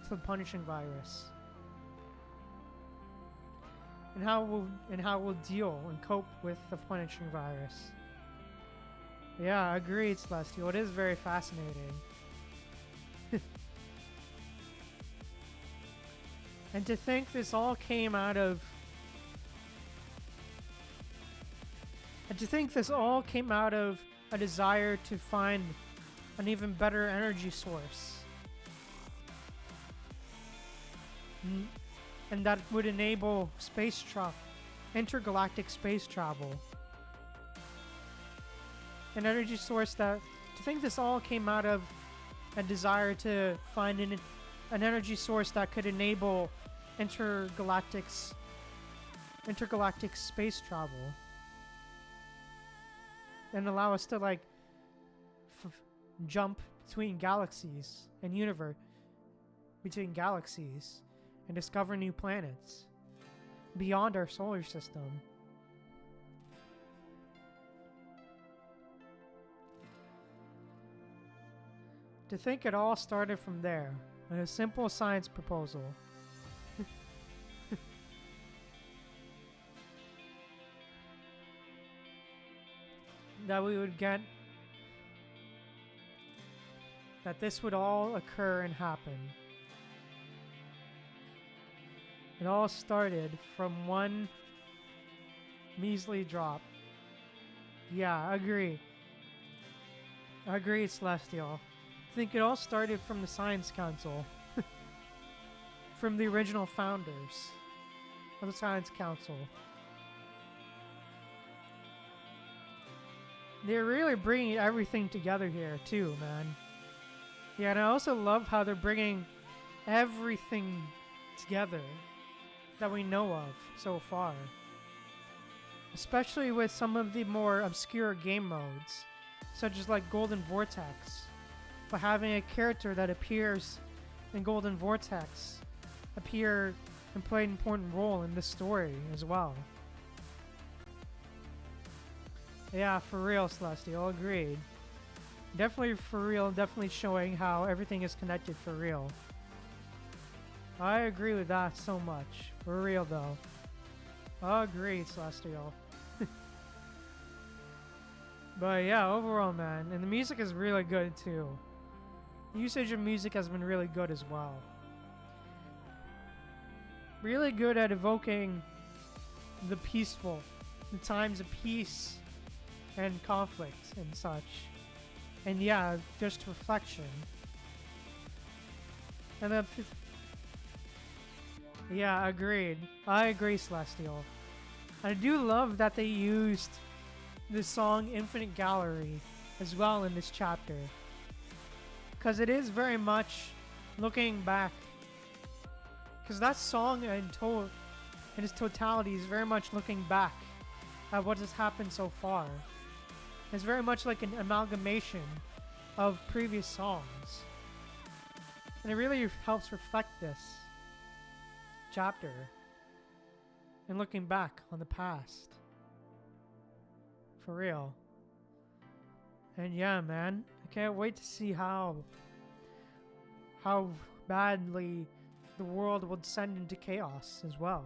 to the punishing virus. And how we'll deal and cope with the punishing virus. Yeah, agreed, Celestial. It is very fascinating. And to think this all came out of... And to think this all came out of a desire to find an even better energy source. And that would enable space travel, intergalactic space travel. An energy source that... To think this all came out of a desire to find an energy source that could enable intergalactic space travel. And allow us to, like, jump between galaxies and between galaxies and discover new planets beyond our solar system. To think it all started from there, with a simple science proposal. That we would get... That this would all occur and happen. It all started from one measly drop. Yeah, I agree. I agree, Celestial. I think it all started from the Science Council. From the original founders of the Science Council. They're really bringing everything together here, too, man. Yeah, and I also love how they're bringing everything together that we know of so far. Especially with some of the more obscure game modes, such as like Golden Vortex. But having a character that appears in Golden Vortex appear and play an important role in this story as well. Yeah, for real, Celestial, agreed. Definitely for real, definitely showing how everything is connected for real. I agree with that so much. For real though. Agreed, Celestial. But yeah, overall, man, and the music is really good too. The usage of music has been really good as well. Really good at evoking the peaceful, the times of peace and conflict and such. And yeah, just reflection. And then, yeah, agreed. I agree, Celestial. I do love that they used the song Infinite Gallery as well in this chapter. Because it is very much looking back. Because that song in its totality is very much looking back at what has happened so far. It's very much like an amalgamation of previous songs. And it really helps reflect this chapter and looking back on the past. For real. And yeah, man, I can't wait to see how badly the world will descend into chaos as well.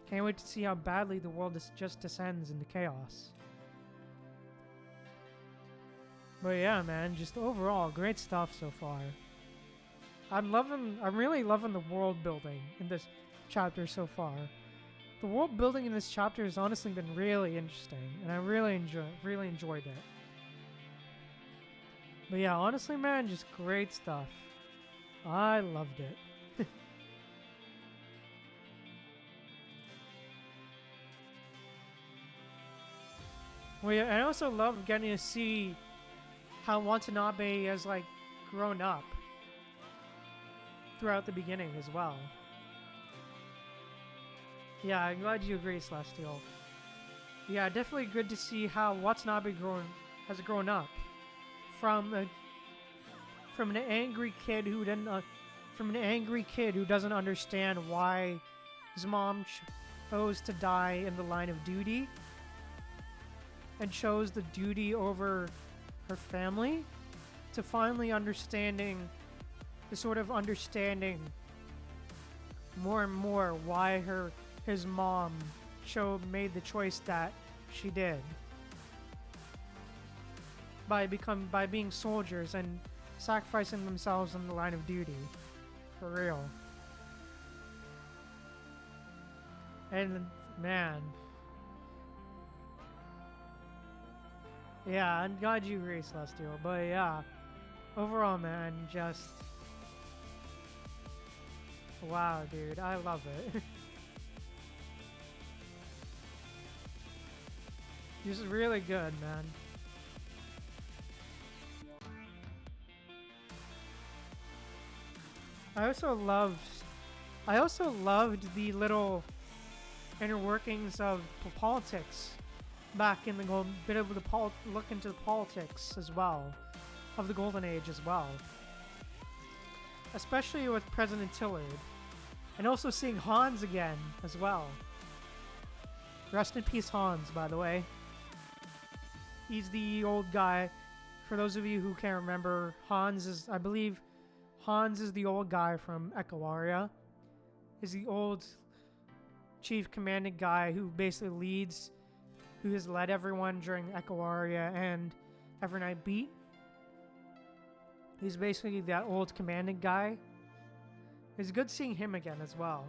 Can't wait to see how badly the world just descends into chaos. But yeah, man, just overall, great stuff so far. I'm really loving the world building in this chapter so far. The world building in this chapter has honestly been really interesting, and I really enjoyed it. But yeah, honestly, man, just great stuff. I loved it. Well, yeah, I also love getting to see how Watanabe has like grown up throughout the beginning as well. Yeah, I'm glad you agree, Celestial. Yeah, definitely good to see how Watanabe has grown up from an angry kid who doesn't understand why his mom chose to die in the line of duty and chose the duty over her family, to finally understanding more and more why his mom made the choice that she did by being soldiers and sacrificing themselves in the line of duty. For real. And man, yeah, I'm glad you agree, Celestial. But yeah, overall, man, just wow, dude, I love it. Just really good, man. I also loved the little inner workings of politics back in the bit of the look into the politics as well of the Golden Age as well, especially with President Tillard, and also seeing Hans again as well. Rest in peace, Hans, by the way. He's the old guy. For those of you who can't remember, I believe Hans is the old guy from Echo Aria. Is the old chief commanding guy who basically who has led everyone during Echo Aria and Evernight Beat. He's basically that old commanding guy. It's good seeing him again as well.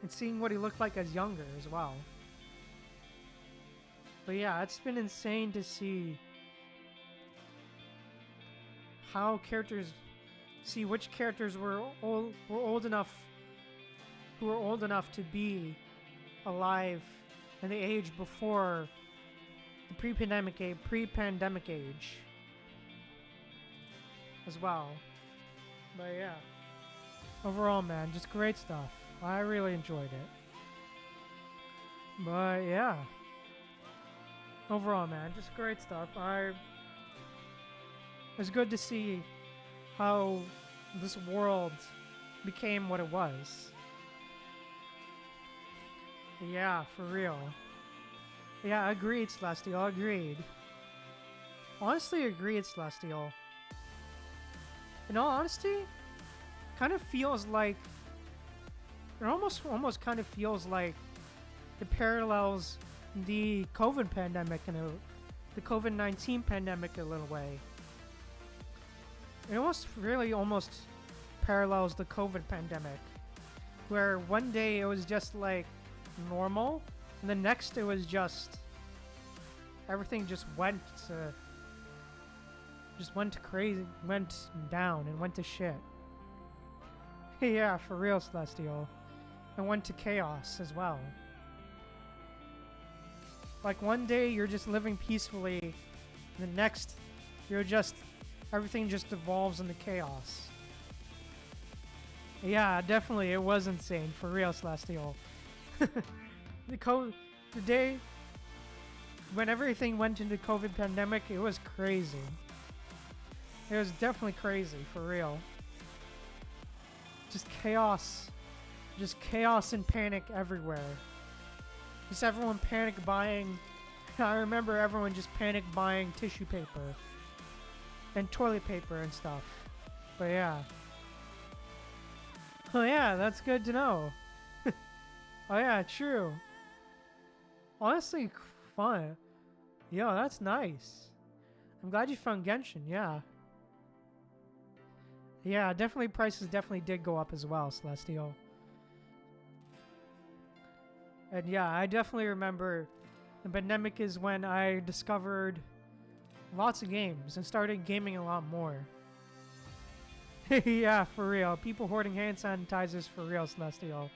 And seeing what he looked like as younger as well. But yeah, it's been insane to see which characters were old enough to be alive in the age before the pre-pandemic age as well. But yeah, overall, man, just great stuff. I really enjoyed it. But yeah, overall, man, just great stuff. It's good to see how this world became what it was. Yeah, for real. Yeah, agreed, Celestial, agreed. Honestly, agreed, Celestial. In all honesty, kind of feels like it almost kind of feels like it parallels the COVID pandemic the COVID-19 pandemic a little way. It almost parallels the COVID pandemic, where one day it was just like normal, and the next it was just everything just went down and went to shit. Yeah, for real, Celestial. And went to chaos as well. Like one day you're just living peacefully, the next everything just devolves into chaos. Yeah, definitely it was insane, for real, Celestial. The day when everything went into COVID pandemic, it was crazy. It was definitely crazy, for real. Just chaos and panic everywhere. Just everyone panic buying. I remember everyone just panic buying tissue paper and toilet paper and stuff. But yeah. Oh yeah, that's good to know. Oh yeah, true. Honestly, fun. Yo, that's nice. I'm glad you found Genshin, yeah. Yeah, definitely prices definitely did go up as well, Celestial. And yeah, I definitely remember the pandemic is when I discovered lots of games and started gaming a lot more. Yeah, for real. People hoarding hand sanitizers for real, Celestial.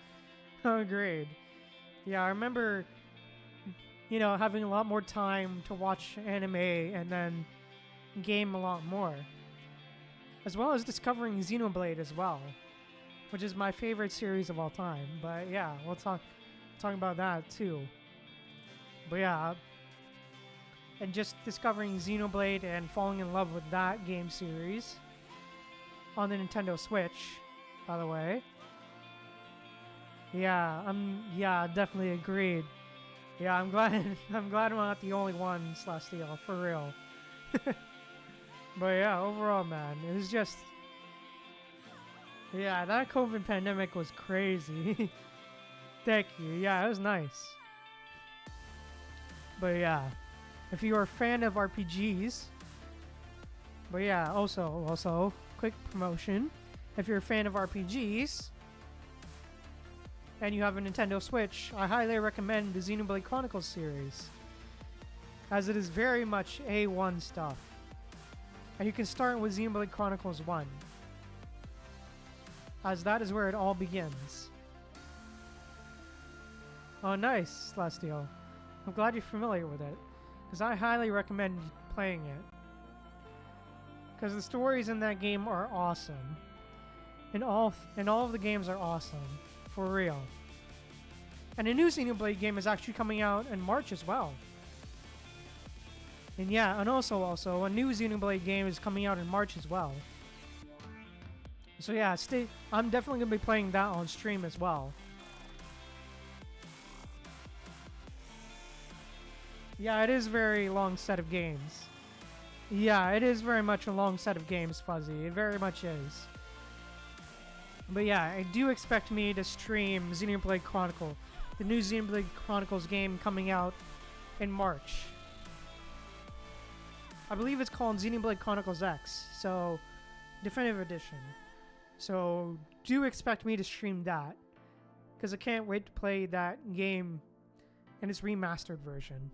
Agreed. Yeah, I remember, having a lot more time to watch anime and then game a lot more. As well as discovering Xenoblade as well, which is my favorite series of all time. But yeah, we'll talk about that too. But yeah, and just discovering Xenoblade and falling in love with that game series on the Nintendo Switch, by the way. Yeah, definitely agreed. Yeah, I'm glad I'm not the only one, Celestial, for real. But yeah, overall, man, it was just... Yeah, that COVID pandemic was crazy. Thank you. Yeah, it was nice. But yeah, if you are a fan of RPGs... But yeah, also, quick promotion. If you're a fan of RPGs... and you have a Nintendo Switch, I highly recommend the Xenoblade Chronicles series, as it is very much A1 stuff. And you can start with Xenoblade Chronicles 1, as that is where it all begins. Oh, nice, Celestial. I'm glad you're familiar with it, because I highly recommend playing it. Because the stories in that game are awesome. And all of the games are awesome. For real. And a new Xenoblade game is actually coming out in March as well. And yeah, and also a new Xenoblade game is coming out in March as well. So yeah, I'm definitely going to be playing that on stream as well. Yeah, it is a very long set of games. Yeah, it is very much a long set of games, Fuzzy. It very much is. But yeah, I do expect me to stream Xenoblade Chronicle, the new Xenoblade Chronicles game coming out in March. I believe it's called Xenoblade Chronicles X, so Definitive Edition. So do expect me to stream that, because I can't wait to play that game in its remastered version.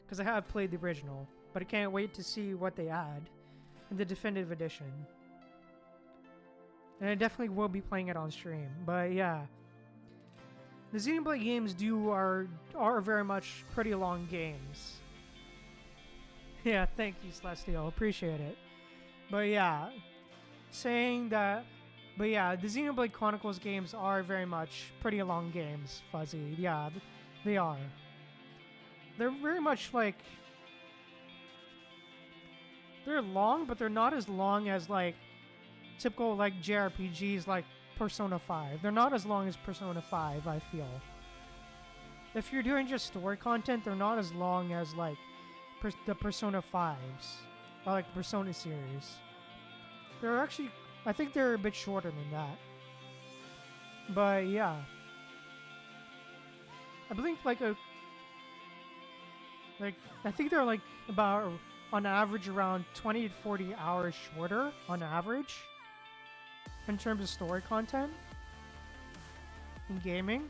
Because I have played the original, but I can't wait to see what they add in the Definitive Edition. And I definitely will be playing it on stream. But yeah, the Xenoblade games are very much pretty long games. Yeah, thank you, Celestial. Appreciate it. But yeah, the Xenoblade Chronicles games are very much pretty long games, Fuzzy. Yeah, they are. They're very much like... They're long, but they're not as long as like typical like JRPGs like Persona 5. They're not as long as Persona 5, I feel. If you're doing just story content, they're not as long as like the Persona 5s or like Persona series. They're actually I think they're a bit shorter than that. But yeah. I believe I think they're like about on average around 20 to 40 hours shorter on average in terms of story content in gaming.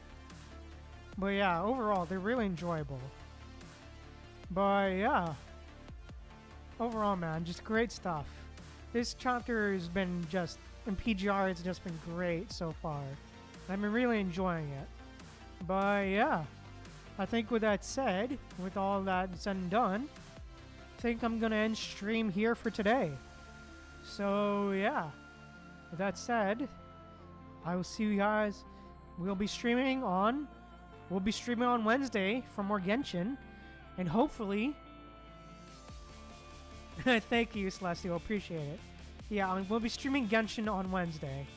But yeah, overall they're really enjoyable. But yeah, overall, man, just great stuff. This chapter has been just in PGR, it's just been great so far. I've been really enjoying it. But yeah, I think with that said, with all that said and done, I think I'm gonna end stream here for today. So yeah, with that said, I will see you guys. We'll be streaming on Wednesday for more Genshin, and hopefully, thank you, Celestial, appreciate it. Yeah, we'll be streaming Genshin on Wednesday.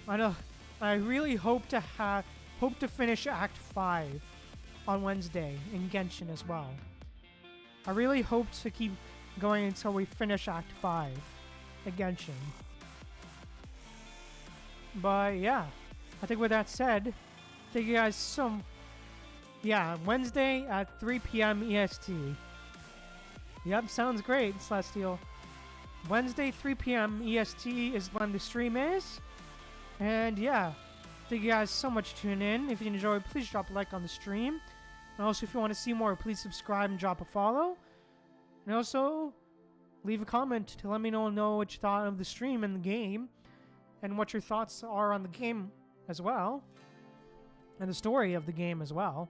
I know. I really hope to finish Act 5 on Wednesday in Genshin as well. I really hope to keep going until we finish Act 5 at Genshin. But yeah, I think with that said, thank you guys yeah, Wednesday at 3 p.m. EST. Yep, sounds great, Celestial. Wednesday, 3 p.m. EST is when the stream is. And yeah, thank you guys so much for tuning in. If you enjoyed, please drop a like on the stream. And also, if you want to see more, please subscribe and drop a follow. And also, leave a comment to let me know what you thought of the stream and the game. And what your thoughts are on the game as well. And the story of the game as well.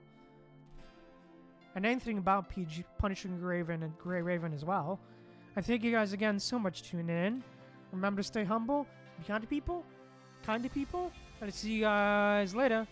And anything about Punishing Grey Raven as well. I thank you guys again so much for tuning in. Remember to stay humble, be kind to people, and I'll see you guys later.